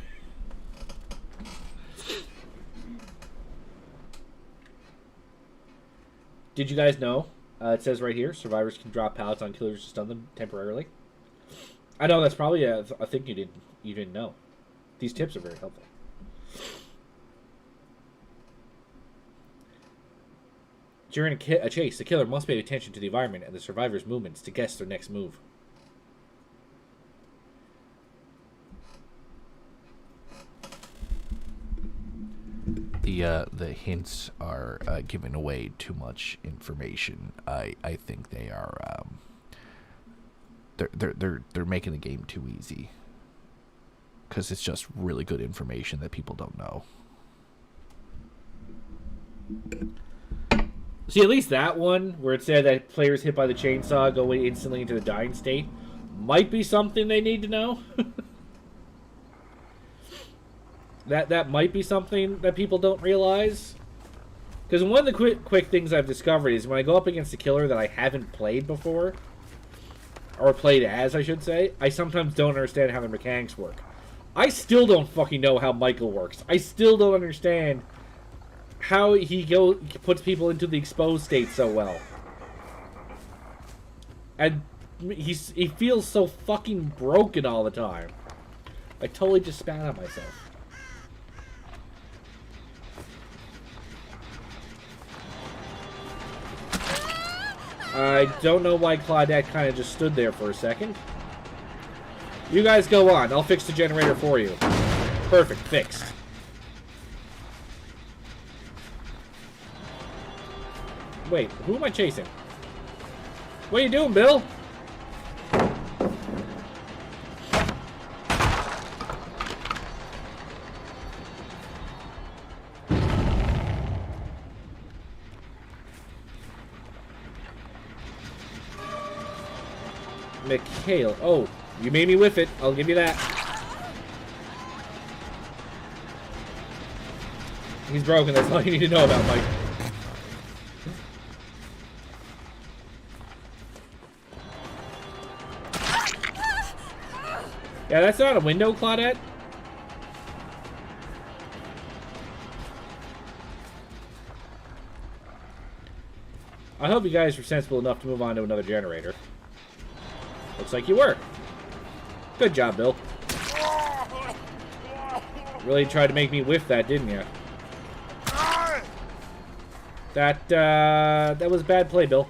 Did you guys know? It says right here, survivors can drop pallets on killers to stun them temporarily. I know that's probably a thing you didn't know. These tips are very helpful. During a chase, the killer must pay attention to the environment and the survivor's movements to guess their next move. The hints are giving away too much information. I think they are they're making the game too easy. because it's just really good information that people don't know. See, at least that one, where it said that players hit by the chainsaw go instantly into the dying state, might be something they need to know. that might be something that people don't realize. Because one of the quick things I've discovered is when I go up against a killer that I haven't played before, or played as, I should say, I sometimes don't understand how their mechanics work. I still don't fucking know how Michael works. I still don't understand how he puts people into the exposed state so well. And he feels so fucking broken all the time. I totally just spat on myself. I don't know why Claudette kind of just stood there for a second. You guys go on. I'll fix the generator for you. Perfect. Fixed. Wait, who am I chasing? What are you doing, Bill? Mikhail. Oh, you made me whiff it. I'll give you that. He's broken. That's all you need to know about Mike. Yeah, that's not a window, Claudette. I hope you guys were sensible enough to move on to another generator. Looks like you were. Good job, Bill. Really tried to make me whiff that, didn't you? That was bad play, Bill.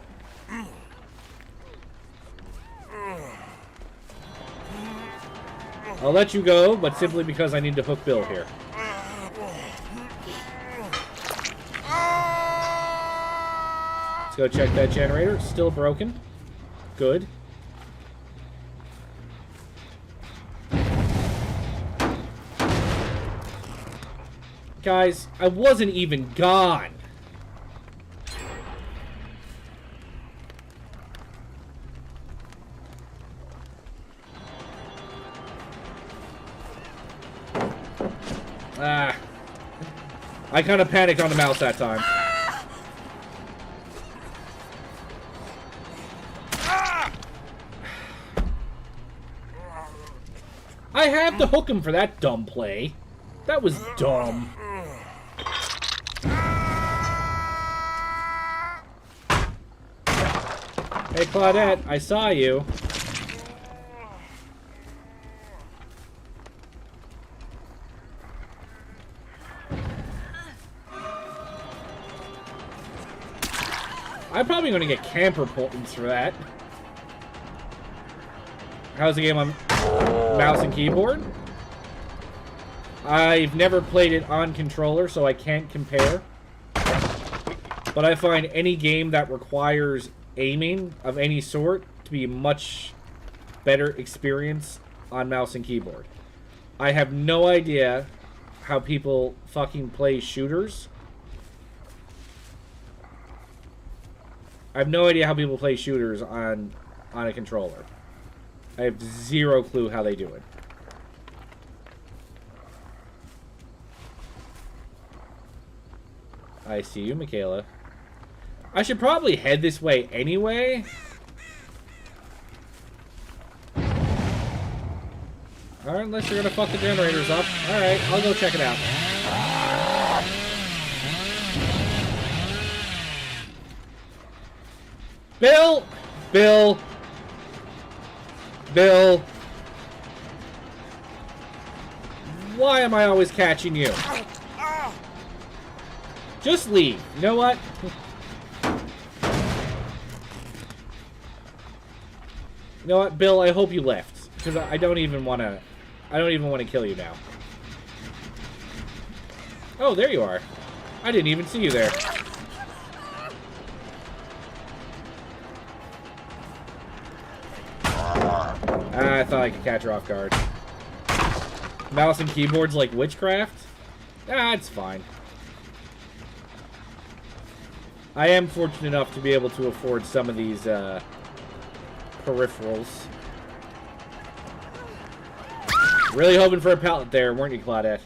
I'll let you go, but simply because I need to hook Bill here. Let's go check that generator. It's still broken. Good. Guys, I wasn't even gone. I kind of panicked on the mouse that time. I have to hook him for that dumb play. That was dumb. Hey, Claudette, I saw you. I'm probably going to get camper points for that. How's the game on mouse and keyboard? I've never played it on controller, so I can't compare. But I find any game that requires aiming of any sort to be a much better experience on mouse and keyboard. I have no idea how people fucking play shooters. I have no idea how people play shooters on a controller. I have zero clue how they do it. I see you, Michaela. I should probably head this way anyway. Alright, unless you're gonna fuck the generators up. Alright, I'll go check it out. Bill! Bill! Bill! Why am I always catching you? Just leave. You know what? You know what, Bill? I hope you left, because I don't even want to. I don't even want to kill you now. Oh, there you are. I didn't even see you there. I thought I could catch her off guard. Mouse and keyboards like witchcraft? Ah, it's fine. I am fortunate enough to be able to afford some of these peripherals. Really hoping for a pallet there, weren't you, Claudette?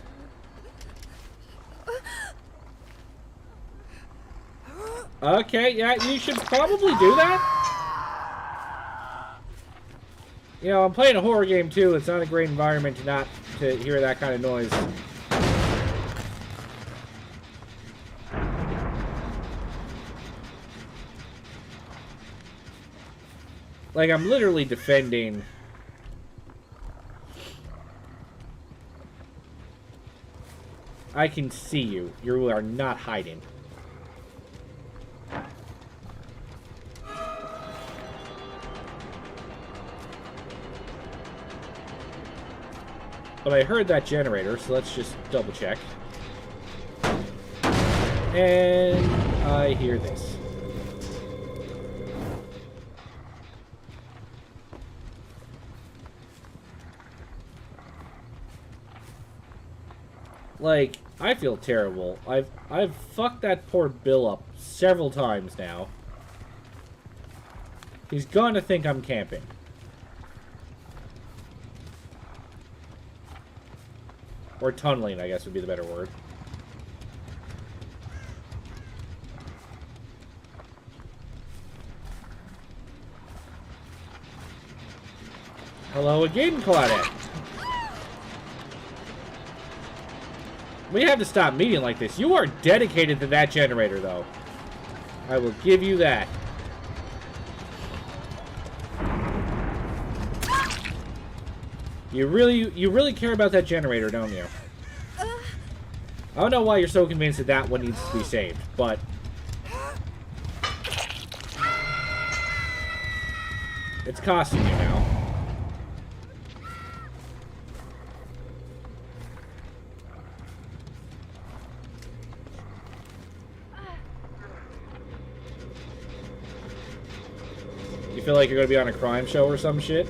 Okay, yeah, you should probably do that. You know, I'm playing a horror game too. It's not a great environment to not to hear that kind of noise. Like, I'm literally defending. I can see you. You are not hiding. But I heard that generator, so let's just double check. And I hear this. Like, I feel terrible. I've fucked that poor Bill up several times now. He's gonna think I'm camping. Or tunneling, I guess would be the better word. Hello again, Claudette. We have to stop meeting like this. You are dedicated to that generator, though. I will give you that. You really care about that generator, don't you? I don't know why you're so convinced that that one needs to be saved, but... it's costing you now. You feel like you're gonna be on a crime show or some shit?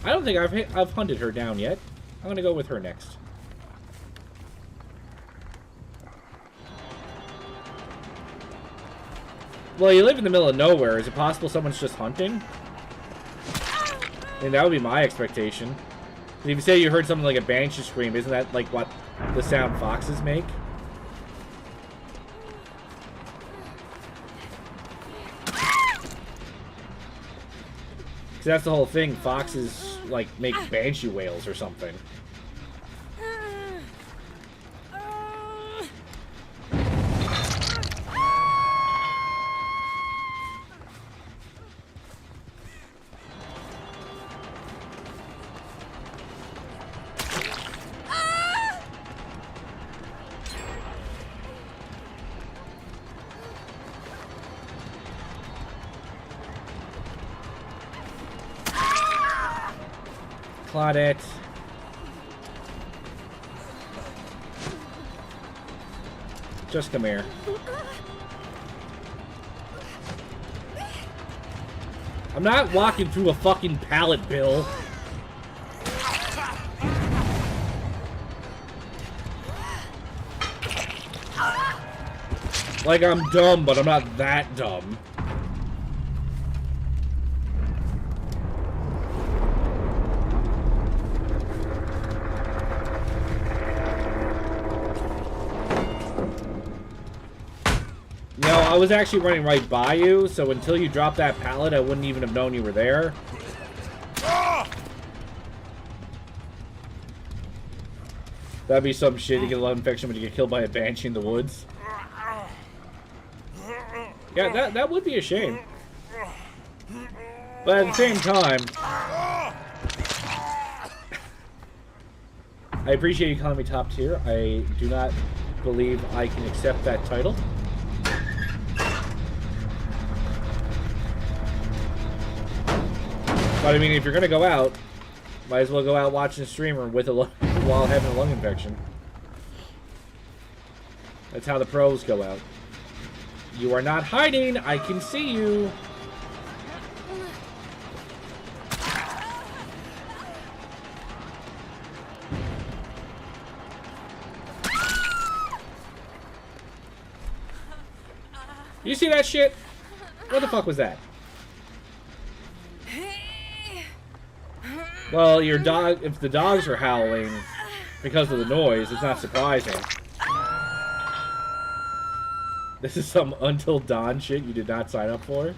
I don't think I've hunted her down yet. I'm gonna go with her next. Well, you live in the middle of nowhere. Is it possible someone's just hunting? I mean, that would be my expectation. If you say you heard something like a banshee scream, isn't that like what the sound foxes make? Because that's the whole thing. Foxes, like, make banshee wails or something. Claudette. Just come here. I'm not walking through a fucking pallet, Bill. Like, I'm dumb, but I'm not that dumb. I was actually running right by you, so until you dropped that pallet, I wouldn't even have known you were there. That'd be some shit. You get a lung infection when you get killed by a banshee in the woods. Yeah, that would be a shame. But at the same time, I appreciate you calling me top tier. I do not believe I can accept that title. But I mean, if you're gonna go out, might as well go out watching a streamer with a while having a lung infection. That's how the pros go out. You are not hiding. I can see you. You see that shit? What the fuck was that? Well, your dog, if the dogs are howling because of the noise, it's not surprising. This is some Until Dawn shit you did not sign up for.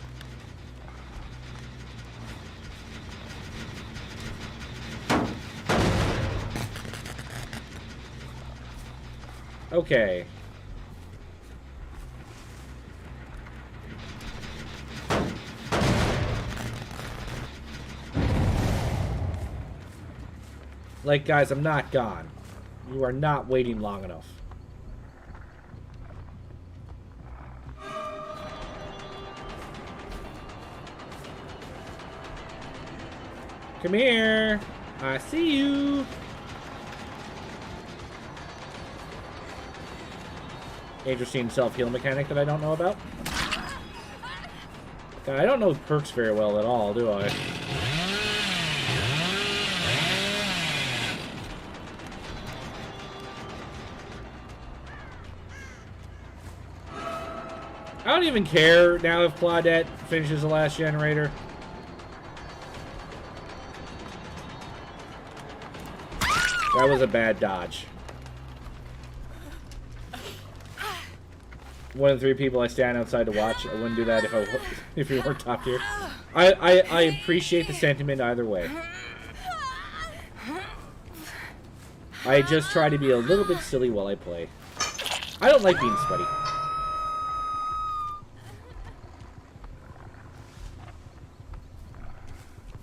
Okay. Like, guys, I'm not gone. You are not waiting long enough. Come here. I see you. Interesting self-heal mechanic that I don't know about. God, I don't know perks very well at all, do I? I don't even care now if Claudette finishes the last generator. That was a bad dodge. One of the 3 people I stand outside to watch. I wouldn't do that if we weren't top tier. I appreciate the sentiment either way. I just try to be a little bit silly while I play. I don't like being sweaty.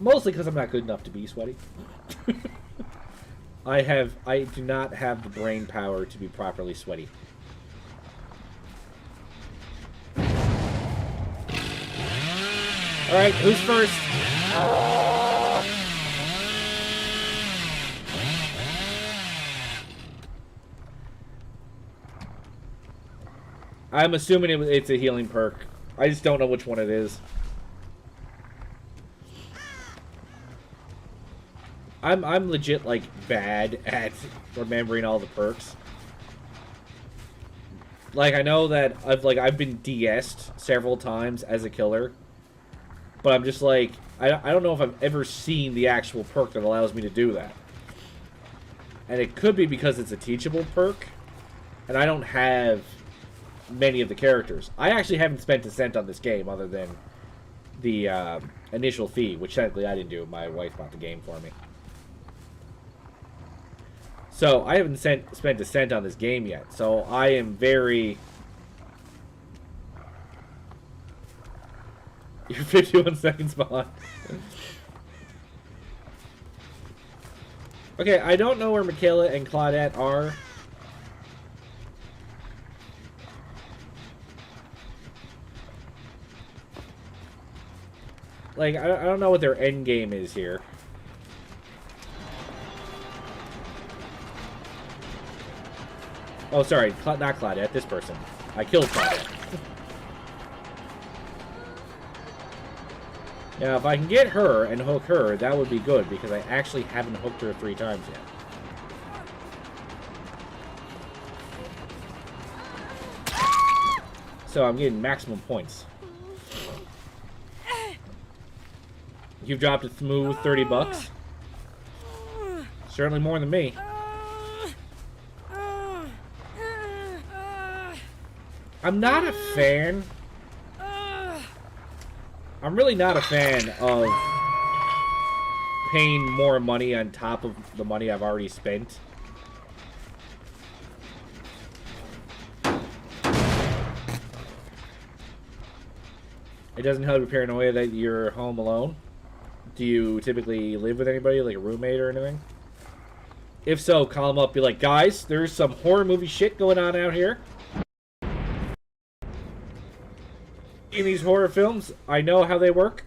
Mostly because I'm not good enough to be sweaty. I do not have the brain power to be properly sweaty. Alright, who's first? I'm assuming it's a healing perk. I just don't know which one it is. I'm legit, like, bad at remembering all the perks. Like, I know that I've been DS'd several times as a killer. But I'm just like, I don't know if I've ever seen the actual perk that allows me to do that. And it could be because it's a teachable perk. And I don't have many of the characters. I actually haven't spent a cent on this game other than the initial fee, which technically I didn't do. My wife bought the game for me. So, I haven't spent a cent on this game yet. So, I am very... You're 51 seconds behind. Okay, I don't know where Michaela and Claudette are. Like, I don't know what their end game is here. Oh, sorry, not Claudette, this person. I killed Claudette. Now, if I can get her and hook her, that would be good, because I actually haven't hooked her 3 times yet. So I'm getting maximum points. You've dropped a smooth 30 bucks. Certainly more than me. I'm not a fan. I'm really not a fan of paying more money on top of the money I've already spent. It doesn't help your paranoia that you're home alone. Do you typically live with anybody, like a roommate or anything? If so, call them up. Be like, guys, there's some horror movie shit going on out here. In these horror films, I know how they work,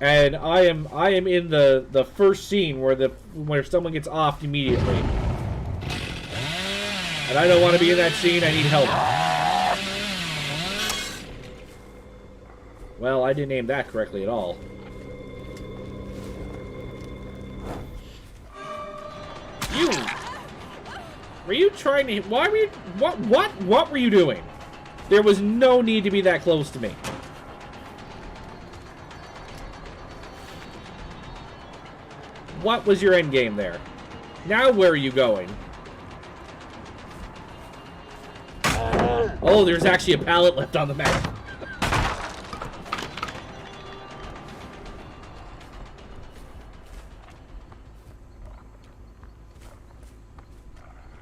and I am in the first scene where someone gets offed immediately, and I don't want to be in that scene. I need help. Well, I didn't aim that correctly at all. Were you trying to? Why were you? What were you doing? There was no need to be that close to me. What was your end game there? Now where are you going? Oh, there's actually a pallet left on the map.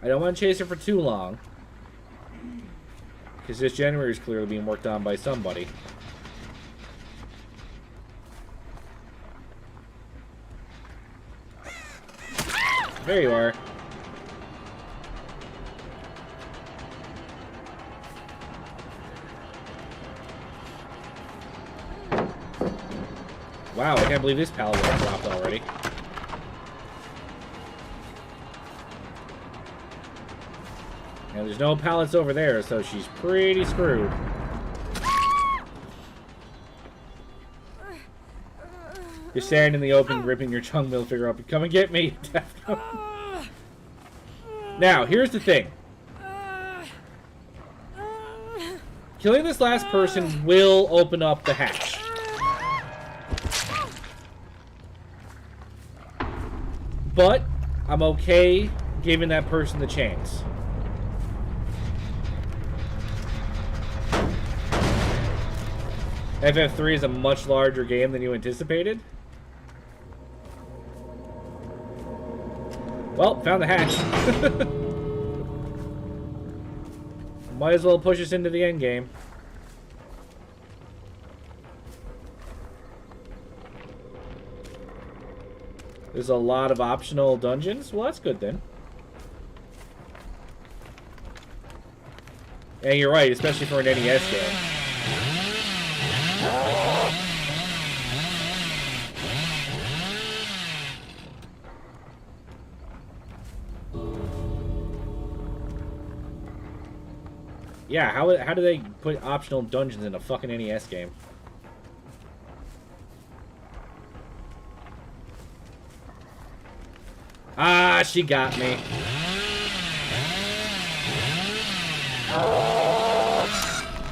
I don't want to chase her for too long. Because this generator is clearly being worked on by somebody. There you are. Wow, I can't believe this pallet got dropped already. And there's no pallets over there, so she's pretty screwed. You're standing in the open, ripping your chung middle finger up. Come and get me. Now, here's the thing. Killing this last person will open up the hatch. But I'm okay giving that person the chance. FF3 is a much larger game than you anticipated. Well, found the hatch. Might as well push us into the end game. There's a lot of optional dungeons. Well, that's good then. And you're right, especially for an NES game. Yeah, how do they put optional dungeons in a fucking NES game? Ah, she got me.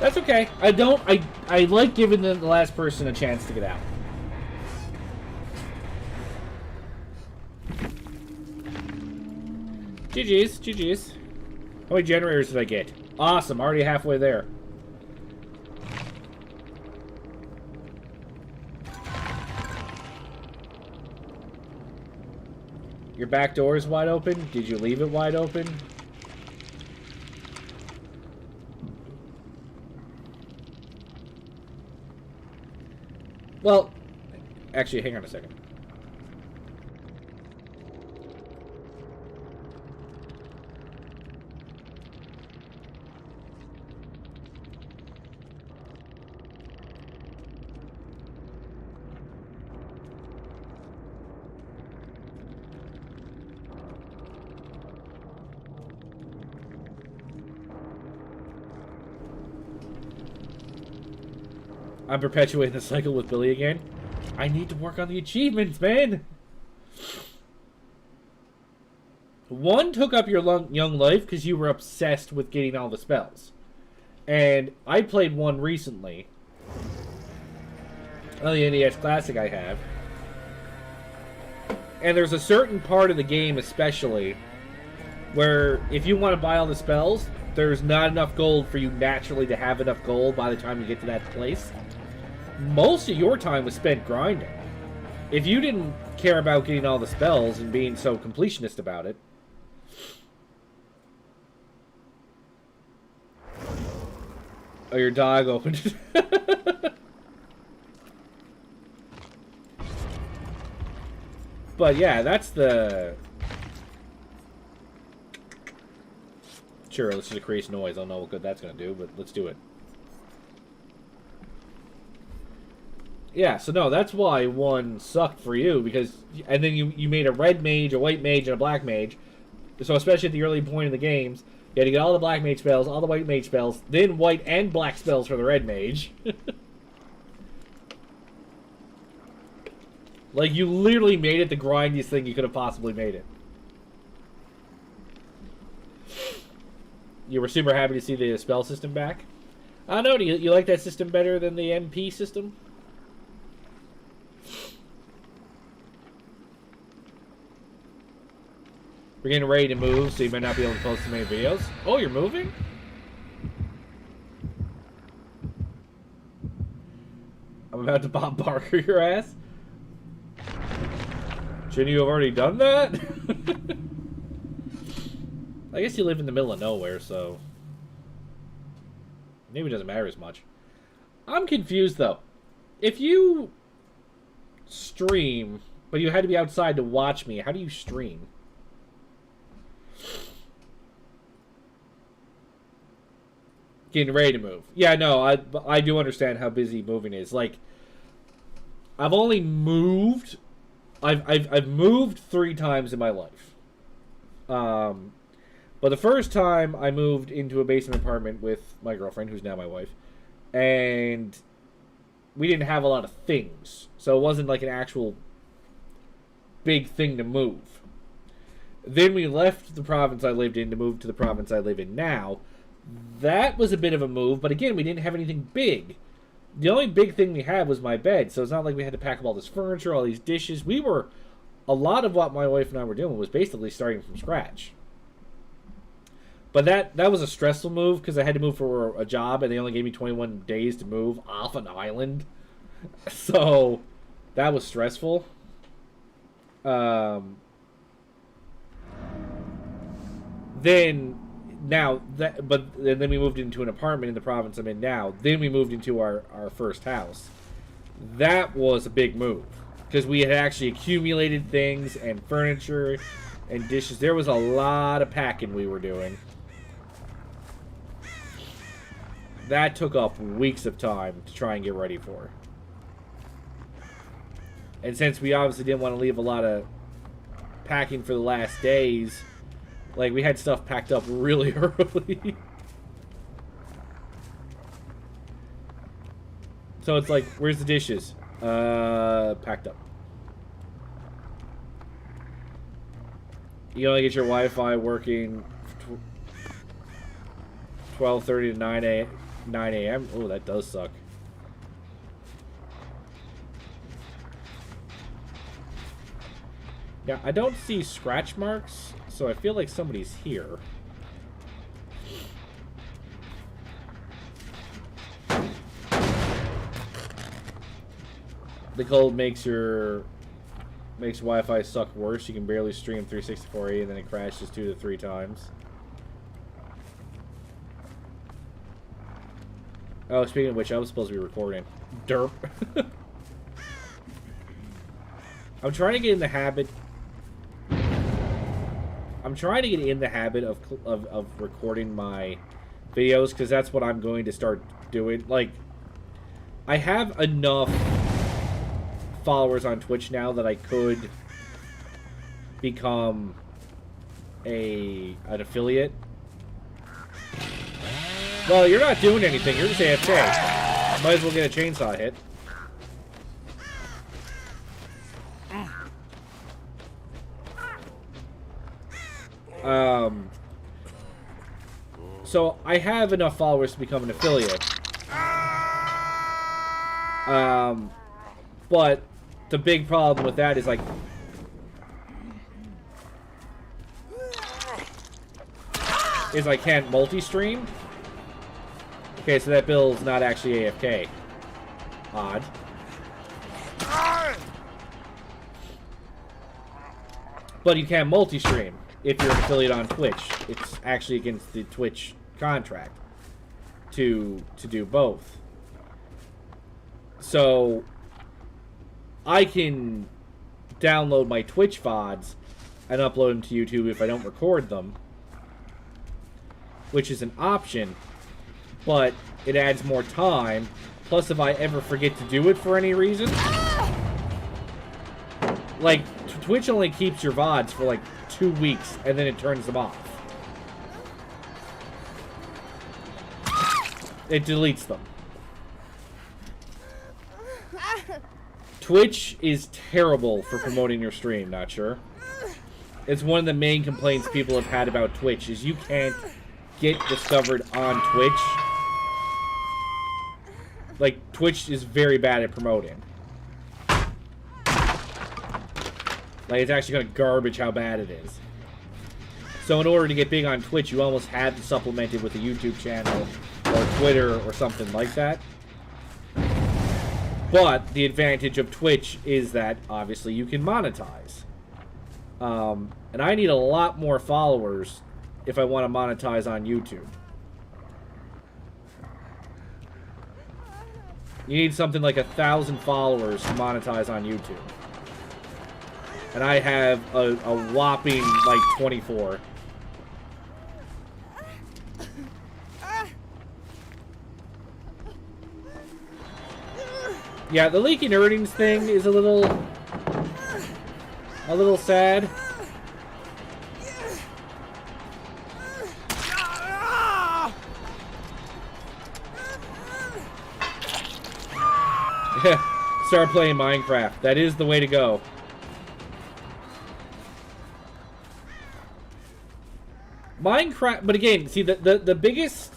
That's okay. I like giving the last person a chance to get out. GG's, GG's. How many generators did I get? Awesome, already halfway there. Your back door is wide open? Did you leave it wide open? Well, actually, hang on a second. I'm perpetuating the cycle with Billy again. I need to work on the achievements, man! 1 took up your young life because you were obsessed with getting all the spells. And I played 1 recently. On the NES Classic I have. And there's a certain part of the game especially where if you want to buy all the spells, there's not enough gold for you naturally to have enough gold by the time you get to that place. Most of your time was spent grinding. If you didn't care about getting all the spells and being so completionist about it. Oh, your dog opened it. But yeah, that's the... Sure, let's just create noise. I don't know what good that's going to do, but let's do it. Yeah, so no, that's why 1 sucked for you, because... And then you made a red mage, a white mage, and a black mage. So especially at the early point of the games, you had to get all the black mage spells, all the white mage spells, then white and black spells for the red mage. Like, you literally made it the grindiest thing you could have possibly made it. You were super happy to see the spell system back. I don't know. Do you like that system better than the MP system? We're getting ready to move, so you might not be able to post too many videos. Oh, you're moving? I'm about to Bob Barker your ass. Shouldn't you have already done that? I guess you live in the middle of nowhere, so maybe it doesn't matter as much. I'm confused, though. If you stream, but you had to be outside to watch me, how do you stream? Getting ready to move. Yeah, no, I do understand how busy moving is. Like, I've only moved... I've moved 3 times in my life. But the first time I moved into a basement apartment with my girlfriend, who's now my wife, and we didn't have a lot of things. So it wasn't like an actual big thing to move. Then we left the province I lived in to move to the province I live in now. That was a bit of a move, but again, we didn't have anything big. The only big thing we had was my bed, so it's not like we had to pack up all this furniture, all these dishes. A lot of what my wife and I were doing was basically starting from scratch. But that was a stressful move, because I had to move for a job, and they only gave me 21 days to move off an island. So, that was stressful. Then we moved into an apartment in the province I'm in now. Then we moved into our first house. That was a big move, because we had actually accumulated things and furniture and dishes. There was a lot of packing we were doing. That took up weeks of time to try and get ready for. And since we obviously didn't want to leave a lot of packing for the last days, like, we had stuff packed up really early. So it's like, where's the dishes? Packed up. You only get your Wi-Fi working 12:30 to 9 a.m. Oh, that does suck. Now, I don't see scratch marks, so I feel like somebody's here. The cold makes Wi-Fi suck worse. You can barely stream 364E and then it crashes 2 to 3 times. Oh, speaking of which, I was supposed to be recording. Derp. I'm trying to get in the habit. Of recording my videos, because that's what I'm going to start doing. Like, I have enough followers on Twitch now that I could become an affiliate. Well, you're not doing anything. You're just AFK. Might as well get a chainsaw hit. So I have enough followers to become an affiliate. But the big problem with that is, like, I can't multi-stream. Okay, so that Bill's not actually AFK. Odd. But you can multi-stream if you're an affiliate on Twitch. It's actually against the Twitch contract to do both. So I can download my Twitch VODs and upload them to YouTube if I don't record them, which is an option, but it adds more time. Plus, if I ever forget to do it for any reason, like, Twitch only keeps your VODs for like 2 weeks and then it turns them off. It deletes them. Twitch is terrible for promoting your stream, not sure. It's one of the main complaints people have had about Twitch, is you can't get discovered on Twitch Like, Twitch is very bad at promoting. Like, it's actually kind of garbage how bad it is. So in order to get big on Twitch, you almost have to supplement it with a YouTube channel or Twitter or something like that. But the advantage of Twitch is that, obviously, you can monetize. And I need a lot more followers if I want to monetize on YouTube. You need something like 1,000 followers to monetize on YouTube. And I have a whopping, like, 24. Yeah, the leaking earnings thing is a little sad. Start playing Minecraft. That is the way to go. Minecraft, but again, see, the biggest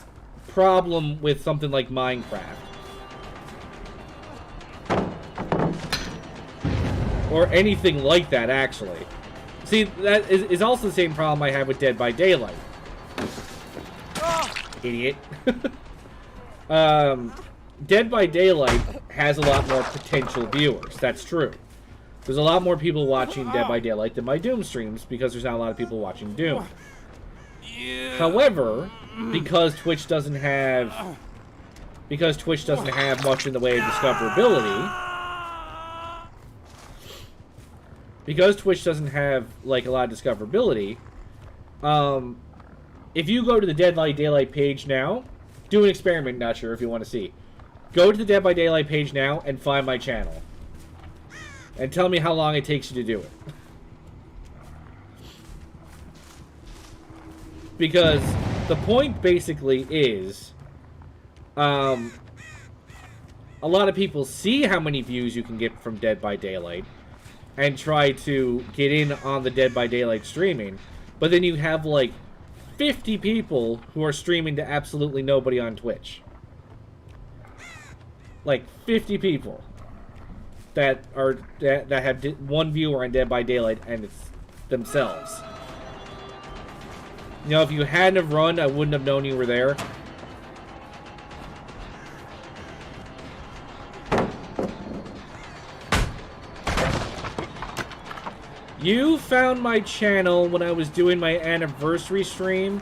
problem with something like Minecraft, or anything like that, actually. See, that is also the same problem I have with Dead by Daylight. Idiot. Dead by Daylight has a lot more potential viewers. That's true. There's a lot more people watching Dead by Daylight than my Doom streams because there's not a lot of people watching Doom. However, because Twitch doesn't have much in the way of discoverability, because Twitch doesn't have like a lot of discoverability, if you go to the Dead by Daylight page now, do an experiment, not sure if you want to see. Go to the Dead by Daylight page now and find my channel. And tell me how long it takes you to do it. Because the point basically is, a lot of people see how many views you can get from Dead by Daylight and try to get in on the Dead by Daylight streaming, but then you have like 50 people who are streaming to absolutely nobody on Twitch. Like 50 people that have one viewer on Dead by Daylight, and it's themselves. You know, if you hadn't have run, I wouldn't have known you were there. You found my channel when I was doing my anniversary stream,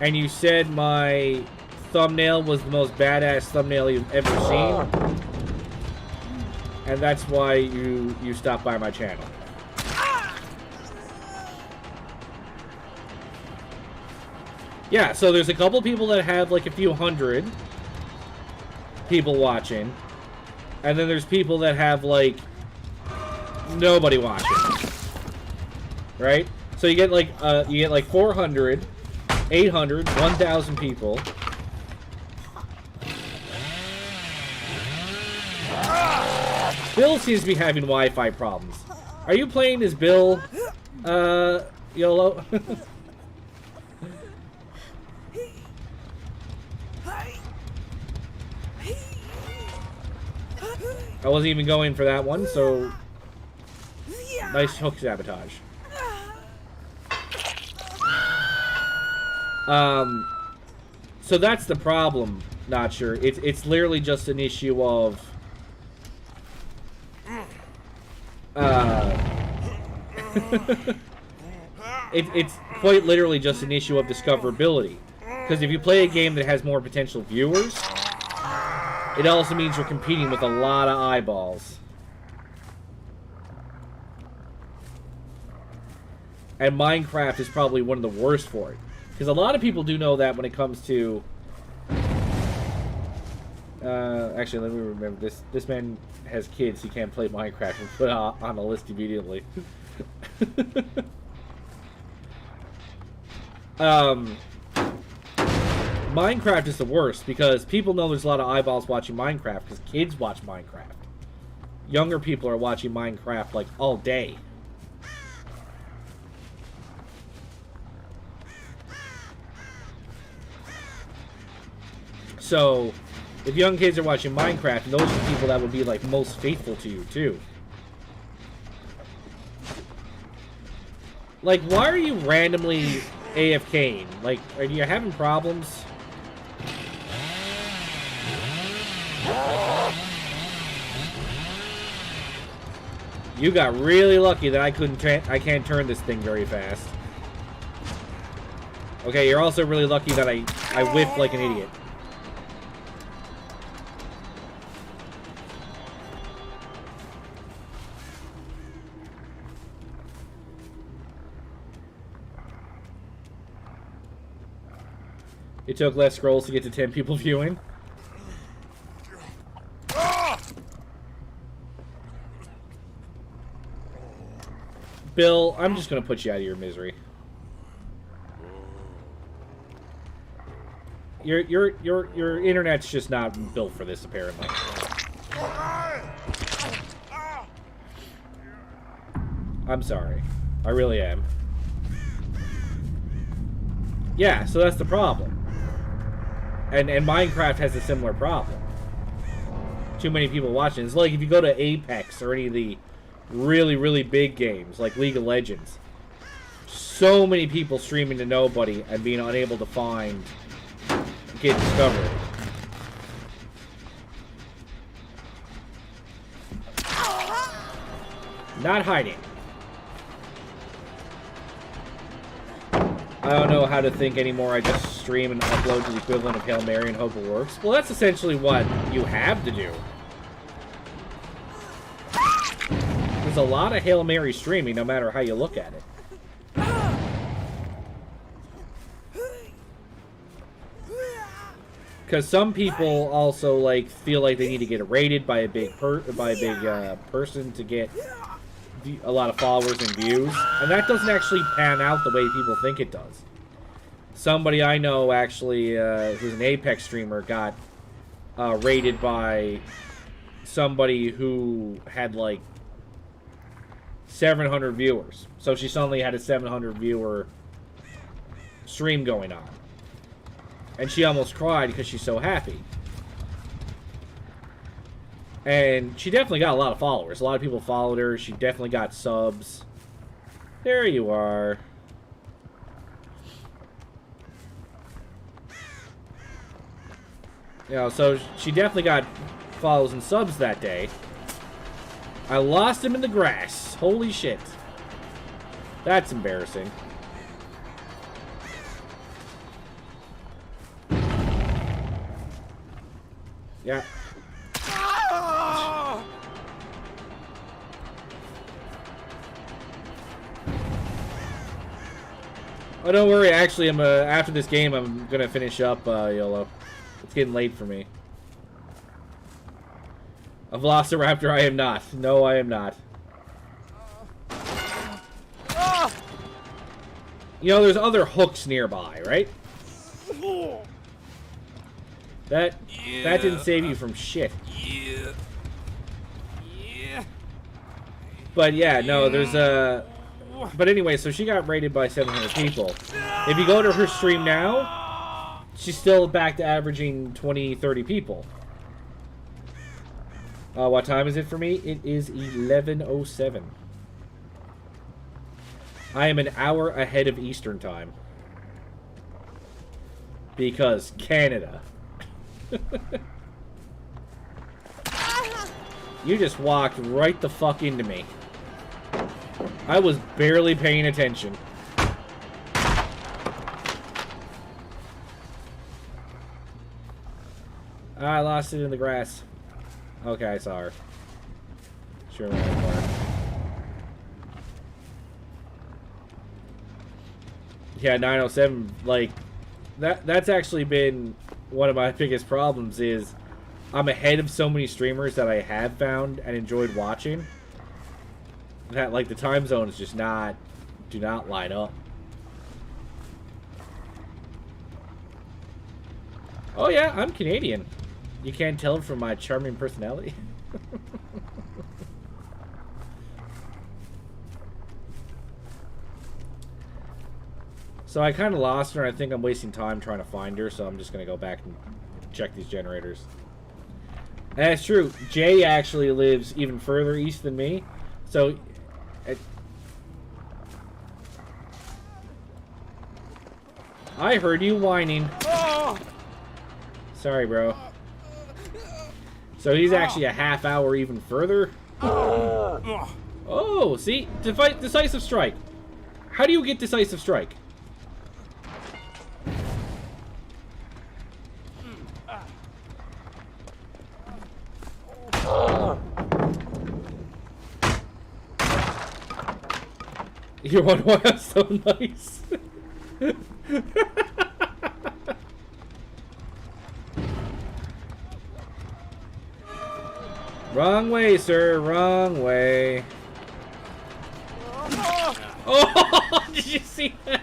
and you said my thumbnail was the most badass thumbnail you've ever seen. And that's why you stopped by my channel. Yeah, so there's a couple people that have like a few hundred people watching, and then there's people that have like nobody watching, right? So you get like 400, 800, 1,000 people. Bill seems to be having Wi-Fi problems. Are you playing as Bill, YOLO? I wasn't even going for that one, so nice hook sabotage. So that's the problem, not sure. It's literally just an issue of it's quite literally just an issue of discoverability. Because if you play a game that has more potential viewers, it also means you're competing with a lot of eyeballs. And Minecraft is probably one of the worst for it. Because a lot of people do know that when it comes to... actually, let me remember this. This man has kids. He can't play Minecraft. And put it on a list immediately. Minecraft is the worst because people know there's a lot of eyeballs watching Minecraft because kids watch Minecraft. Younger people are watching Minecraft like all day. So If young kids are watching Minecraft, those are the people that would be, like, most faithful to you, too. Like, why are you randomly AFKing? Like, are you having problems? You got really lucky that I can't turn this thing very fast. Okay, you're also really lucky that I whiffed like an idiot. It took less scrolls to get to 10 people viewing. Bill, I'm just gonna put you out of your misery. Your internet's just not built for this, apparently. I'm sorry. I really am. Yeah, so that's the problem. And Minecraft has a similar problem. Too many people watching. It's like if you go to Apex or any of the really, really big games, like League of Legends. So many people streaming to nobody and being unable to get discovered. Not hiding. I don't know how to think anymore. I just stream and upload to the equivalent of Hail Mary and hope it works. Well, that's essentially what you have to do. There's a lot of Hail Mary streaming, no matter how you look at it. Because some people also like feel like they need to get rated by a big person to get a lot of followers and views, and that doesn't actually pan out the way people think it does. Somebody I know actually, who's an Apex streamer, got rated by somebody who had like 700 viewers. So she suddenly had a 700 viewer stream going on. And she almost cried because she's so happy. And she definitely got a lot of followers. A lot of people followed her. She definitely got subs. There you are. You know, so she definitely got follows and subs that day. I lost him in the grass. Holy shit. That's embarrassing. Yeah. Oh, don't worry. Actually, I'm after this game, I'm gonna finish up YOLO. It's getting late for me. A Velociraptor, I am not. No, I am not. You know, there's other hooks nearby, right? That didn't save you from shit. But yeah, no, there's a... But anyway, so she got rated by 700 people. If you go to her stream now, she's still back to averaging 20, 30 people. What time is it for me? It is 11:07. I am an hour ahead of Eastern time. Because Canada. You just walked right the fuck into me. I was barely paying attention. I lost it in the grass. Okay, I saw her. Sure went for her. Yeah, 907, like, that's actually been one of my biggest problems is I'm ahead of so many streamers that I have found and enjoyed watching that, like, the time zones just do not line up. Oh yeah, I'm Canadian. You can't tell from my charming personality. So I kind of lost her, and I think I'm wasting time trying to find her, so I'm just going to go back and check these generators. That's true. Jay actually lives even further east than me. So... I heard you whining. Sorry, bro. So he's actually a half hour even further. Oh, see? Decisive strike. How do you get decisive strike? Your one was so nice. Wrong way, sir. Wrong way. Oh, did you see that?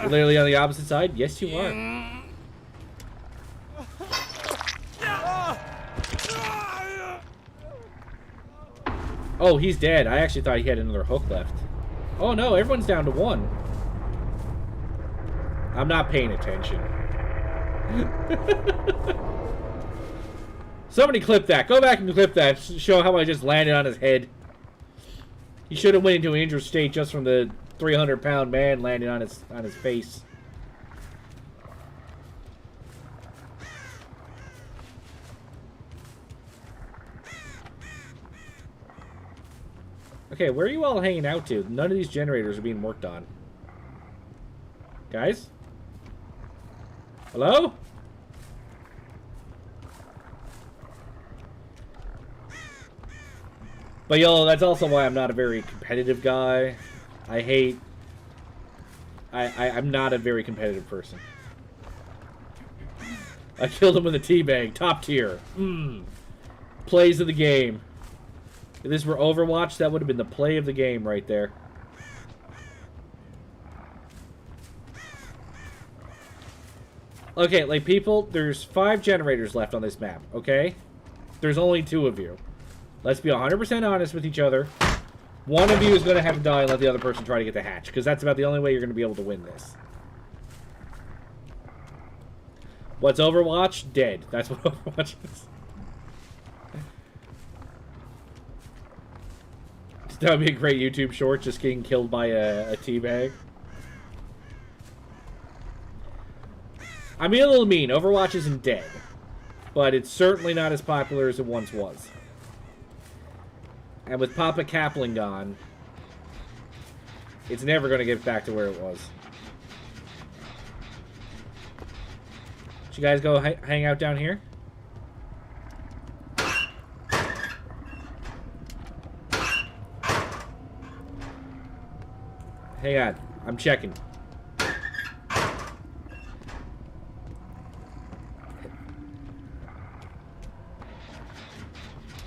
Literally on the opposite side? Yes, you are. Oh, he's dead. I actually thought he had another hook left. Oh no, everyone's down to one. I'm not paying attention. Somebody clip that. Go back and clip that. Show how I just landed on his head. He should have went into an injured state just from the 300-pound man landing on his face. Okay, where are you all hanging out to? None of these generators are being worked on. Guys? Hello? But y'all, that's also why I'm not a very competitive guy. I'm not a very competitive person. I killed him with a teabag. Top tier. Plays of the game. If this were Overwatch, that would have been the play of the game right there. Okay, like, people, there's 5 generators left on this map, okay? There's only 2 of you. Let's be 100% honest with each other. One of you is going to have to die and let the other person try to get the hatch, because that's about the only way you're going to be able to win this. What's Overwatch? Dead. That's what Overwatch is. That would be a great YouTube short, just getting killed by a teabag. I'm being a little mean. Overwatch isn't dead. But it's certainly not as popular as it once was. And with Papa Kaplan gone, it's never going to get back to where it was. Should you guys go hang out down here? Hang on. I'm checking.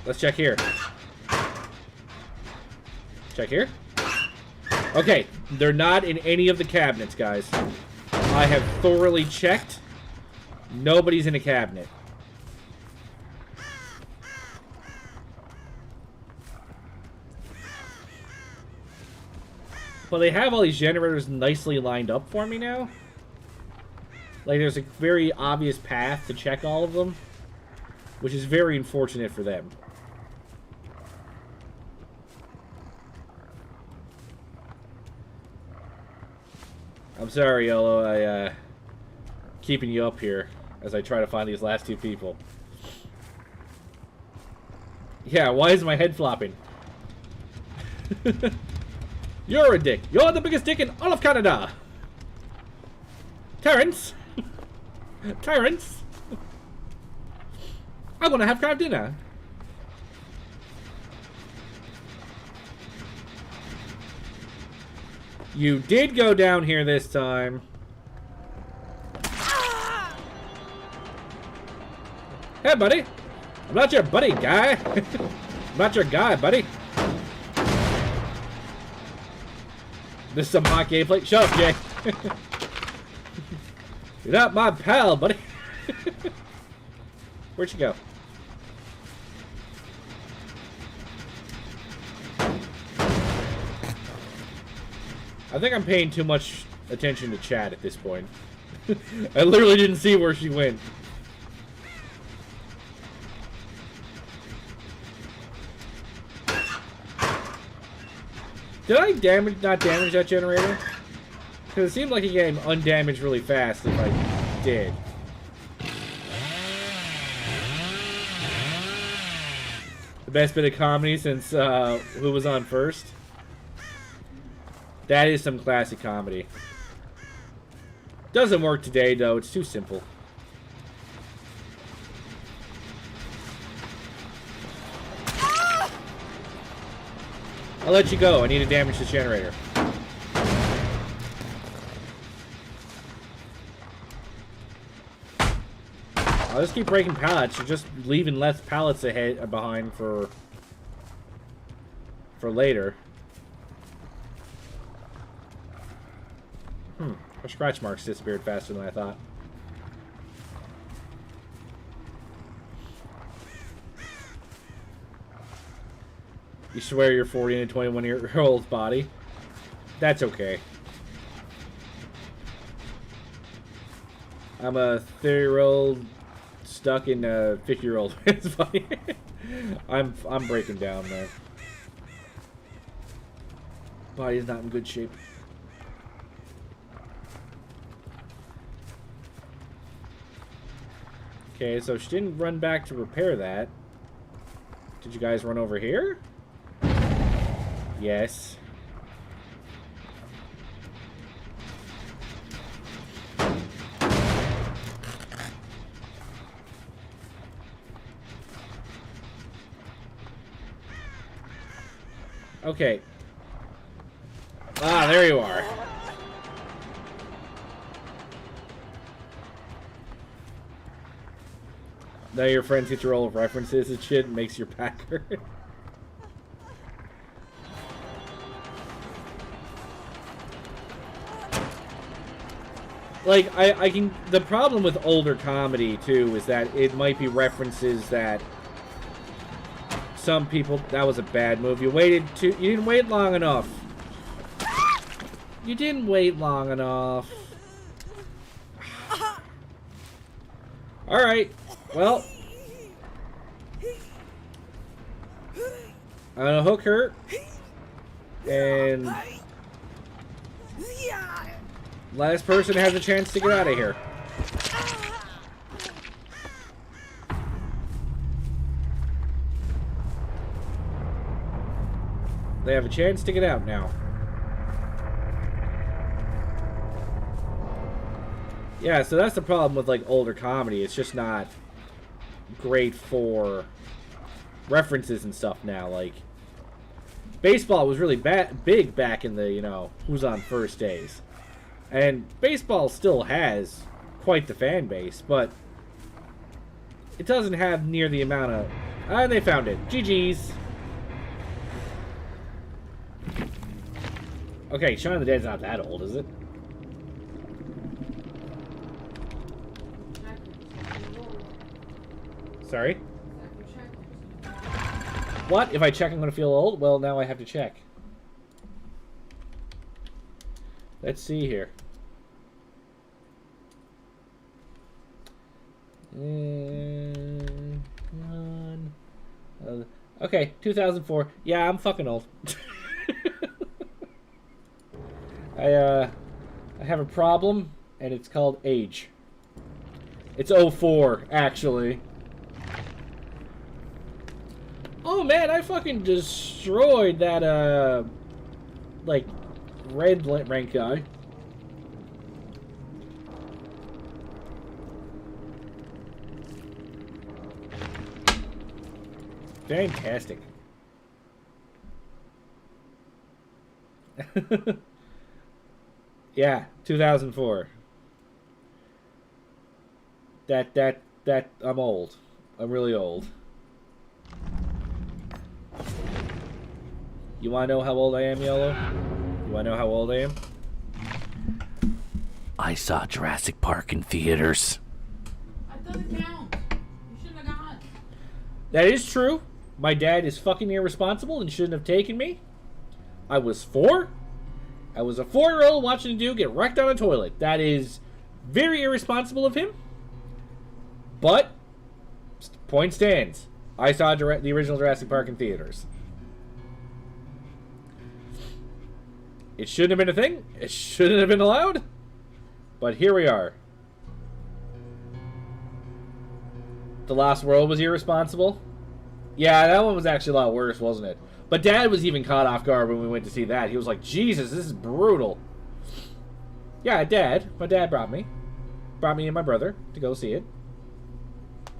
Let's check here. Check here. Okay, they're not in any of the cabinets, guys. I have thoroughly checked. Nobody's in a cabinet. Well, they have all these generators nicely lined up for me now. Like, there's a very obvious path to check all of them, which is very unfortunate for them. I'm sorry, Yolo. Keeping you up here as I try to find these last 2 people. Yeah, why is my head flopping? You're a dick. You're the biggest dick in all of Canada. Terrence. Terrence. I want to have crab dinner. You did go down here this time. Hey, buddy. I'm not your buddy, guy. I'm not your guy, buddy. This is some hot gameplay. Shut up, Jay. You're not my pal, buddy. Where'd you go? I think I'm paying too much attention to chat at this point. I literally didn't see where she went. Did I not damage that generator? Because it seemed like it came undamaged really fast if I did. The best bit of comedy since who was on first? That is some classic comedy. Doesn't work today though, it's too simple. I'll let you go. I need to damage this generator. I'll just keep breaking pallets. You're just leaving less pallets behind for later. Our scratch marks disappeared faster than I thought. You swear you're 40 in a 21-year-old body? That's okay. I'm a 30-year-old stuck in a 50-year-old. It's funny. I'm breaking down, man. Body's not in good shape. Okay, so she didn't run back to repair that. Did you guys run over here? Yes. Okay. Ah, there you are. Now your friends get your old references and shit, makes your pack hurt. Like, I can... The problem with older comedy, too, is that it might be references that some people... That was a bad move. You didn't wait long enough. You didn't wait long enough. Alright. Well. I'm gonna hook her. And... last person has a chance to get out of here. They have a chance to get out now. Yeah, so that's the problem with, like, older comedy. It's just not great for references and stuff now. Like, baseball was really big back in the, you know, Who's on First days. And baseball still has quite the fan base, but it doesn't have near the amount of... And they found it. GG's. Okay, Shaun of the Dead's not that old, is it? Sorry? What? If I check, I'm going to feel old? Well, now I have to check. Let's see here. Okay, 2004. Yeah, I'm fucking old. I have a problem, and it's called age. It's 04, actually. Oh man, I fucking destroyed that, like, red rank guy. Fantastic. Yeah, 2004. That, I'm old. I'm really old. You wanna know how old I am, Yellow? You wanna know how old I am? I saw Jurassic Park in theaters. That doesn't count. You shouldn't have gone. That is true. My dad is fucking irresponsible and shouldn't have taken me. I was 4. I was a 4-year-old watching a dude get wrecked on a toilet. That is Very irresponsible of him. But, point stands. I saw the original Jurassic Park in theaters. It shouldn't have been a thing. It shouldn't have been allowed. But here we are. The Lost World was irresponsible. Yeah, that one was actually a lot worse, wasn't it? But Dad was even caught off guard when we went to see that. He was like, Jesus, this is brutal. Yeah, my dad brought me. Brought me and my brother to go see it.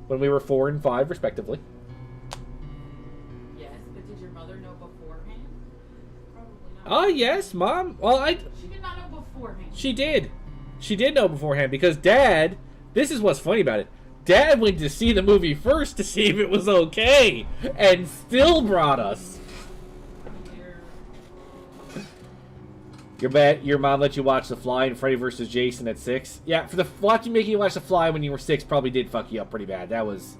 When we were 4 and 5, respectively. Yes, but did your mother know beforehand? Probably not. Oh, yes, Mom. Well, She did not know beforehand. She did. She did know beforehand because Dad, this is what's funny about it. Dad went to see the movie first to see if it was okay and still brought us. Your mom let you watch The Fly and Freddy vs. Jason at 6? Yeah, for the making you watch The Fly when you were 6 probably did fuck you up pretty bad. That was...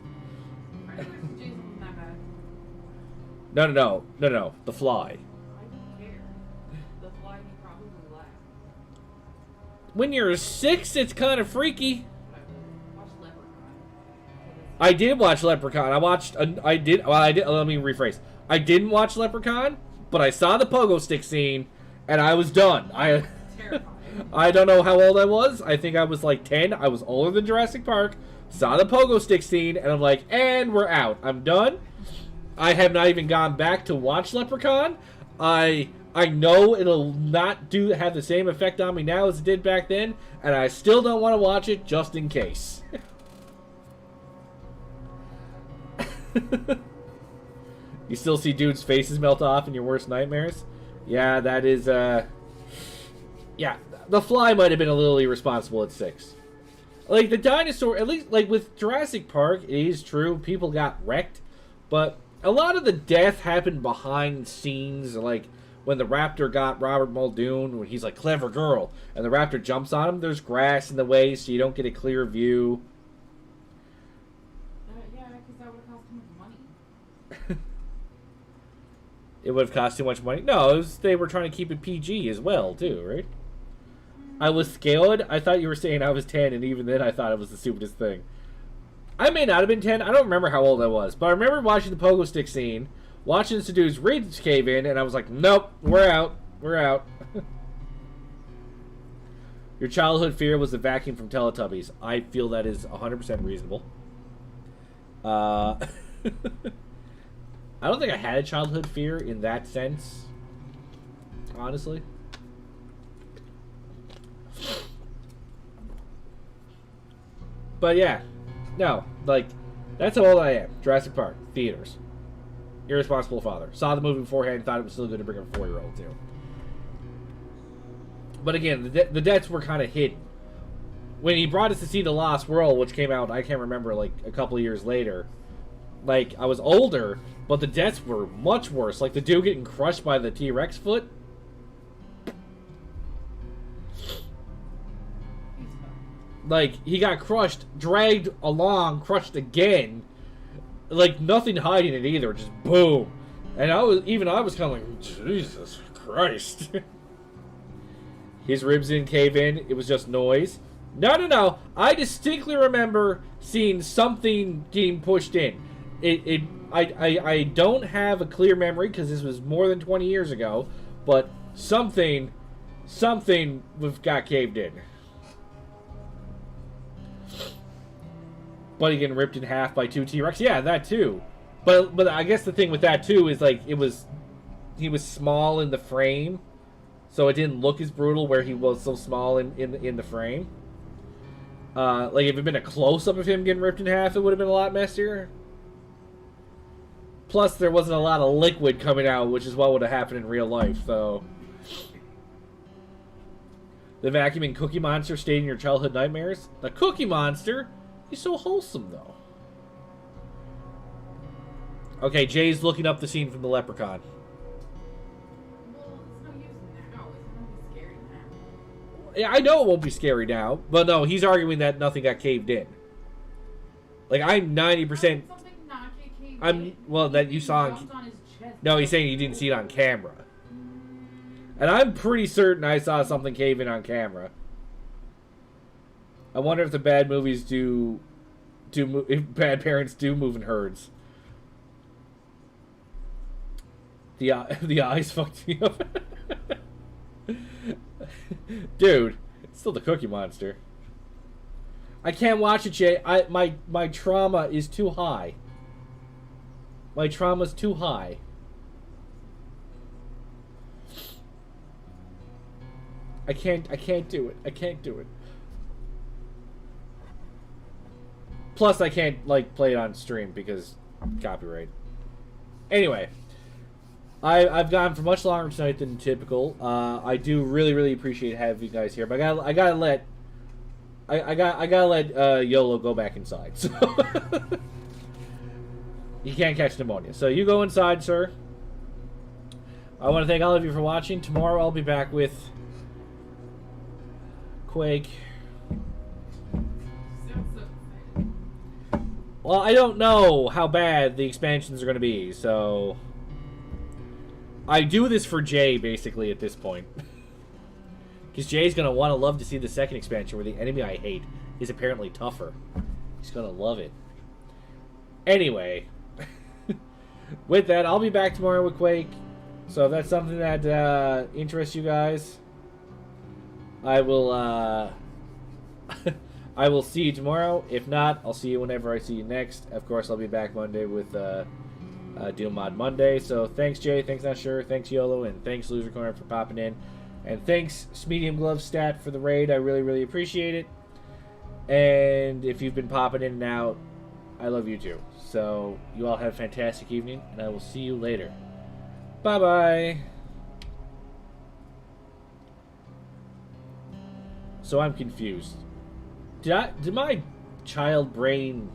Freddy vs. Jason was not bad. No. The Fly. I don't care. The Fly, you probably laughed. When you're 6, it's kind of freaky. Watch Leprechaun. I did watch Leprechaun. Let me rephrase. I didn't watch Leprechaun, but I saw the pogo stick scene, and I was done. Terrifying. I don't know how old I was. I think I was like 10. I was older than Jurassic Park. Saw the pogo stick scene, and I'm like, and we're out. I'm done. I have not even gone back to watch Leprechaun. I know it'll not have the same effect on me now as it did back then, and I still don't want to watch it just in case. You still see dudes' faces melt off in your worst nightmares? Yeah, that is, yeah, The Fly might have been a little irresponsible at 6. Like, the dinosaur, at least, like, with Jurassic Park, it is true, people got wrecked, but a lot of the death happened behind scenes, like, when the raptor got Robert Muldoon, when he's like, clever girl, and the raptor jumps on him, there's grass in the way, so you don't get a clear view. Yeah, because that would have cost too much money. It would have cost too much money. No, they were trying to keep it PG as well, too, right? I was scared. I thought you were saying I was 10, and even then I thought it was the stupidest thing. I may not have been 10. I don't remember how old I was. But I remember watching the pogo stick scene, watching this dude's ribs cave in, and I was like, nope, we're out. We're out. Your childhood fear was the vacuum from Teletubbies. I feel that is 100% reasonable. I don't think I had a childhood fear in that sense, honestly. But yeah, no, like, that's how old I am. Jurassic Park, theaters. Irresponsible father. Saw the movie beforehand, thought it was still good to bring a 4-year-old to. But again, the deaths were kind of hidden. When he brought us to see The Lost World, which came out, I can't remember, like, a couple of years later, like, I was older, but the deaths were much worse. Like, the dude getting crushed by the T-Rex foot. Like, he got crushed, dragged along, crushed again. Like, nothing hiding it either, just boom. And I was kind of like, Jesus Christ. His ribs didn't cave in, it was just noise. No. I distinctly remember seeing something getting pushed in. I don't have a clear memory because this was more than 20 years ago, but something got caved in. Buddy getting ripped in half by 2 T-Rex. Yeah, that too. But I guess the thing with that too is like he was small in the frame, so it didn't look as brutal where he was so small in the frame. Like if it had been a close up of him getting ripped in half, it would have been a lot messier. Plus, there wasn't a lot of liquid coming out, which is what would have happened in real life. So, the vacuuming Cookie Monster stayed in your childhood nightmares. The Cookie Monster. He's so wholesome, though. Okay, Jay's looking up the scene from the Leprechaun. Well, it's no use now. It's not gonna be scary now. Yeah, I know it won't be scary now, but no, he's arguing that nothing got caved in. Like, I'm 90%... well, that you saw... No, he's saying you didn't see it on camera. And I'm pretty certain I saw something cave in on camera. I wonder if the bad movies if bad parents do move in herds. The eyes fucked me up. Dude, it's still the Cookie Monster. I can't watch it, Jay. My trauma is too high. My trauma's too high. I can't do it. I can't do it. Plus, I can't play it on stream because copyright. Anyway, I've gone for much longer tonight than typical. I do really appreciate having you guys here, but I gotta let YOLO go back inside. So he can't catch pneumonia. So you go inside, sir. I want to thank all of you for watching. Tomorrow I'll be back with Quake. Sounds so excited. Well, I don't know how bad the expansions are going to be, so I do this for Jay, basically, at this point. Because Jay's going to love to see the second expansion where the enemy I hate is apparently tougher. He's going to love it. Anyway, with that, I'll be back tomorrow with Quake. So if that's something that interests you guys, I will I will see you tomorrow. If not, I'll see you whenever I see you next. Of course, I'll be back Monday with Doom Mod Monday. So thanks, Jay. Thanks, Not Sure. Thanks, YOLO. And thanks, Loser Corner, for popping in. And thanks, Medium Glove Stat, for the raid. I really appreciate it. And if you've been popping in and out, I love you too. So you all have a fantastic evening, and I will see you later. Bye-bye. So I'm confused. Did my child brain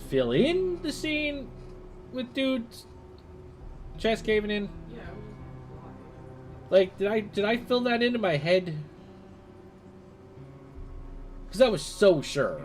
fill in the scene with dude's chest caving in? Yeah, it was Like, did I fill that into my head? Because I was so sure.